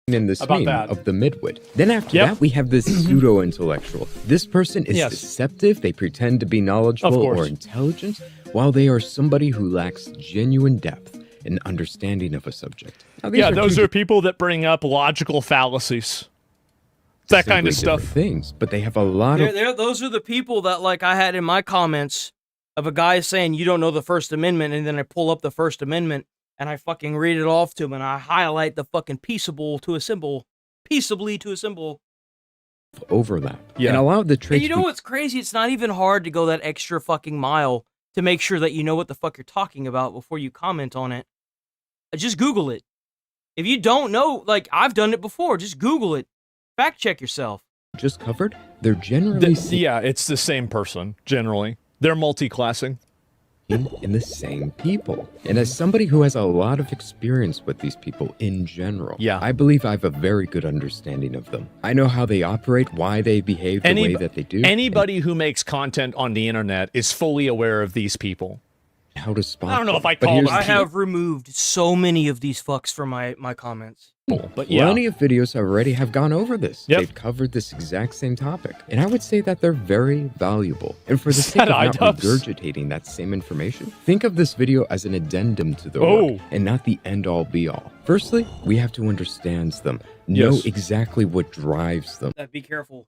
In this meme of the midwit. Then after that, we have this pseudo-intellectual. This person is deceptive. They pretend to be knowledgeable or intelligent, while they are somebody who lacks genuine depth and understanding of a subject. Now, Those are people that bring up logical fallacies. That kind of stuff. Things, but they have a lot of. Those are the people that, like, I had in my comments of a guy saying you don't know the First Amendment, and then I pull up the First Amendment and I fucking read it off to him, and I highlight the fucking peaceably to a symbol. Overlap. Yeah. And a lot of the traits. And you know what's crazy? It's not even hard to go that extra fucking mile to make sure that you know what the fuck you're talking about before you comment on it. Just Google it. If you don't know, like, I've done it before, just Google it. Fact check yourself. just covered, they're generally yeah, it's the same person, generally. They're multi-classing. in the same people. And as somebody who has a lot of experience with these people in general, I believe I have a very good understanding of them. I know how they operate, why they behave the way that they do. Anybody who makes content on the internet is fully aware of these people. How to spot I don't know them. if I call them. I have removed so many of these fucks from my comments. But yeah. Plenty of videos already have gone over this. They've covered this exact same topic. And I would say that they're very valuable. And for the sake of not regurgitating that same information, think of this video as an addendum to the work and not the end-all be-all. Firstly, we have to understand them, know exactly what drives them. Be careful.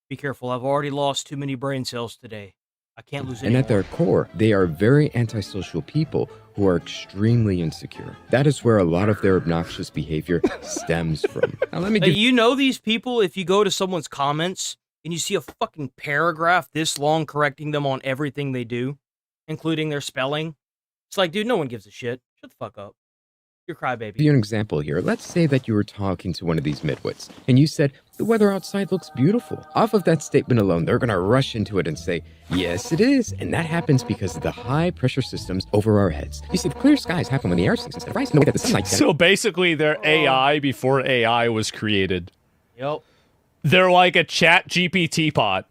Be careful. I've already lost too many brain cells today. I can't lose any And at their core, they are very antisocial people who are extremely insecure. That is where a lot of their obnoxious behavior stems from. Now, let me give you know these people, if you go to someone's comments and you see a fucking paragraph this long correcting them on everything they do, including their spelling, it's like, dude, no one gives a shit. Shut the fuck up. You're crybaby. Give you an example here. Let's say that you were talking to one of these midwits, and you said, the weather outside looks beautiful. Off of that statement alone, they're going to rush into it and say, yes, it is. And that happens because of the high pressure systems over our heads. You see, the clear skies happen when the air sinks instead of rising in the way that the sunlight... So basically, they're AI before AI was created. Yep. They're like a chat GPT pot.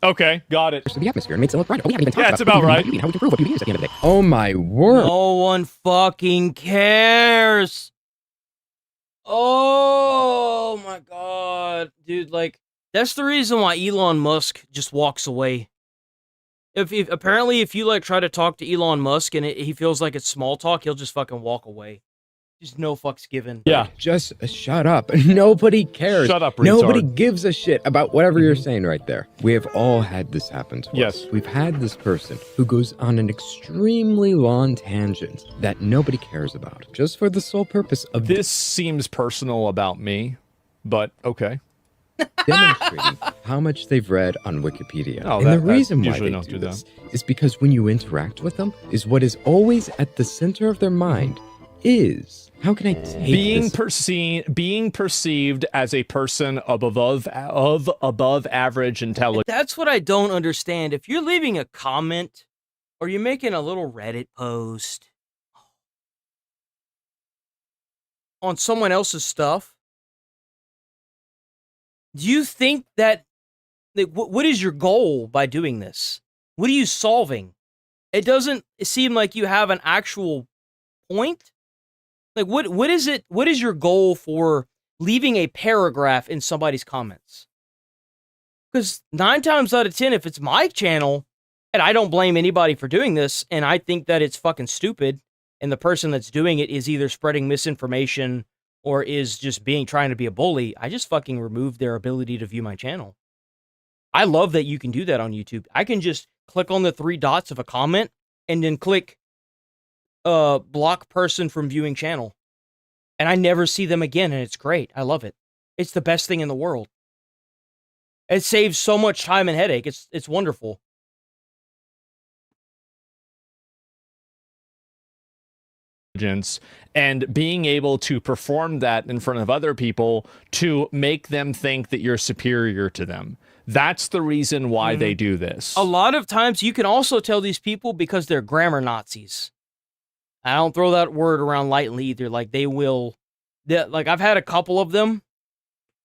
Okay, got it. The atmosphere makes it look right. Oh, we haven't even talked Yeah, it's about right. How we improve what beauty is at the end of the day. Oh my word. No one fucking cares. Oh my god. Dude, like, that's the reason why Elon Musk just walks away. Apparently, if you, like, try to talk to Elon Musk and he feels like it's small talk, he'll just fucking walk away. Just no fucks given. Yeah. Just shut up. Nobody cares. Shut up, retard. Nobody gives a shit about whatever you're saying right there. We have all had this happen to us. We've had this person who goes on an extremely long tangent that nobody cares about, just for the sole purpose of... This seems personal about me, but okay. Demonstrating how much they've read on Wikipedia. Oh, and the reason why usually they don't do do this is because when you interact with them, is what is always at the center of their mind is... How can I take being perceived as a person of above average intelligence? That's what I don't understand. If you're leaving a comment or you're making a little Reddit post on someone else's stuff, do you think that, like, what is your goal by doing this? What are you solving? It doesn't seem like you have an actual point. Like, what is it? What is your goal for leaving a paragraph in somebody's comments? Because 9 times out of 10, if it's my channel, and I don't blame anybody for doing this, and I think that it's fucking stupid, and the person that's doing it is either spreading misinformation or is just trying to be a bully, I just fucking remove their ability to view my channel. I love that you can do that on YouTube. I can just click on the 3 dots of a comment and then click block person from viewing channel, and I never see them again, and it's great. I love it. It's the best thing in the world. It saves so much time and headache. It's wonderful. And being able to perform that in front of other people to make them think that you're superior to them. That's the reason why they do this. A lot of times you can also tell these people because they're grammar Nazis. I don't throw that word around lightly either. Like, they will... Like, I've had a couple of them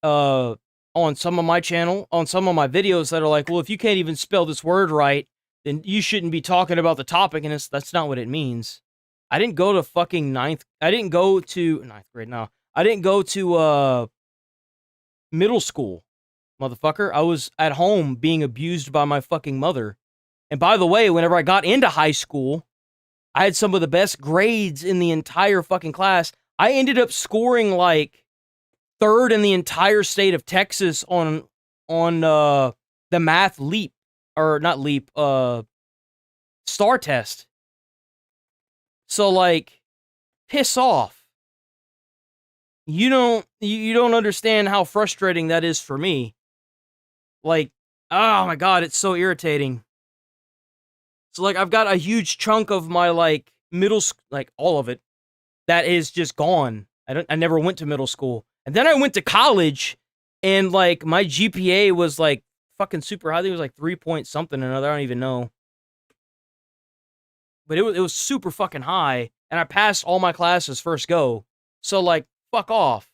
on some of my channel, on some of my videos that are like, well, if you can't even spell this word right, then you shouldn't be talking about the topic, and that's not what it means. I didn't go to fucking 9th... I didn't go to... 9th grade, no. I didn't go to middle school, motherfucker. I was at home being abused by my fucking mother. And by the way, whenever I got into high school... I had some of the best grades in the entire fucking class. I ended up scoring like 3rd in the entire state of Texas on the math leap, or not leap, star test. So, like, piss off. You don't understand how frustrating that is for me. Like, oh my god, it's so irritating. So, like, I've got a huge chunk of my, like, middle school, like, all of it, that is just gone. I never went to middle school. And then I went to college, And like my GPA was like fucking super high. I think it was like 3 point something or another. I don't even know. But it was super fucking high, and I passed all my classes first go. So like, fuck off.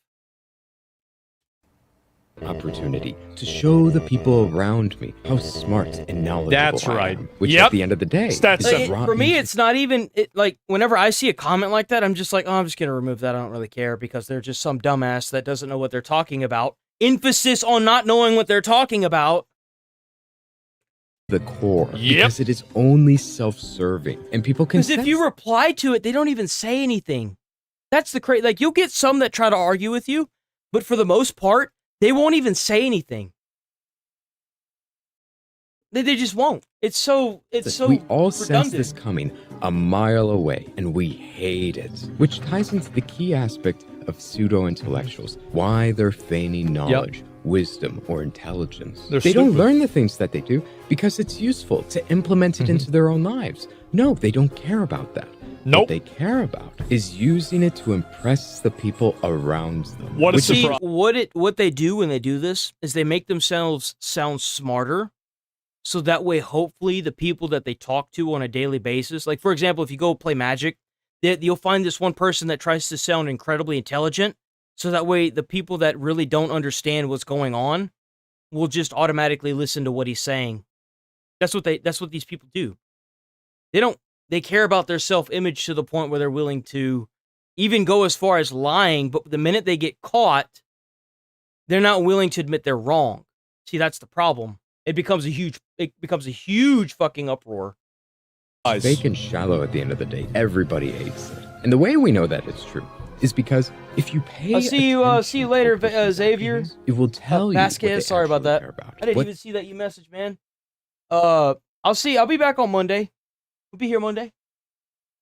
Opportunity to show the people around me how smart and knowledgeable That's I right. am, which Yep. at the end of the day, That's is brought For me, me it's not even like whenever I see a comment like that, I'm just like, oh, I'm just gonna remove that. I don't really care because they're just some dumbass that doesn't know what they're talking about. Emphasis on not knowing what they're talking about. the core because it is only self-serving and people can Because if you reply to it, they don't even say anything. That's the crazy. Like you'll get some that try to argue with you, but for the most part, they won't even say anything. They just won't. It's so we all sense redundant. this coming a mile away and we hate it, which ties into the key aspect of pseudo-intellectuals, why they're feigning knowledge, wisdom, or intelligence. They don't learn the things that they do because it's useful to implement it into their own lives. No, they don't care about that. What they care about is using it to impress the people around them. What a surprise. What they do when they do this is they make themselves sound smarter. So that way, hopefully, the people that they talk to on a daily basis, like, for example, if you go play Magic, you'll find this one person that tries to sound incredibly intelligent. So that way, the people that really don't understand what's going on will just automatically listen to what he's saying. That's what these people do. They care about their self-image to the point where they're willing to even go as far as lying, but the minute they get caught, they're not willing to admit they're wrong. See, that's the problem. It becomes a huge fucking uproar. Fake and shallow at the end of the day. Everybody hates it. And the way we know that it's true is because if you pay I'll see you later, Xavier. it will tell you what they Vasquez, sorry about that. care about. I didn't What- even see that you messaged, man. I'll be back on Monday. We'll be here Monday.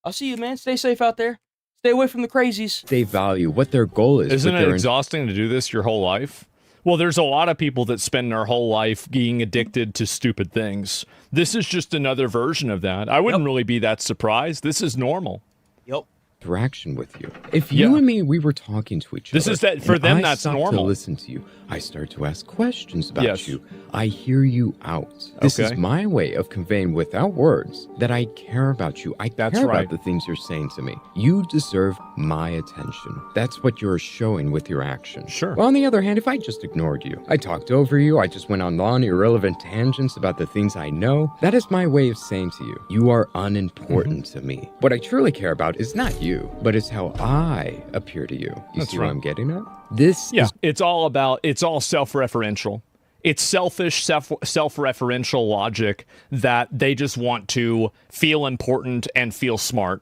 I'll see you, man. Stay safe out there. Stay away from the crazies. they value, what their goal is. Isn't what it their exhausting to do this your whole life? Well, there's a lot of people that spend their whole life being addicted to stupid things. This is just another version of that. I wouldn't really be that surprised. This is normal. Yep. interaction with you. If you and me, we were talking to each This other. is that for and them. I That's stop normal. To listen to you, I start to ask questions about you. I hear you out. This is my way of conveying without words that I care about you. I care about the things you're saying to me. You deserve my attention. That's what you're showing with your actions. Sure. Well, on the other hand, if I just ignored you, I talked over you, I just went on long, irrelevant tangents about the things I know, that is my way of saying to you, you are unimportant to me. What I truly care about is not you, but it's how I appear to you. You see what I'm getting at? This is it's all self-referential. It's selfish, self-referential logic that they just want to feel important and feel smart.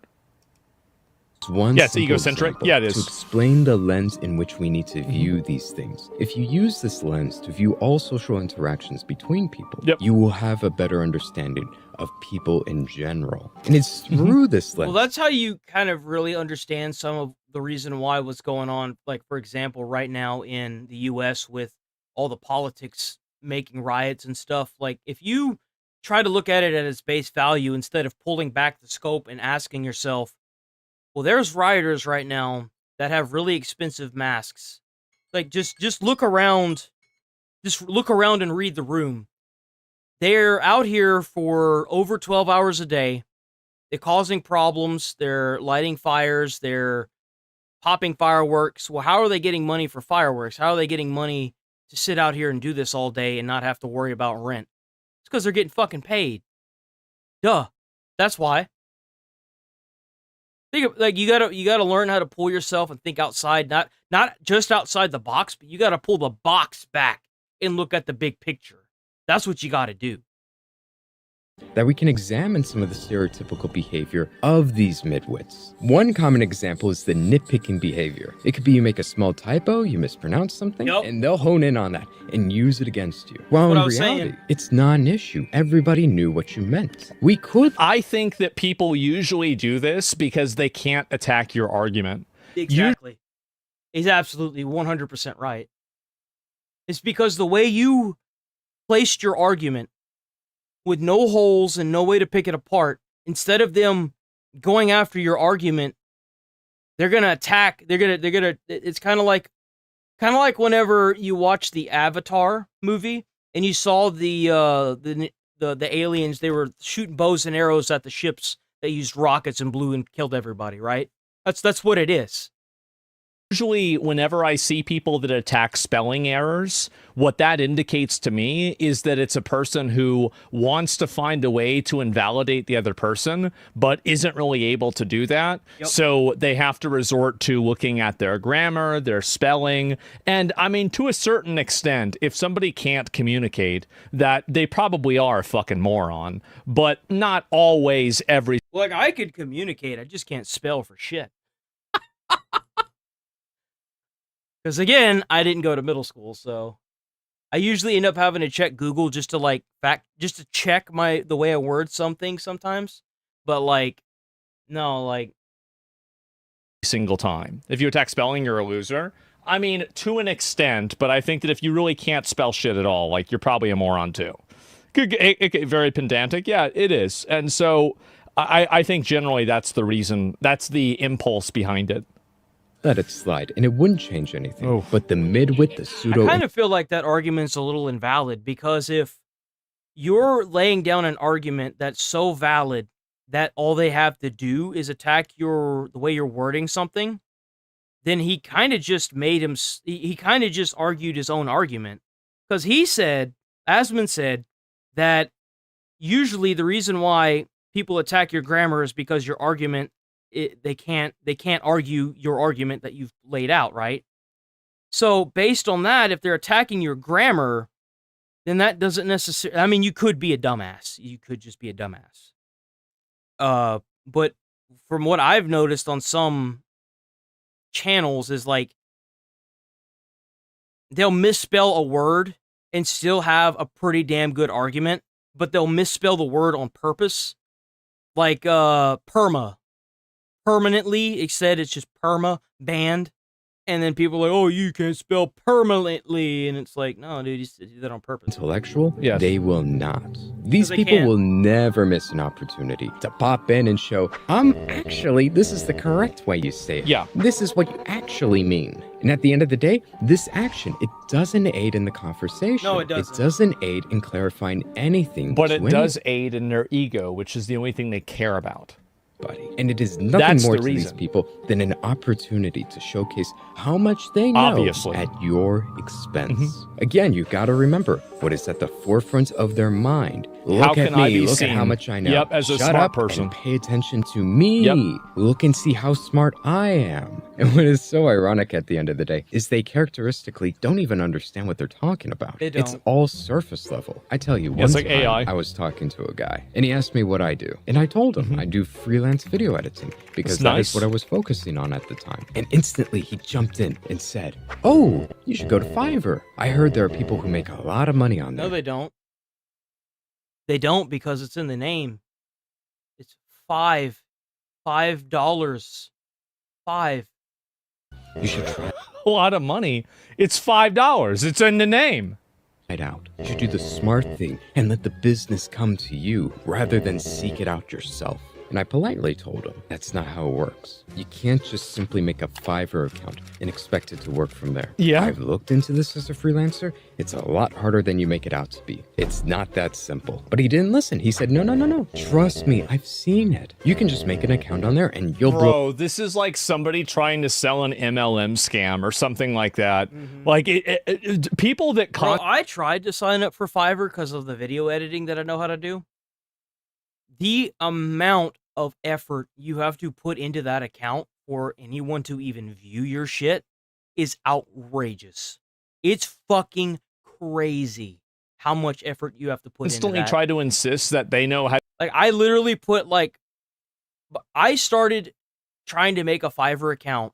one it's simple egocentric. example Yeah, it is. to explain the lens in which we need to view these things. If you use this lens to view all social interactions between people, you will have a better understanding of people in general. And it's through this lens. Well, that's how you kind of really understand some of the reason why what's going on. Like, for example, right now in the U.S. with all the politics making riots and stuff. Like, if you try to look at it at its base value instead of pulling back the scope and asking yourself, well, there's rioters right now that have really expensive masks. Like, just look around. Just look around and read the room. They're out here for over 12 hours a day. They're causing problems. They're lighting fires. They're popping fireworks. Well, how are they getting money for fireworks? How are they getting money to sit out here and do this all day and not have to worry about rent? It's because they're getting fucking paid. Duh. That's why. Like, you gotta learn how to pull yourself and think outside, not just outside the box, but you gotta pull the box back and look at the big picture. That's what you gotta do. That we can examine some of the stereotypical behavior of these midwits. One common example is the nitpicking behavior. It could be you make a small typo, you mispronounce something, and they'll hone in on that and use it against you. While in reality, it's not an issue. Everybody knew what you meant. I think that people usually do this because they can't attack your argument. Exactly. He's absolutely 100% right. It's because the way you placed your argument with no holes and no way to pick it apart, instead of them going after your argument, they're going to attack. They're going to, it's kind of like Kind of like whenever you watch the Avatar movie and you saw the aliens, they were shooting bows and arrows at the ships that used rockets and blew and killed everybody, right? That's what it is. Usually, whenever I see people that attack spelling errors, what that indicates to me is that it's a person who wants to find a way to invalidate the other person, but isn't really able to do that. Yep. So they have to resort to looking at their grammar, their spelling. And I mean, to a certain extent, if somebody can't communicate, that they probably are a fucking moron, but not always every. Like, I could communicate, I just can't spell for shit. Because again, I didn't go to middle school, so I usually end up having to check Google just to just to check the way I word something sometimes. But like, no, like single time. If you attack spelling, you're a loser. I mean, to an extent, but I think that if you really can't spell shit at all, like, you're probably a moron too. Very pedantic, yeah, it is. And so I think generally that's the reason, that's the impulse behind it. Let it slide, and it wouldn't change anything. But the midwit, the pseudo... I kind of feel like that argument's a little invalid, because if you're laying down an argument that's so valid that all they have to do is attack the way you're wording something, then he kind of just he kind of just argued his own argument. Because Asmon said that usually the reason why people attack your grammar is because your argument, they can't argue your argument that you've laid out, right? So based on that, if they're attacking your grammar, then that doesn't necessarily, I mean, you could be a dumbass. You could just be a dumbass. But from what I've noticed on some channels is like, they'll misspell a word and still have a pretty damn good argument, but they'll misspell the word on purpose. Like, permanently, instead it's just perma, banned. And then people are like, oh, you can't spell permanently. And it's like, no, dude, you did that on purpose. Intellectual? Yes. They will not. These people will never miss an opportunity to pop in and show, actually, this is the correct way you say it. Yeah. This is what you actually mean. And at the end of the day, this action, it doesn't aid in the conversation. No, it doesn't. It doesn't aid in clarifying anything. But it does aid in their ego, which is the only thing they care about. Buddy. And it is nothing more to these people than an opportunity to showcase how much they know at your expense. Again, you got to remember what is at the forefront of their mind. Look at me, look at how much I know. Yep, as a Shut smart up person. and pay attention to me. Yep. Look and see how smart I am. And what is so ironic at the end of the day is they characteristically don't even understand what they're talking about. They don't. It's all surface level. I tell you, one It's like time AI. I was talking to a guy and he asked me what I do. And I told him I do freelance video editing because That's that nice. is what I was focusing on at the time. And instantly he jumped in and said, oh, you should go to Fiverr. I heard there are people who make a lot of money on there. No, they don't. They don't, because it's in the name. It's $5. $5. You should try A lot of money. It's $5. It's in the name. it out. You should do the smart thing and let the business come to you rather than seek it out yourself. And I politely told him that's not how it works. You can't just simply make a Fiverr account and expect it to work from there. Yeah. I've looked into this as a freelancer. It's a lot harder than you make it out to be. It's not that simple. But he didn't listen. He said, no. Trust me, I've seen it. You can just make an account on there and you'll Bro, this is like somebody trying to sell an MLM scam or something like that. Like, people that... Bro, I tried to sign up for Fiverr because of the video editing that I know how to do. The amount of effort you have to put into that account for anyone to even view your shit is outrageous. It's fucking crazy how much effort you have to put into Instantly that. try to insist that they know how... Like, I literally put, I started trying to make a Fiverr account,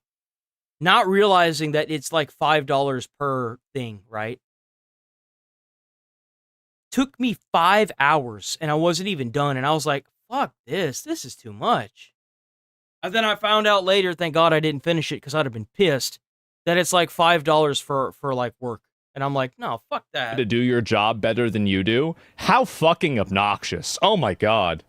not realizing that it's like $5 per thing, right? Took me 5 hours, and I wasn't even done, and I was like, fuck this. This is too much. And then I found out later, thank God I didn't finish it, because I'd have been pissed, that it's like $5 for like work. And I'm like, no, fuck that. to do your job better than you do? How fucking obnoxious. Oh my God.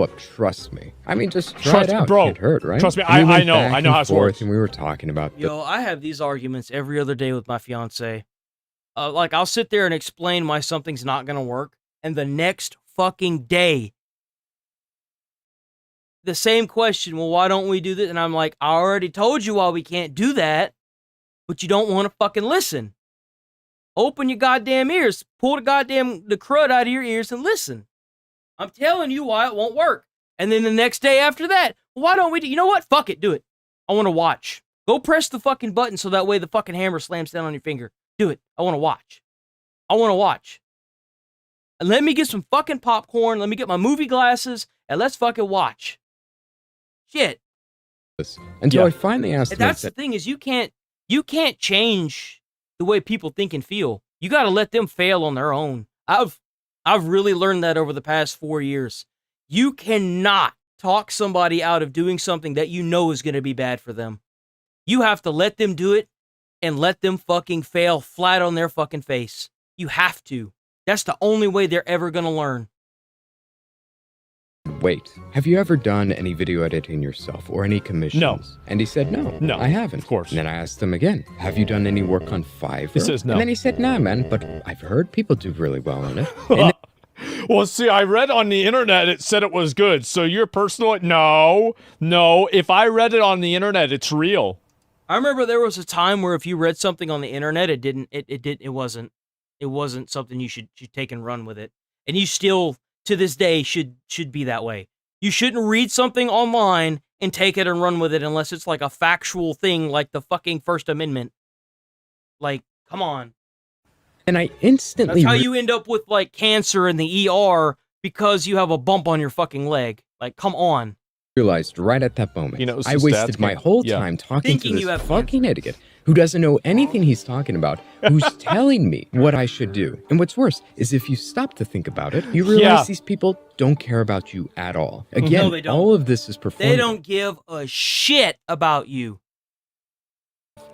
up. Trust me. I mean, just try it out. bro. It hurt, right? Trust me, And we I went know back how and it forth, works. and we were talking about Yo, I have these arguments every other day with my fiance. Like, I'll sit there and explain why something's not gonna work, and the next fucking day, the same question, well, why don't we do this? And I'm like, I already told you why we can't do that, but you don't want to fucking listen. Open your goddamn ears. Pull the crud out of your ears and listen. I'm telling you why it won't work. And then the next day after that, why don't we do, you know what? Fuck it, do it. I want to watch. Go press the fucking button so that way the fucking hammer slams down on your finger. Do it. I want to watch. I want to watch. And let me get some fucking popcorn. Let me get my movie glasses and let's fucking watch. Shit. until I finally asked him. And that's the thing is you can't change the way people think and feel. You got to let them fail on their own. I've really learned that over the past 4 years. You cannot talk somebody out of doing something that you know is going to be bad for them. You have to let them do it and let them fucking fail flat on their fucking face. You have to. That's the only way they're ever going to learn. Wait, have you ever done any video editing yourself or any commissions? No. And he said, no, I haven't. Of course. And then I asked him again, have you done any work on Fiverr? He says no. And then he said, nah, man, but I've heard people do really well on it. And Well, see, I read on the internet it said it was good. So your personal... No. If I read it on the internet, it's real. I remember there was a time where if you read something on the internet, it wasn't something you should take and run with it. And you still, to this day, should be that way. You shouldn't read something online and take it and run with it unless it's like a factual thing like the fucking First Amendment. Like, come on. And I instantly... That's how you end up with, like, cancer in the ER because you have a bump on your fucking leg. Like, come on. Realized right at that moment, You know, it's I the wasted stats my game. whole Yeah. time talking Thinking to you this have fucking idiot who doesn't know anything he's talking about, who's telling me what I should do. And what's worse is if you stop to think about it, you realize Yeah. these people don't care about you at all. No, Again, they don't. all of this is performative. They don't give a shit about you.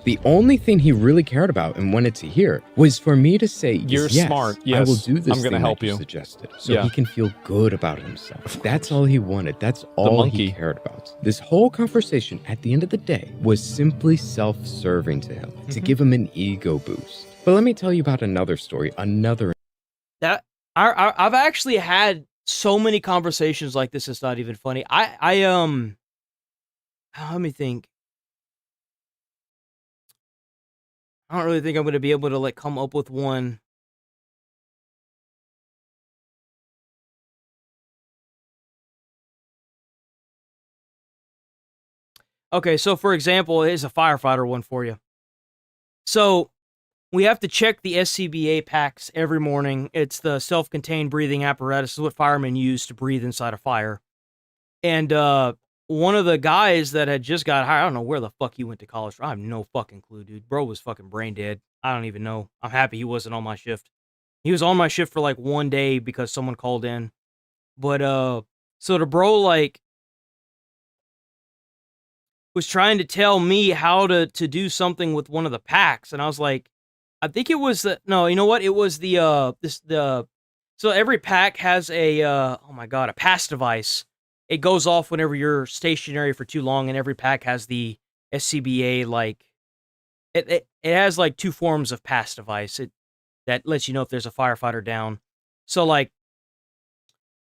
The only thing he really cared about and wanted to hear was for me to say, You're yes, smart. I will Yes, do this I'm gonna thing help that you you. suggested, so Yeah. he can feel good about himself. That's all he wanted. That's all monkey. he cared about. This whole conversation, at the end of the day, was simply self-serving to him, to give him an ego boost. But let me tell you about another story, That I've actually had so many conversations like this. It's not even funny. Let me think. I don't really think I'm going to be able to like come up with one. Okay, so for example, here's a firefighter one for you. So we have to check the SCBA packs every morning. It's the self-contained breathing apparatus. It's what firemen use to breathe inside a fire. And one of the guys that had just got hired, I don't know where the fuck he went to college for. I have no fucking clue, dude. Bro was fucking brain dead. I don't even know. I'm happy he wasn't on my shift. He was on my shift for like one day because someone called in. But so the bro like was trying to tell me how to do something with one of the packs, and I was like, I think it was no, you know what? It was so every pack has a oh my god, a pass device. It goes off whenever you're stationary for too long, and every pack has the SCBA like it has like two forms of pass device. That lets you know if there's a firefighter down. So like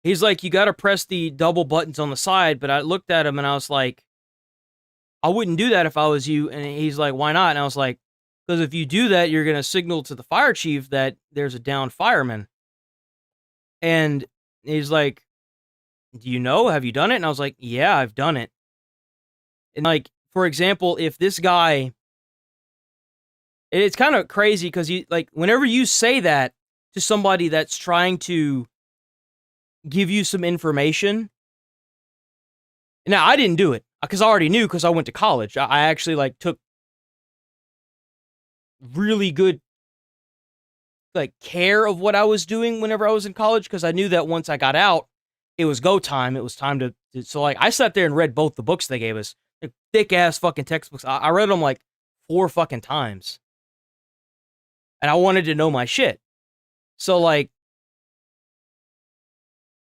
he's like, you got to press the double buttons on the side, but I looked at him and I was like, I wouldn't do that if I was you. And he's like, why not? And I was like, because if you do that, you're going to signal to the fire chief that there's a downed fireman. And he's like, do you know? Have you done it? And I was like, yeah, I've done it. And like, for example, if this guy, it's kind of crazy because you like, whenever you say that to somebody that's trying to give you some information. Now, I didn't do it because I already knew because I went to college. I actually like took really good like care of what I was doing whenever I was in college because I knew that once I got out, it was go time. It was time to so like I sat there and read both the books they gave us. They're thick ass fucking textbooks. I read them like 4 fucking times. And I wanted to know my shit. So like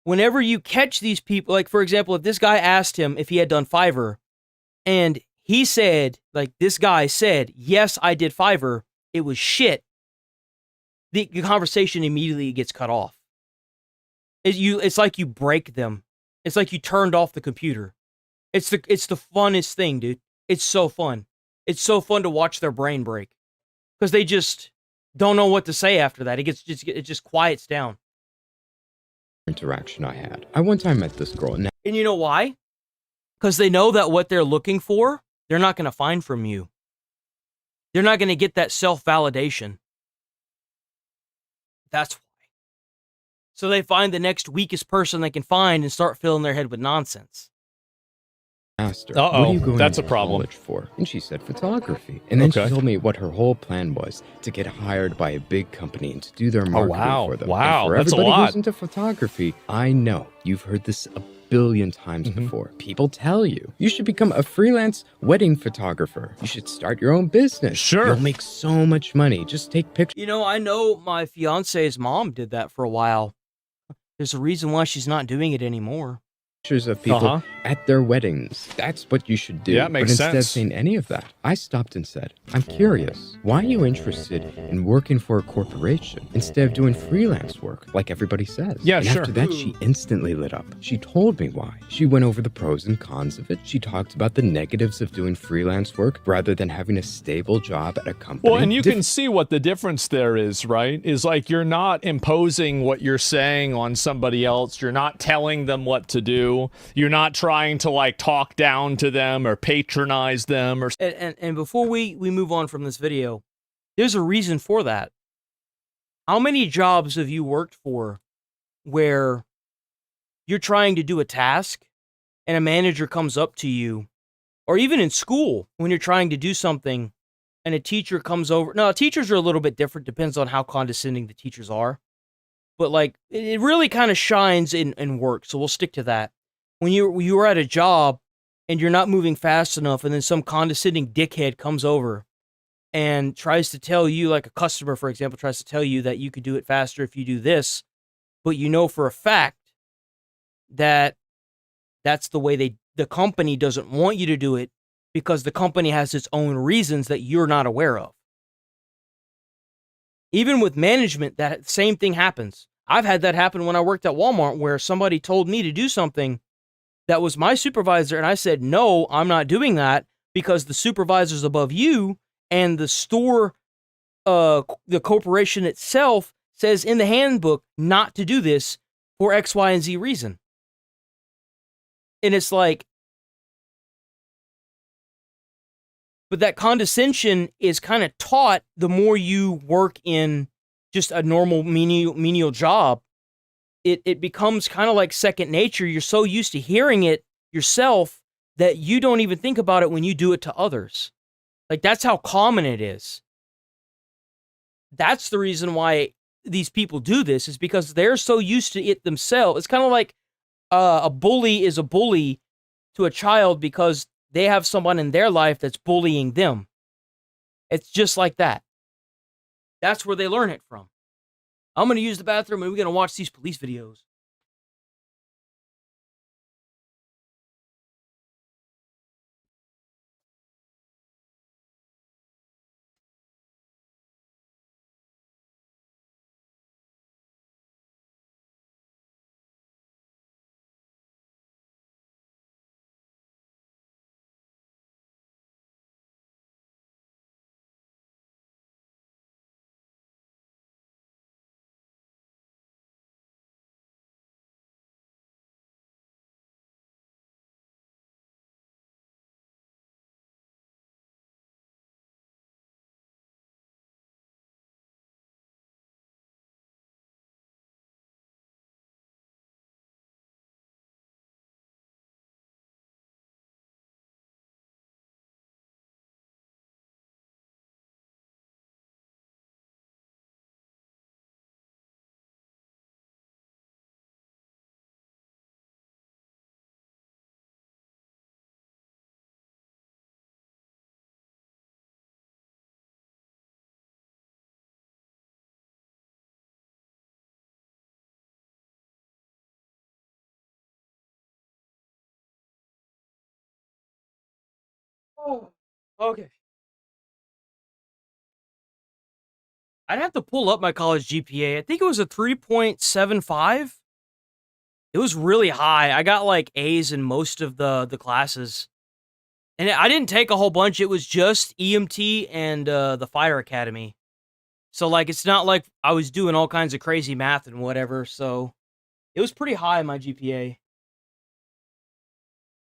whenever you catch these people, like, for example, if this guy asked him if he had done Fiverr, and he said, like, this guy said, yes, I did Fiverr, it was shit, the conversation immediately gets cut off. It's like you break them. It's like you turned off the computer. It's the funnest thing, dude. It's so fun. It's so fun to watch their brain break. Because they just don't know what to say after that. It just quiets down. Interaction I had. I one time met this girl. And you know why? Because they know that what they're looking for, they're not going to find from you. They're not going to get that self-validation. That's why. So they find the next weakest person they can find and start filling their head with nonsense. Asked her, what are you going that's a to problem. college for? And she said photography. And then Okay. she told me what her whole plan was, to get hired by a big company and to do their marketing wow. for them. Wow, And for that's a everybody lot. who's into photography, I know you've heard this a billion times before. People tell you should become a freelance wedding photographer. You should start your own business. Sure. You'll make so much money. Just take pictures. You know, I know my fiance's mom did that for a while. There's a reason why she's not doing it anymore. Of people at their weddings. That's what you should do. Yeah, it makes but instead of sense. saying any of that, I stopped and said, I'm curious. Why are you interested in working for a corporation instead of doing freelance work like everybody says? Yeah, and sure. After that, she instantly lit up. She told me why. She went over the pros and cons of it. She talked about the negatives of doing freelance work rather than having a stable job at a company. Well, and you can see what the difference there is, right? Is like you're not imposing what you're saying on somebody else. You're not telling them what to do. You're not trying to like talk down to them or patronize them or. And before we move on from this video, there's a reason for that. How many jobs have you worked for where you're trying to do a task and a manager comes up to you, or even in school when you're trying to do something and a teacher comes over? No, teachers are a little bit different, depends on how condescending the teachers are. But like, it really kind of shines in work, so we'll stick to that. When you are at a job and you're not moving fast enough, and then some condescending dickhead comes over and tries to tell you, like a customer, for example, tries to tell you that you could do it faster if you do this, but you know for a fact that that's the way the company doesn't want you to do it because the company has its own reasons that you're not aware of. Even with management, that same thing happens. I've had that happen when I worked at Walmart, where somebody told me to do something that was my supervisor, and I said, no, I'm not doing that because the supervisor's above you, and the store, the corporation itself says in the handbook not to do this for X, Y, and Z reason. And it's like, but that condescension is kind of taught the more you work in just a normal menial job. It becomes kind of like second nature. You're so used to hearing it yourself that you don't even think about it when you do it to others. Like, that's how common it is. That's the reason why these people do this, is because they're so used to it themselves. It's kind of like a bully is a bully to a child because they have someone in their life that's bullying them. It's just like that. That's where they learn it from. I'm going to use the bathroom and we're going to watch these police videos. Oh, okay. I'd have to pull up my college GPA. I think it was a 3.75. It was really high. I got like A's in most of the classes. And I didn't take a whole bunch. It was just EMT and the fire academy. So like it's not like I was doing all kinds of crazy math and whatever. So it was pretty high in my GPA.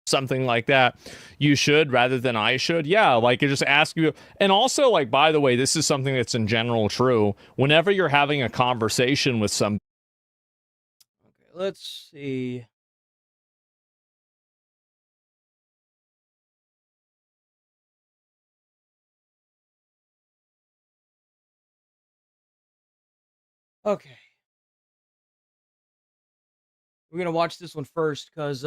Something like that, you should rather than I should. Yeah, like it just ask you. And also, like, by the way, this is something that's in general true. Whenever you're having a conversation with some. Okay, let's see. Okay. We're gonna watch this one first, because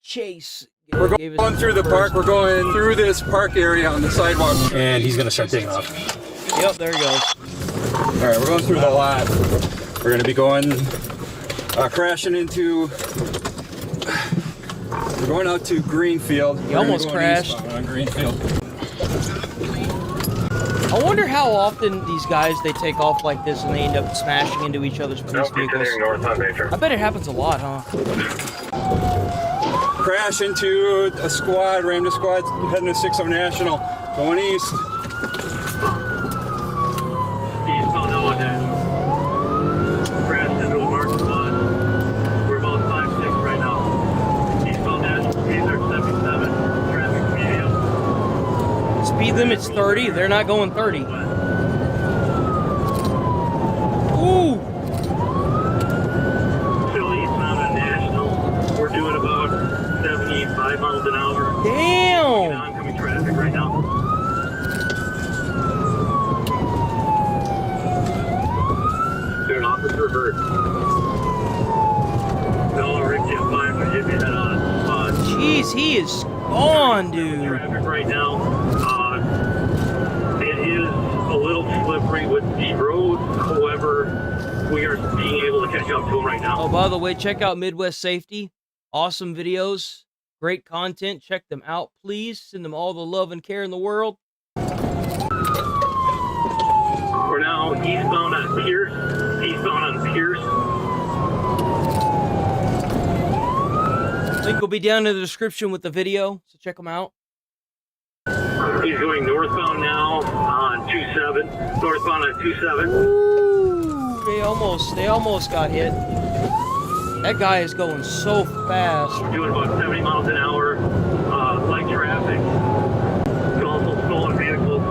Chase. We're going through the park. We're going through this park area on the sidewalk. And he's going to start taking off. Yep, there he goes. All right, we're going through the lot. We're going to be going, crashing into, we're going out to Greenfield. He almost crashed. On Greenfield. I wonder how often these guys, they take off like this and they end up smashing into each other's police vehicles. I bet it happens a lot, huh? Crash into a squad, rammed a squad heading to 60 National, going east. Eastbound National. Crashed into a marked squad. We're about 5-6 right now. Eastbound National, speeds are 77, traffic medium. Speed limit's 30, they're not going 30. Ooh! Still eastbound on National. We're doing about 75 miles an hour. Damn! Oncoming traffic right now. Doing office reverse. No, Rick Jim 5 will give me that on spot. Jeez, he is gone, dude. Traffic right now. It is a little slippery with the road. However, we are being able to catch up to him right now. Oh, by the way, check out Midwest Safety. Awesome videos. Great content. Check them out, please. Send them all the love and care in the world. We're now eastbound on Pierce. Eastbound on Pierce. Link will be down in the description with the video, so check them out. He's going northbound now on 27. Northbound on 27. Ooh, they almost got hit. That guy is going so fast. We're doing about 70 miles an hour. Light traffic. It's also stolen vehicles.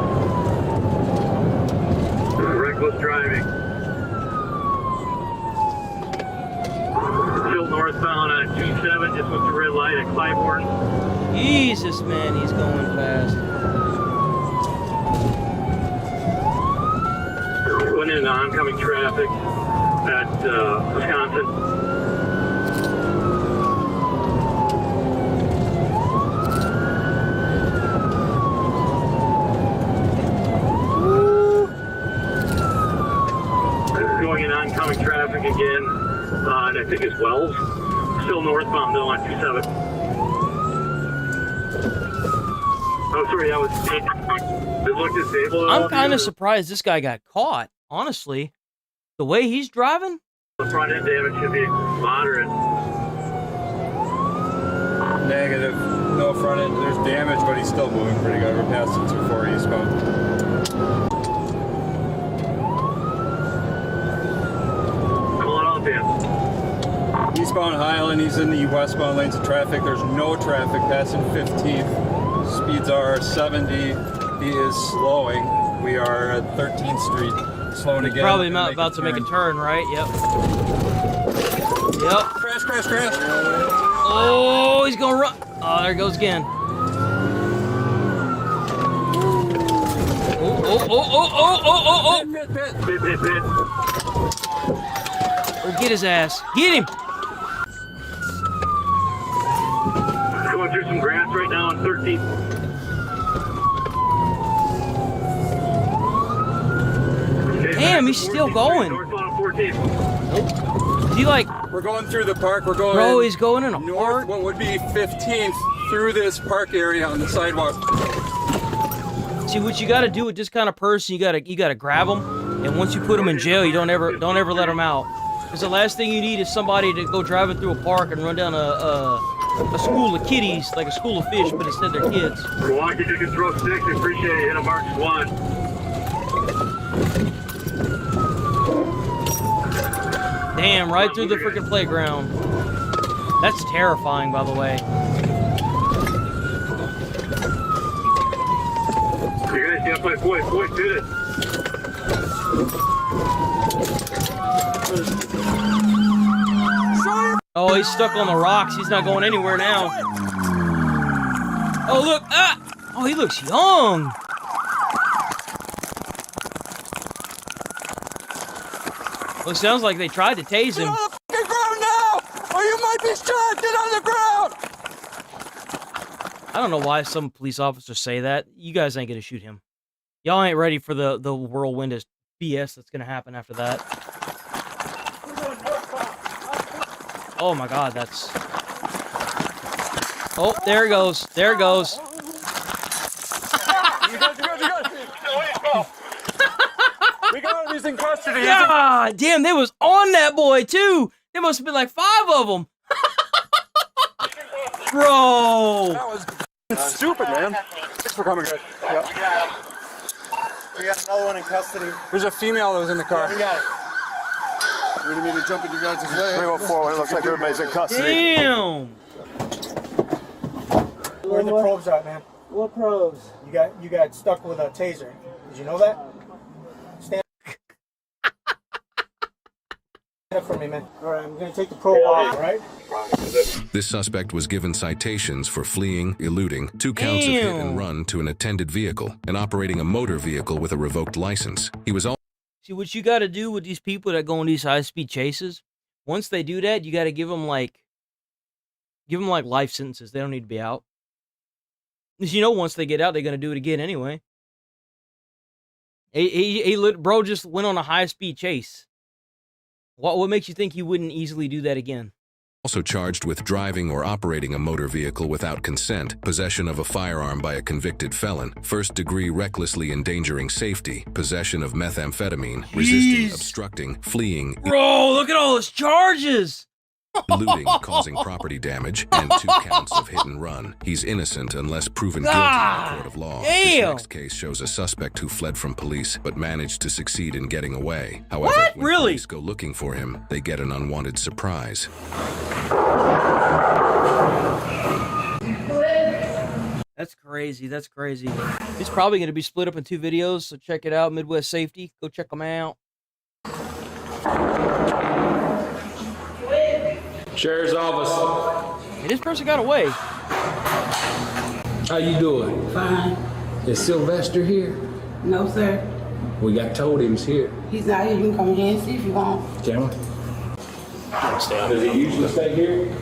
Reckless driving. Still northbound on 27. Just went to red light at Clybourne. Jesus, man, he's going fast. Went into oncoming traffic at Wisconsin. Going in oncoming traffic again, and I think it's Wells. Still northbound though on 27. Oh, sorry, that was. It looked disabled. I'm kind of surprised this guy got caught, honestly. The way he's driving? The front end damage should be moderate. Negative. No front end. There's damage, but he's still moving pretty good. We're passing 240 eastbound. Eastbound Highland, he's in the westbound lanes of traffic. There's no traffic passing 15th. Speeds are 70. He is slowing. We are at 13th Street. Slowing again. Probably not about to make a turn, right? Yep. Yep. Crash, crash, crash. Oh, he's gonna run. Oh, there he goes again. Oh. Pit. Oh, get his ass. Get him. Going through some grass right now on 13th. Damn, he's still going. Northbound 14th. Nope. Is he like We're going through the park. We're going. Bro, he's going in a north, park. What would be 15th through this park area on the sidewalk. See, what you got to do with this kind of person, you gotta grab them, and once you put them in jail, you don't ever let them out. Because the last thing you need is somebody to go driving through a park and run down a school of kitties, like a school of fish, but instead they're kids. Milwaukee, you can throw 6. I appreciate it. Hit a mark 1. Damn, right through the freaking playground. That's terrifying, by the way. You guys got my boy, did it. Oh, he's stuck on the rocks. He's not going anywhere now. Oh, look. Ah! Oh, he looks young. Well, it sounds like they tried to tase him. Get on the fucking ground now, or you might be shot. Get on the ground. I don't know why some police officers say that. You guys ain't gonna shoot him. Y'all ain't ready for the whirlwind of BS that's gonna happen after that. Oh my God, that's... Oh, there it goes. There it goes. You good. We got him. He's in custody. God damn, they was on that boy too. There must have been like 5 of them. Bro. That was stupid, man. Thanks for coming, guys. Yep. We got another one in custody. There's a female that was in the car. Yeah, we got it. We didn't mean to jump in you guys' way. 304. It looks like everybody's in custody. Damn. Where the probes at, man? What probes? You got stuck with a taser. Did you know that? Stand up for me, man. All right, I'm gonna take the probe off, all right? This suspect was given citations for fleeing, eluding, 2 counts of hit and run to an attended vehicle, and operating a motor vehicle with a revoked license. He was also... See, what you got to do with these people that go on these high-speed chases, once they do that, you got to give them like life sentences. They don't need to be out. Because you know once they get out, they're going to do it again anyway. Bro just went on a high-speed chase. What makes you think he wouldn't easily do that again? Also charged with driving or operating a motor vehicle without consent, possession of a firearm by a convicted felon, first-degree recklessly endangering safety, possession of methamphetamine, resisting, obstructing, fleeing, Bro, look at all those charges! eluding, causing property damage, and 2 counts of hit and run. He's innocent unless proven guilty in a court of law. This next case shows a suspect who fled from police but managed to succeed in getting away. However, when police go looking for him, they get an unwanted surprise. That's crazy. That's crazy. It's probably going to be split up in 2 videos, so check it out. Midwest Safety. Go check them out. Sheriff's office. Hey, this person got away. How you doing? Fine. Is Sylvester here? No, sir. We got told he was here. He's not here. You can come in here and see if you want. Can we? Does he usually stay here?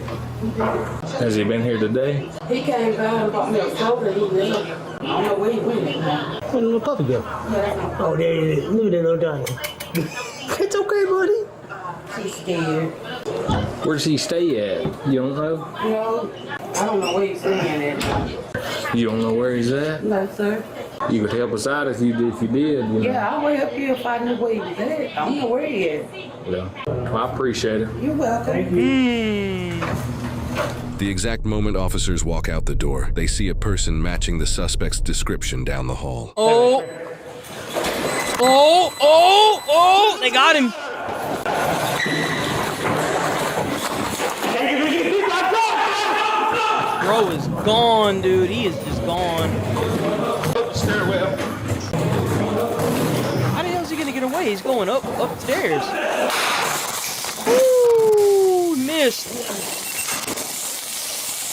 Has he been here today? He came by and bought me a soda and he left. I don't know where he went. Where did the puppy go? Oh, there it is. Look at that little dog. It's okay, buddy. He's scared. Where does he stay at? You don't know? No, I don't know where he's staying at. You don't know where he's at? No, sir. You could help us out if you did. You know. Yeah, I'll wait up here if I knew where he was at. I don't know where he is. Well, I appreciate it. You're welcome. Thank you. The exact moment officers walk out the door, they see a person matching the suspect's description down the hall. Oh! They got him. Bro is gone, dude. He is just gone. Stairwell. How the hell is he gonna get away? He's going upstairs. Ooh, missed.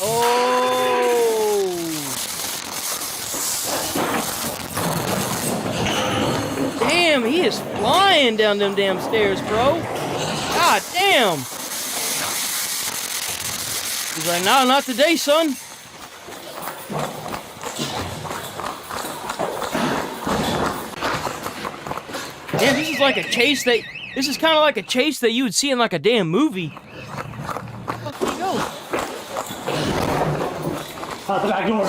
Oh. Damn, he is flying down them damn stairs, bro. God damn. He's like, no, not today, son. Damn, this is like a chase this is kind of like a chase that you would see in like a damn movie. Out the back door.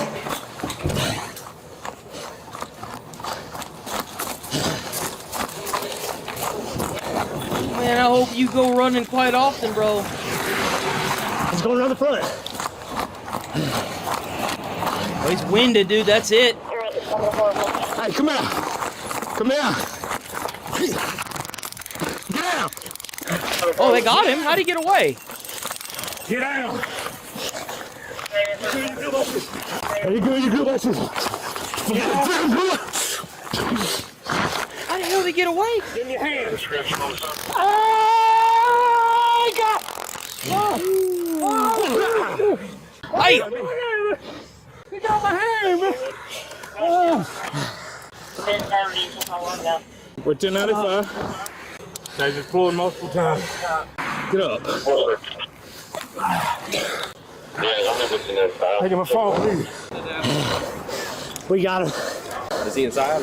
Man, I hope you go running quite often, bro. Let's go around the front. Oh, he's winded, dude. That's it. Hey, come here. Come here. Get down. Oh, they got him. How'd he get away? Get down. You good? You good? Watch this. How the hell did he get away? Give me your hands. Oh, God. Hey. You got my hand, man. We're 1095. They just pulled multiple times. Get up. Take my phone, please. We got him. Is he inside?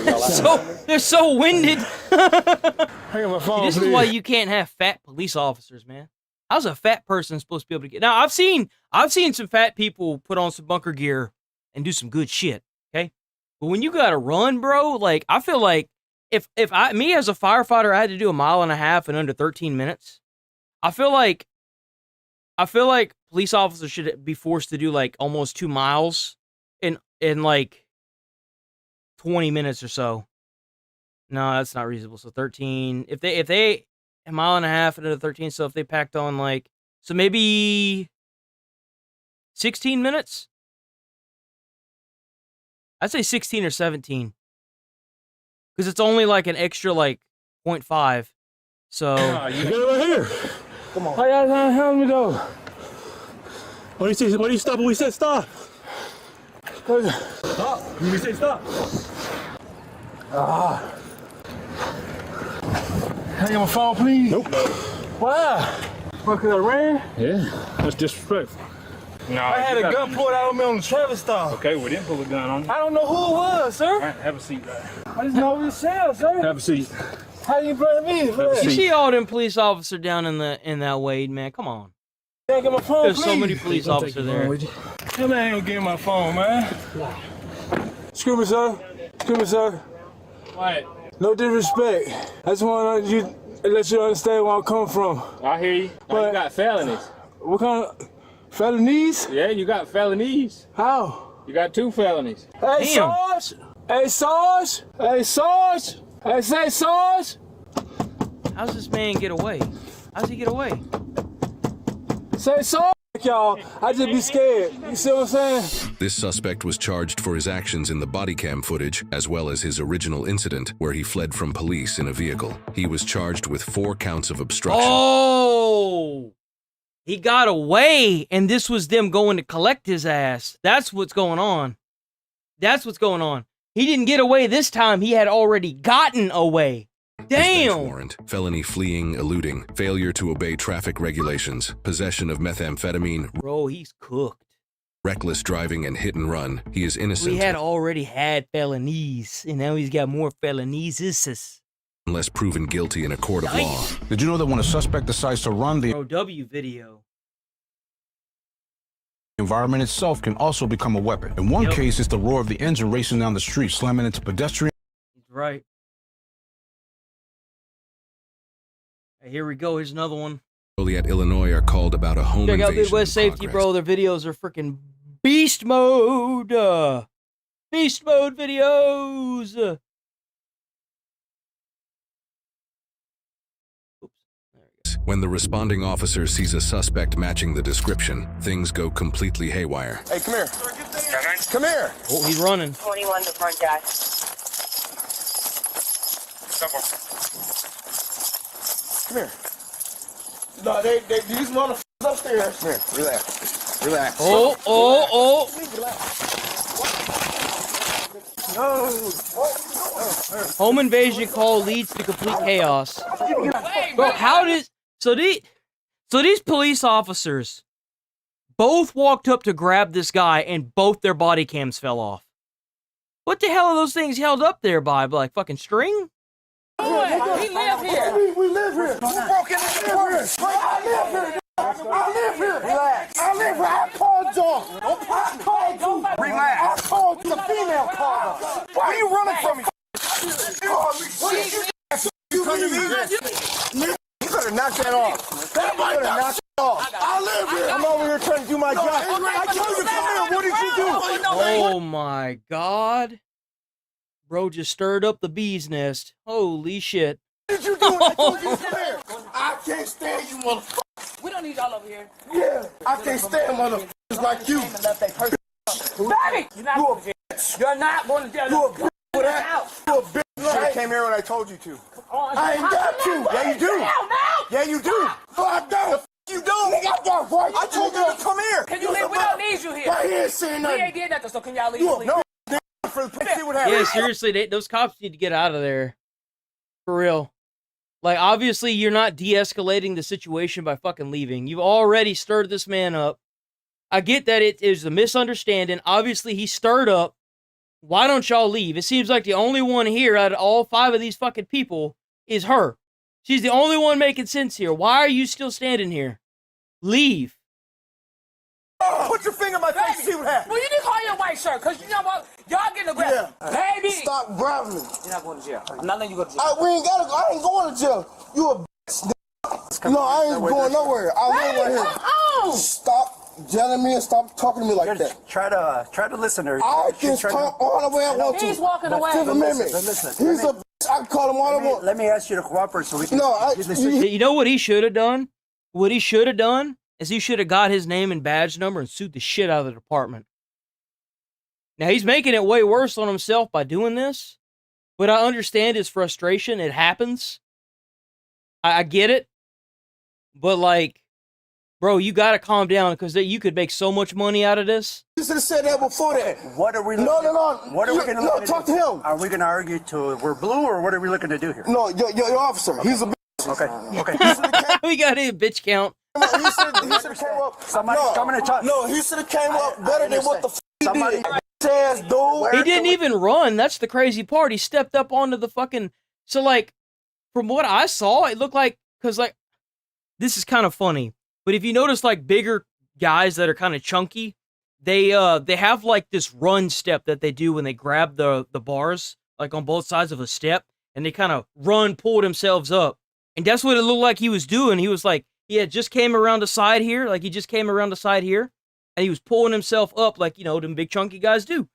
They're so winded. Hang on my phone, This please. is why you can't have fat police officers, man. How's a fat person supposed to be able to get? Now I've seen some fat people put on some bunker gear and do some good shit. Okay, but when you gotta run, bro, like I feel like if me as a firefighter, I had to do 1.5 miles in under 13 minutes. I feel like police officers should be forced to do like almost 2 miles in like 20 minutes or so. No, that's not reasonable. So 13. If they 1.5 miles in under 13, so if they packed on like, so maybe 16 minutes? I'd say 16 or 17. Because it's only like an extra like 0.5. So. You get it right here. Come on. How y'all trying to help me though? What do you say? What do you stop? We said stop. Stop. You say stop. Hang on my phone, please. Nope. Why? Because I ran? Yeah, that's disrespectful. No, I had a gun pulled out on me on the traffic stop. Okay, we didn't pull a gun on you. I don't know who it was, sir. All right, have a seat, right? I just know it was Sam, sir. Have a seat. How you blame me for that? You see all them police officers down in that Wade, man. Come on. Can't get my phone, There's please. so many police officers there. That man ain't gonna give me my phone, man. Excuse me, sir. Excuse me, sir. What? No disrespect. I just want to let you understand where I'm coming from. I hear you. But You got felonies. What kind of felonies? Yeah, you got felonies. How? You got 2 felonies. Hey, Sarge! Hey, Sarge! Hey, Sarge! Hey, say Sarge! How's this man get away? How's he get away? Say Sarge, y'all. I just be scared. You see what I'm saying? This suspect was charged for his actions in the body cam footage, as well as his original incident where he fled from police in a vehicle. He was charged with 4 counts of obstruction. Oh! He got away, and this was them going to collect his ass. That's what's going on. That's what's going on. He didn't get away this time. He had already gotten away. Damn! Warrant, felony fleeing, eluding, failure to obey traffic regulations, possession of methamphetamine, Bro, he's cooked. reckless driving, and hit and run. He is innocent. We had already had felonies, and now he's got more felonies. Unless proven guilty in a court of law. Did you know that when a suspect decides to run, the Bro, W video. environment itself can also become a weapon? In one case, it's the roar of the engine racing down the street, slamming into pedestrians. Right. Hey, here we go. Here's another one. At Illinois are called about a home Check out invasion. Midwest Safety, bro. Their videos are freaking beast mode. Beast mode videos. When the responding officer sees a suspect matching the description, things go completely haywire. Hey, come here. Come here. Oh, he's running. 21 to front guy. Come here. No, these motherfuckers upstairs. Come here, relax. Relax. Oh. Home invasion call leads to complete chaos. Bro, how did... So these police officers both walked up to grab this guy and both their body cams fell off. What the hell are those things held up there by? Like fucking string? We live here. We live here. Who broke into the house? I live here. I live here. Relax. I live here. I called y'all. I called you. Why are you running from me? You better knock that off. You better knock it off. I live here. I'm over here trying to do my job. I told you to come here. What did you do? Oh my God. Bro just stirred up the bee's nest. Holy shit. What did you do? I told you to come here. I can't stand you, motherfucker. We don't need y'all over here. Yeah, I can't stand motherfuckers like you. Baby! You're not going to jail. You're not going to jail. You a bitch for that. You a bitch. You should have came here when I told you to. I ain't got to. Yeah, you do. Yeah, you do. No, I don't. You don't. Nigga, I got right. I told you to come here. Can you leave? We don't need you here. Right here saying nothing. We ain't did nothing, so can y'all leave? No. For the see what happens. Yeah, seriously, those cops need to get out of there. For real. Like, obviously, you're not de-escalating the situation by fucking leaving. You've already stirred this man up. I get that it is a misunderstanding. Obviously, he stirred up. Why don't y'all leave? It seems like the only one here out of all 5 of these fucking people is her. She's the only one making sense here. Why are you still standing here? Leave. Put your finger in my face and see what happens. Well, you need to call your white shirt, because you know what? Y'all getting aggressive. Yeah. Baby! Stop grabbing me. You're not going to jail. I'm not letting you go to jail. We ain't gotta go. I ain't going to jail. You a bitch. No, I ain't going nowhere. I live right here. Oh! Stop yelling me and stop talking to me like that. Try to listen to her. I can talk all the way I want to. He's walking away. Fifth Amendment. He's a bitch. I can call him all I want. Let me ask you to cooperate so we can. You know what he should have done? What he should have done is he should have got his name and badge number and sued the shit out of the department. Now, he's making it way worse on himself by doing this, but I understand his frustration. It happens. I get it. But, like, bro, you got to calm down because you could make so much money out of this. You should have said that before that. What are we? No. What are we going to? No, talk to him. Are we going to argue to we're blue, or what are we looking to do here? No, your officer. Okay. He's a bitch. Okay. We got a bitch count. He should have came up. Somebody's coming to talk. No, he should have came up better than what the f he did. He didn't even run. That's the crazy part. He stepped up onto the fucking... So, like, from what I saw, it looked like... Because, like, this is kind of funny. But if you notice, like, bigger guys that are kind of chunky, they have, like, this run step that they do when they grab the bars, like, on both sides of a step. And they kind of pull themselves up. And that's what it looked like he was doing. He was like, he had just came around the side here. Like, he just came around the side here. And he was pulling himself up like, you know, them big chunky guys do.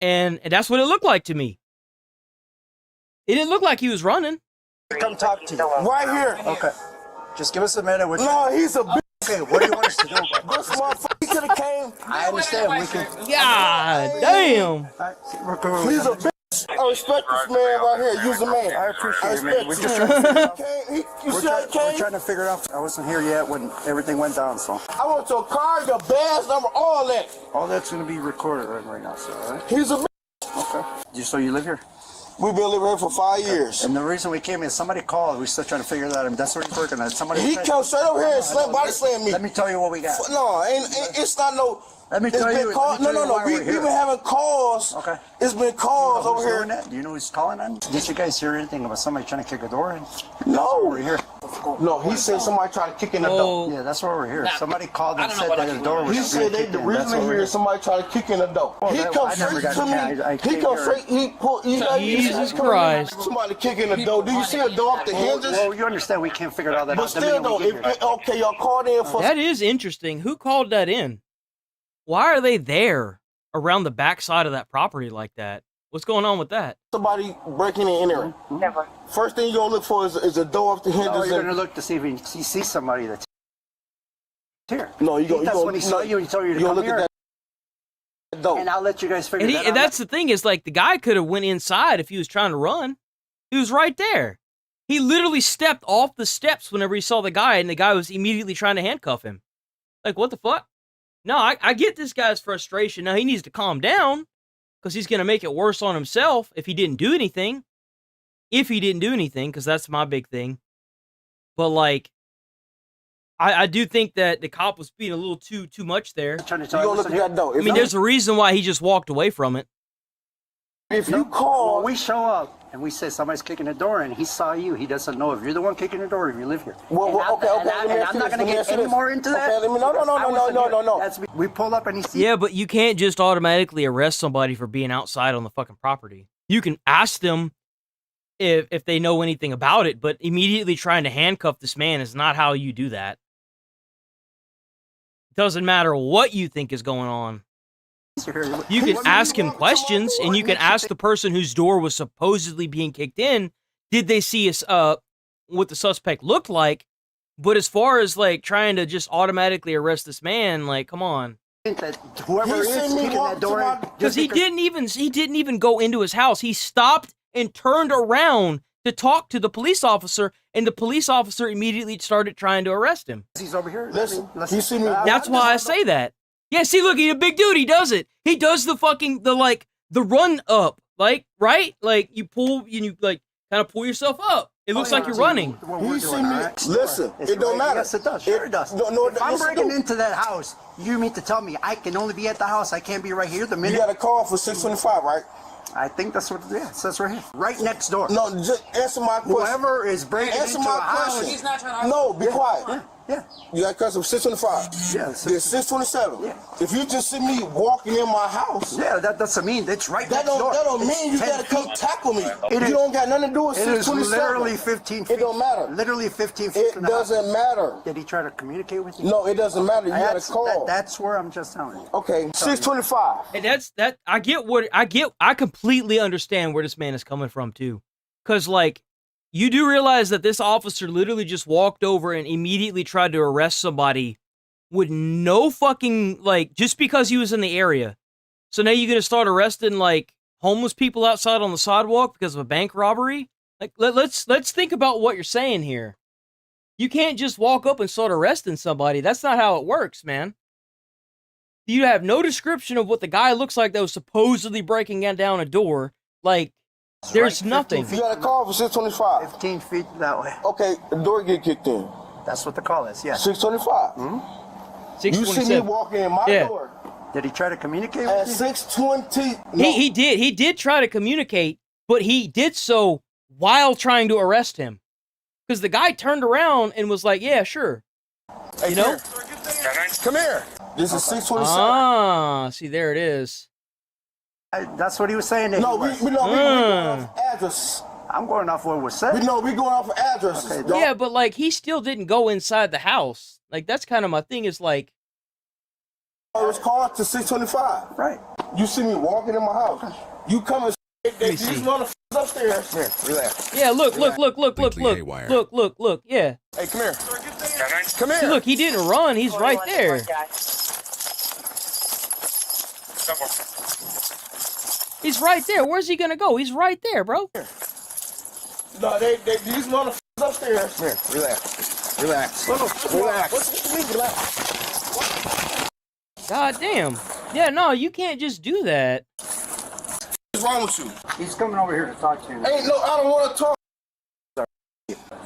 And that's what it looked like to me. It didn't look like he was running. Come talk to you. Right here. Okay. Just give us a minute. No, he's a bitch. Okay, what do you want us to do? This motherfucker, he could have came. I understand. We can. God damn. He's a bitch. I respect this man right here. You's a man. I appreciate it, man. We're just trying to figure it out. I wasn't here yet when everything went down, so. I want your car, your badge number, all that. All that's going to be recorded right now, so, all right? He's a bitch. Okay. So you live here? We've been living here for 5 years. And the reason we came in, somebody called. We're still trying to figure that out. I mean, that's what he's working on. Somebody. He come straight over here and body slam me. Let me tell you what we got. No, it's not no. Let me tell you. No. We've been having calls. Okay. It's been calls over here. Do you know who's calling on? Did you guys hear anything about somebody trying to kick a door in? No. We're here. No, he said somebody tried to kick in the door. Yeah, that's why we're here. Somebody called and said that the door was. He said the reason they're here is somebody tried to kick in the door. He comes straight to me. He comes straight. He pulled. Jesus Christ. Somebody kicking the door. Do you see a door off the hinges? Well, you understand we can't figure all that out. But still, though, okay, y'all called in for. That is interesting. Who called that in? Why are they there around the backside of that property like that? What's going on with that? Somebody breaking and entering. Never. First thing you're going to look for is a door off the hinges. No, you're going to look to see if you see somebody that's here. No, you go. That's when he saw you and he told you to come here. That door. And I'll let you guys figure that out. And that's the thing is, like, the guy could have went inside if he was trying to run. He was right there. He literally stepped off the steps whenever he saw the guy, and the guy was immediately trying to handcuff him. Like, what the fuck? No, I get this guy's frustration. Now, he needs to calm down because he's going to make it worse on himself if he didn't do anything. If he didn't do anything, because that's my big thing. But, like, I do think that the cop was being a little too much there. You go look at that door. I mean, there's a reason why he just walked away from it. If you call, when we show up and we say somebody's kicking the door and he saw you, he doesn't know if you're the one kicking the door or if you live here. Well, okay. I'm not going to get any more into that. Okay, no. We pull up and he sees. Yeah, but you can't just automatically arrest somebody for being outside on the fucking property. You can ask them if they know anything about it, but immediately trying to handcuff this man is not how you do that. It doesn't matter what you think is going on. You can ask him questions, and you can ask the person whose door was supposedly being kicked in, did they see us, what the suspect looked like? But as far as, like, trying to just automatically arrest this man, like, come on. Whoever is kicking that door, because he didn't even go into his house. He stopped and turned around to talk to the police officer, and the police officer immediately started trying to arrest him. He's over here. Listen, you see me. That's why I say that. Yeah, see, look, he's a big dude. He does it. He does the run up, like, right? Like, you like, kind of pull yourself up. It looks like you're running. You see me. Listen, it don't matter. Yes, it does. Sure it does. No, if I'm breaking into that house, you mean to tell me I can only be at the house? I can't be right here the minute? You got a call for 625, right? I think that's what, yeah, it says right here. Right next door. No, just answer my question. Whoever is breaking into a house. He's not trying to... No, be quiet. Yeah. You got customer 625. Yeah. There's 627. Yeah. If you just see me walking in my house. Yeah, that doesn't mean it's right next door. That don't mean you gotta come tackle me. You don't got nothing to do with 627. It is literally 15 feet. It don't matter. Literally 15 feet from the house. It doesn't matter. Did he try to communicate with you? No, it doesn't matter. You got a call. That's where I'm just telling you. Okay, 625. And I completely understand where this man is coming from too. Cause like, you do realize that this officer literally just walked over and immediately tried to arrest somebody with no fucking, like, just because he was in the area. So now you're gonna start arresting, like, homeless people outside on the sidewalk because of a bank robbery? Like, let's think about what you're saying here. You can't just walk up and start arresting somebody. That's not how it works, man. You have no description of what the guy looks like that was supposedly breaking down a door. Like, there's nothing. You got a call for 625. 15 feet that way. Okay, the door get kicked in. That's what the call is, yeah. 625. Mm-hmm. You see me walking in my door. Did he try to communicate with you? At 620. No. He did. He did try to communicate, but he did so while trying to arrest him. Because the guy turned around and was like, yeah, sure. Hey, you know? Come here. This is 627. Ah, see, there it is. That's what he was saying. No, we going off address. I'm going off what was said. We going off addresses. Okay, yeah, but like he still didn't go inside the house. Like that's kind of my thing. Is like, I was called to 625. Right. You see me walking in my house. You come and these motherfuckers upstairs. Here, relax. Yeah, look. Yeah. Hey, come here. Come here. See, look, he didn't run. He's right there. He's right there. Where's he gonna go? He's right there, bro. No, these motherfuckers upstairs. Here, relax. Relax. God damn. Yeah, no, you can't just do that. What's wrong with you? He's coming over here to talk to you. I don't want to talk.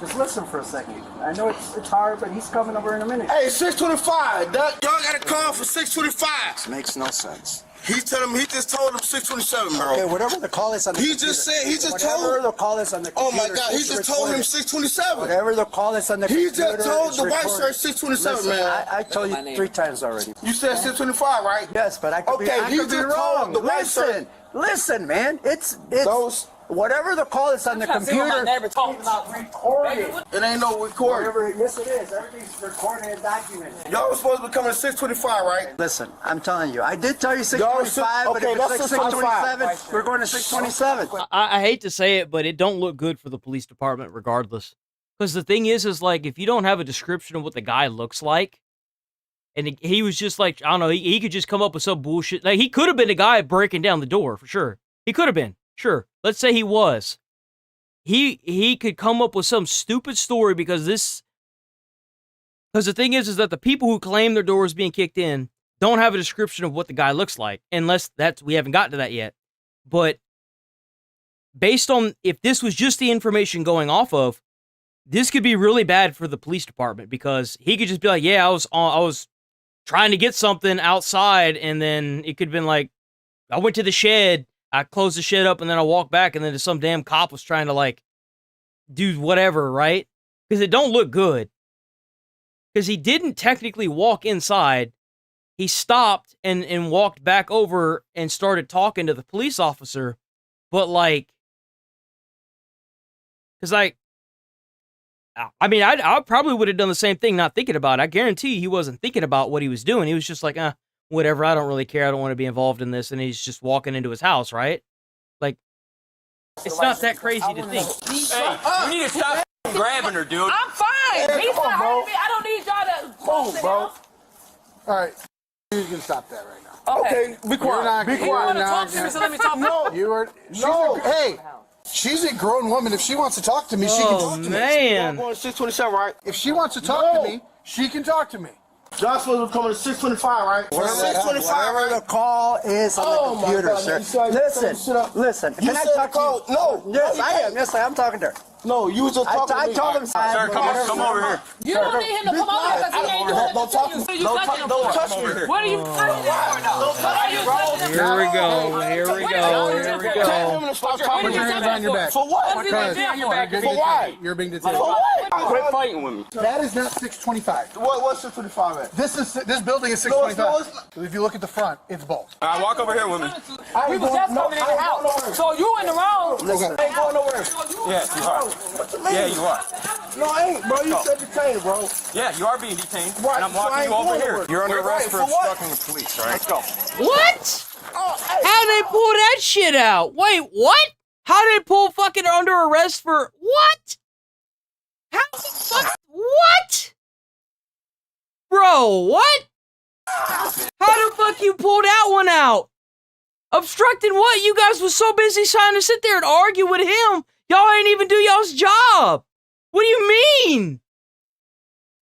Just listen for a second. I know it's hard, but he's coming over in a minute. Hey, 625. Y'all got a call for 625. This makes no sense. He just told him 627, bro. Okay, whatever the call is on the computer. Whatever the call is on the computer. Oh my God, he just told him 627. Whatever the call is on the computer. He just told the white shirt 627, man. I told you 3 times already. You said 625, right? Yes, but I could be wrong. Listen, man. It's those. Whatever the call is on the computer. Never talking about recording. It ain't no recording. Yes, it is. Everything's recorded and documented. Y'all was supposed to be coming at 625, right? Listen, I'm telling you. I did tell you 625, but if it's 627, we're going to 627. I hate to say it, but it don't look good for the police department regardless. Because the thing is like, if you don't have a description of what the guy looks like, and he was just like, I don't know, he could just come up with some bullshit. Like, he could have been the guy breaking down the door, for sure. He could have been. Sure, let's say he was. He could come up with some stupid story because the thing is that the people who claim their door is being kicked in don't have a description of what the guy looks like, unless we haven't gotten to that yet. But based on if this was just the information going off of, this could be really bad for the police department because he could just be like, yeah, I was trying to get something outside, and then it could have been like, I went to the shed I closed the shit up and then I walked back and then some damn cop was trying to like do whatever, right? Because it don't look good. Because he didn't technically walk inside. He stopped and walked back over and started talking to the police officer. But like, because I mean, I probably would have done the same thing, not thinking about it. I guarantee you he wasn't thinking about what he was doing. He was just like, whatever, I don't really care. I don't want to be involved in this. And he's just walking into his house, right? Like, it's not that crazy to think. Hey, you need to stop grabbing her, dude. I'm fine. Hey, He's come on, not bro. hurting me. I don't need y'all to Move, bro. All right, you can stop that right now. Okay. Be quiet. Be You quiet. want to talk to me, so let me talk. No, you are. No, hey. She's a grown woman. If she wants to talk to me, she can talk to me. Man. Going to 627, right? If she wants to talk to me, she can talk to me. Joshua was coming to 625, right? 625, right? The call is on the computer, sir. Listen. Can I talk to you? No. Yes, I am. Yes, I'm talking to her. No, you was just talking to me. I told him, sir, come over here. You don't need him to come over because he ain't doing it. Don't talk to me. Don't touch me. What are you touching him for, though? What are you touching him for? Here we go. Here we go. Here we go. Tell him to stop talking. Put your hands on your back. For what? What are you doing? For why? You're being detained. For what? Quit fighting with me. That is not 625. What's 625 at? This building is No, 625. If you look at the front, it's both. All right, walk over here with me. We was just coming in the house. So you in the wrong. Listen. I ain't going nowhere. Yeah, you are. Yeah, you are. No, I ain't, bro. You said detained, bro. Yeah, you are being detained. Right, And I'm so I walking ain't you over going here. nowhere. You're under arrest for what? obstructing the police, all right? Let's go. What? Oh, hey. How'd they pull that shit out? Wait, what? How did they pull fucking under arrest for what? How the fuck? What? Bro, what? How the fuck you pulled that one out? Obstructing what? You guys was so busy trying to sit there and argue with him. Y'all ain't even do y'all's job. What do you mean?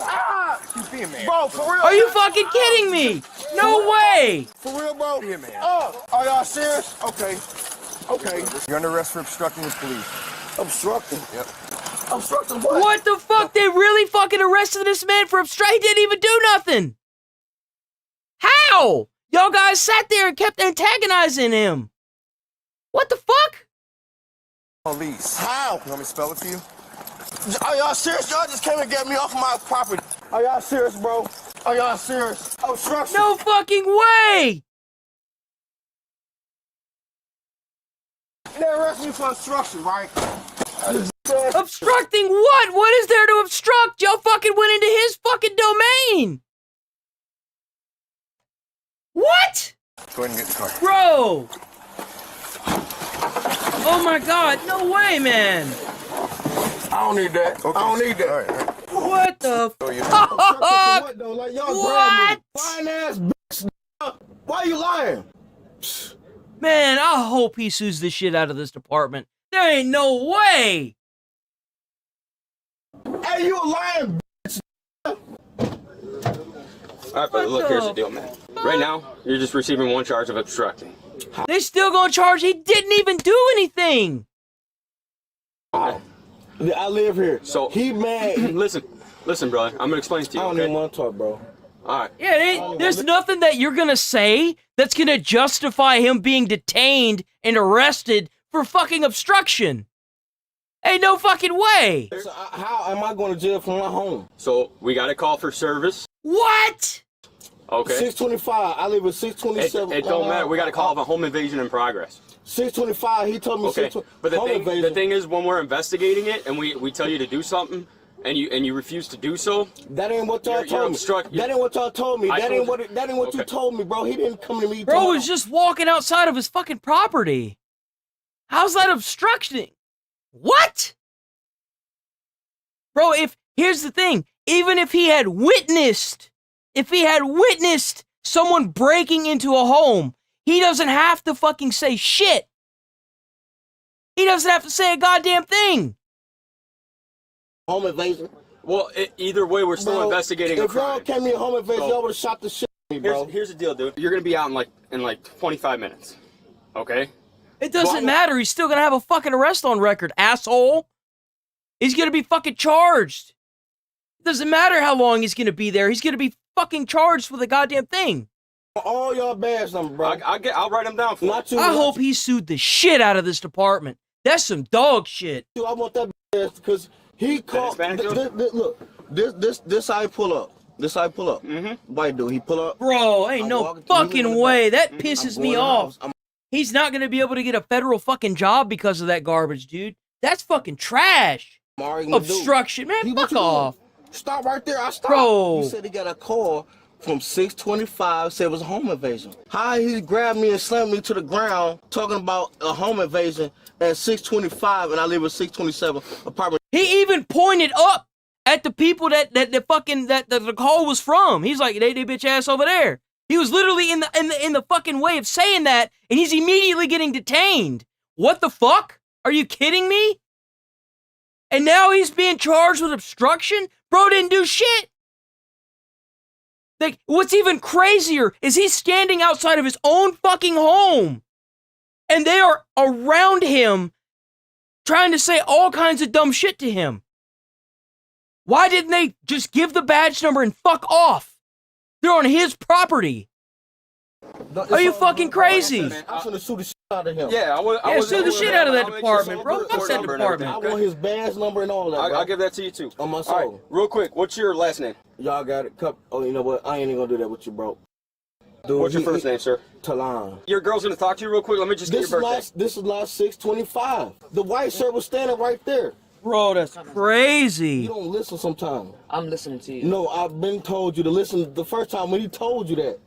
You be a man. Bro, for real. Are you fucking kidding me? No way. For real, bro? Be a man. Oh, are y'all serious? Okay. You're under arrest for obstructing the police. Obstructing. Yep. Obstructing what? What the fuck? They really fucking arrested this man for obstructing? He didn't even do nothing. How? Y'all guys sat there and kept antagonizing him. What the fuck? Police. How? You want me to spell it for you? Are y'all serious? Y'all just came and get me off my property. Are y'all serious, bro? Are y'all serious? Obstruction. No fucking way. They arrested me for obstruction, right? Obstructing what? What is there to obstruct? Y'all fucking went into his fucking domain. What? Go ahead and get in the car. Bro. Oh my god, no way, man. I don't need that. Okay. I don't need that. All right. What the fuck? What though? Like y'all What? lying ass bitch. Why you lying? Man, I hope he sues the shit out of this department. There ain't no way. Hey, you a lying bitch. All right, but look, here's the deal, man. Right now, you're just receiving one charge of obstructing. They still gonna charge. He didn't even do anything. Okay. I live here. So he mad. Listen, brother. I'm gonna explain to you. I don't even want to talk, bro. All right. Yeah, there's nothing that you're gonna say that's gonna justify him being detained and arrested for fucking obstruction. Ain't no fucking way. So how am I going to jail from my home? So we got a call for service. What? Okay. 625. I live at 627. It don't matter. We got a call of a home invasion in progress. 625. He told me. Okay. But the thing is, when we're investigating it and we tell you to do something and you refuse to do so, that ain't what y'all told me. That ain't what y'all told me. That ain't what you told me, bro. He didn't come to me. Bro was just walking outside of his fucking property. How's that obstruction? What? Bro, here's the thing, even if he had witnessed someone breaking into a home, he doesn't have to fucking say shit. He doesn't have to say a goddamn thing. Home invasion? Well, either way, we're still investigating a crime. If y'all came to a home invasion, y'all would have shot the shit out of me, bro. Here's the deal, dude. You're gonna be out in like 25 minutes. Okay? It doesn't matter. He's still gonna have a fucking arrest on record, asshole. He's gonna be fucking charged. It doesn't matter how long he's gonna be there. He's gonna be fucking charged with a goddamn thing. All y'all badge numbers, bro. I'll write them down for you. I hope he sued the shit out of this department. That's some dog shit. I want that because he called. Look, this how he pull up. This how he pull up. White dude, he pull up. Bro, ain't no fucking way. That pisses me off. He's not gonna be able to get a federal fucking job because of that garbage, dude. That's fucking trash. Obstruction, man. Fuck off. Stop right there. I stopped. Bro. He said he got a call from 625, said it was a home invasion. How he grabbed me and slammed me to the ground talking about a home invasion at 625 and I live at 627 apartment. He even pointed up at the people that the call was from. He's like, they bitch ass over there. He was literally in the fucking way of saying that, and he's immediately getting detained. What the fuck? Are you kidding me? And now he's being charged with obstruction? Bro didn't do shit. Like, what's even crazier is he's standing outside of his own fucking home, and they are around him trying to say all kinds of dumb shit to him. Why didn't they just give the badge number and fuck off? They're on his property. Are you fucking crazy? I'm gonna sue the shit out of him. Yeah, sue the shit out of that department, bro. Fuck that department. I want his badge number and all that. I'll give that to you too. On my soul. All right, real quick, what's your last name? Y'all got it. Oh, you know what? I ain't even gonna do that with you, bro. Dude, What's your first name, sir? Talon. Your girl's gonna talk to you real quick. Let me just get your birthday. This is last 625. The white shirt was standing right there. Bro, that's crazy. You don't listen sometimes. I'm listening to you. No, I've been told you to listen the first time when he told you that.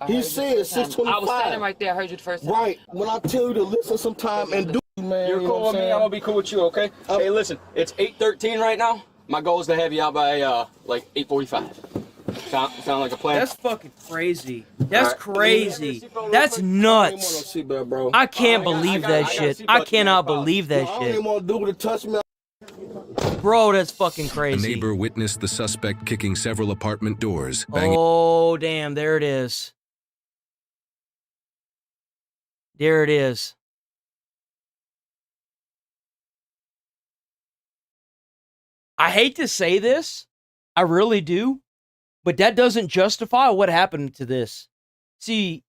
He said 625. I was standing right there. I heard you the first time. Right. When I tell you to listen sometime and do, man. You're cool with me. I'm gonna be cool with you, okay? Hey, listen. It's 8:13 right now. My goal is to have you out by like 8:45. Sound like a plan? That's fucking crazy. That's crazy. That's nuts. I can't believe that shit. I cannot believe that I don't even shit. want to do to touch me. Bro, that's fucking A crazy. neighbor witnessed the suspect kicking several apartment doors, banging. Oh, damn. There it is. There it is. I hate to say this. I really do. But that doesn't justify what happened to this. See,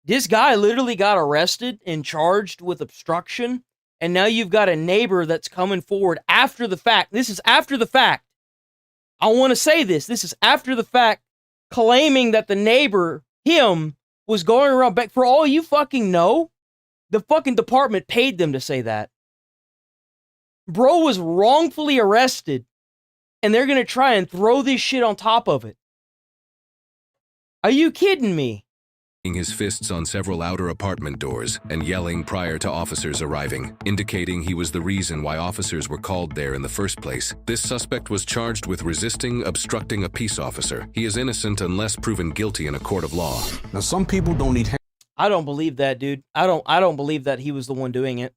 this guy literally got arrested and charged with obstruction. And now you've got a neighbor that's coming forward after the fact. This is after the fact. I want to say this. This is after the fact, claiming that the neighbor, him, was going around back. For all you fucking know, the fucking department paid them to say that. Bro was wrongfully arrested, and they're going to try and throw this shit on top of it. Are you kidding me? His fists on several outer apartment doors and yelling prior to officers arriving, indicating he was the reason why officers were called there in the first place. This suspect was charged with resisting, obstructing a peace officer. He is innocent unless proven guilty in a court of law. Now, some people don't need. I don't believe that, dude. I don't believe that he was the one doing it.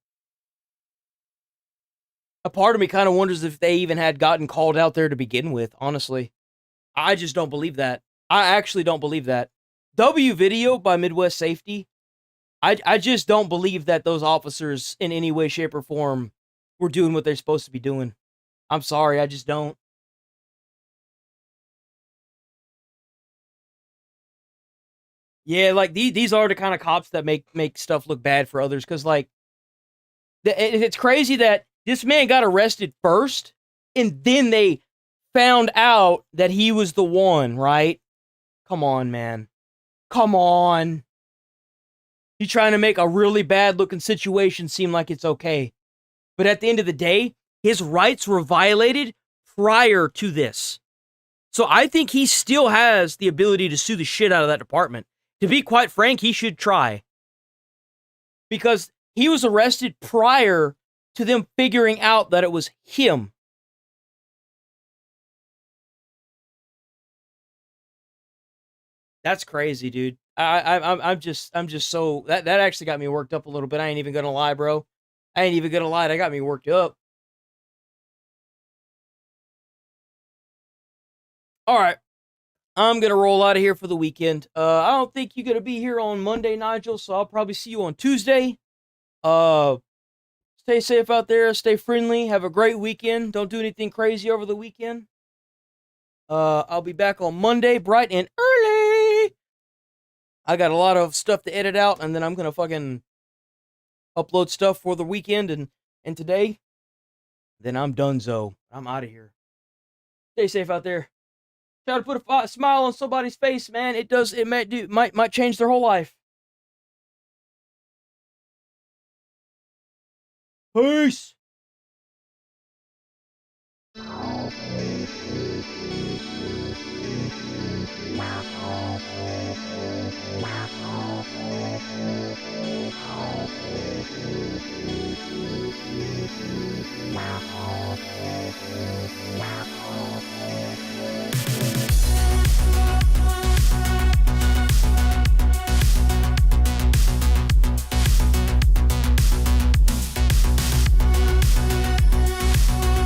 A part of me kind of wonders if they even had gotten called out there to begin with, honestly. I just don't believe that. I actually don't believe that. W video by Midwest Safety. I just don't believe that those officers in any way, shape, or form were doing what they're supposed to be doing. I'm sorry, I just don't. Yeah, like these are the kind of cops that make stuff look bad for others. Because like, it's crazy that this man got arrested first, and then they found out that he was the one, right? Come on, man. Come on. You're trying to make a really bad looking situation seem like it's okay. But at the end of the day, his rights were violated prior to this. So I think he still has the ability to sue the shit out of that department. To be quite frank, he should try. Because he was arrested prior to them figuring out that it was him. That's crazy, dude. I'm just so that actually got me worked up a little bit. I ain't even gonna lie, bro. I ain't even gonna lie. That got me worked up. All right, I'm gonna roll out of here for the weekend. I don't think you're gonna be here on Monday, Nigel. So I'll probably see you on Tuesday. Stay safe out there. Stay friendly. Have a great weekend. Don't do anything crazy over the weekend. I'll be back on Monday, bright and early. I got a lot of stuff to edit out, and then I'm gonna fucking upload stuff for the weekend and today. Then I'm donezo. I'm out of here. Stay safe out there. Try to put a smile on somebody's face, man. It might change their whole life. Peace.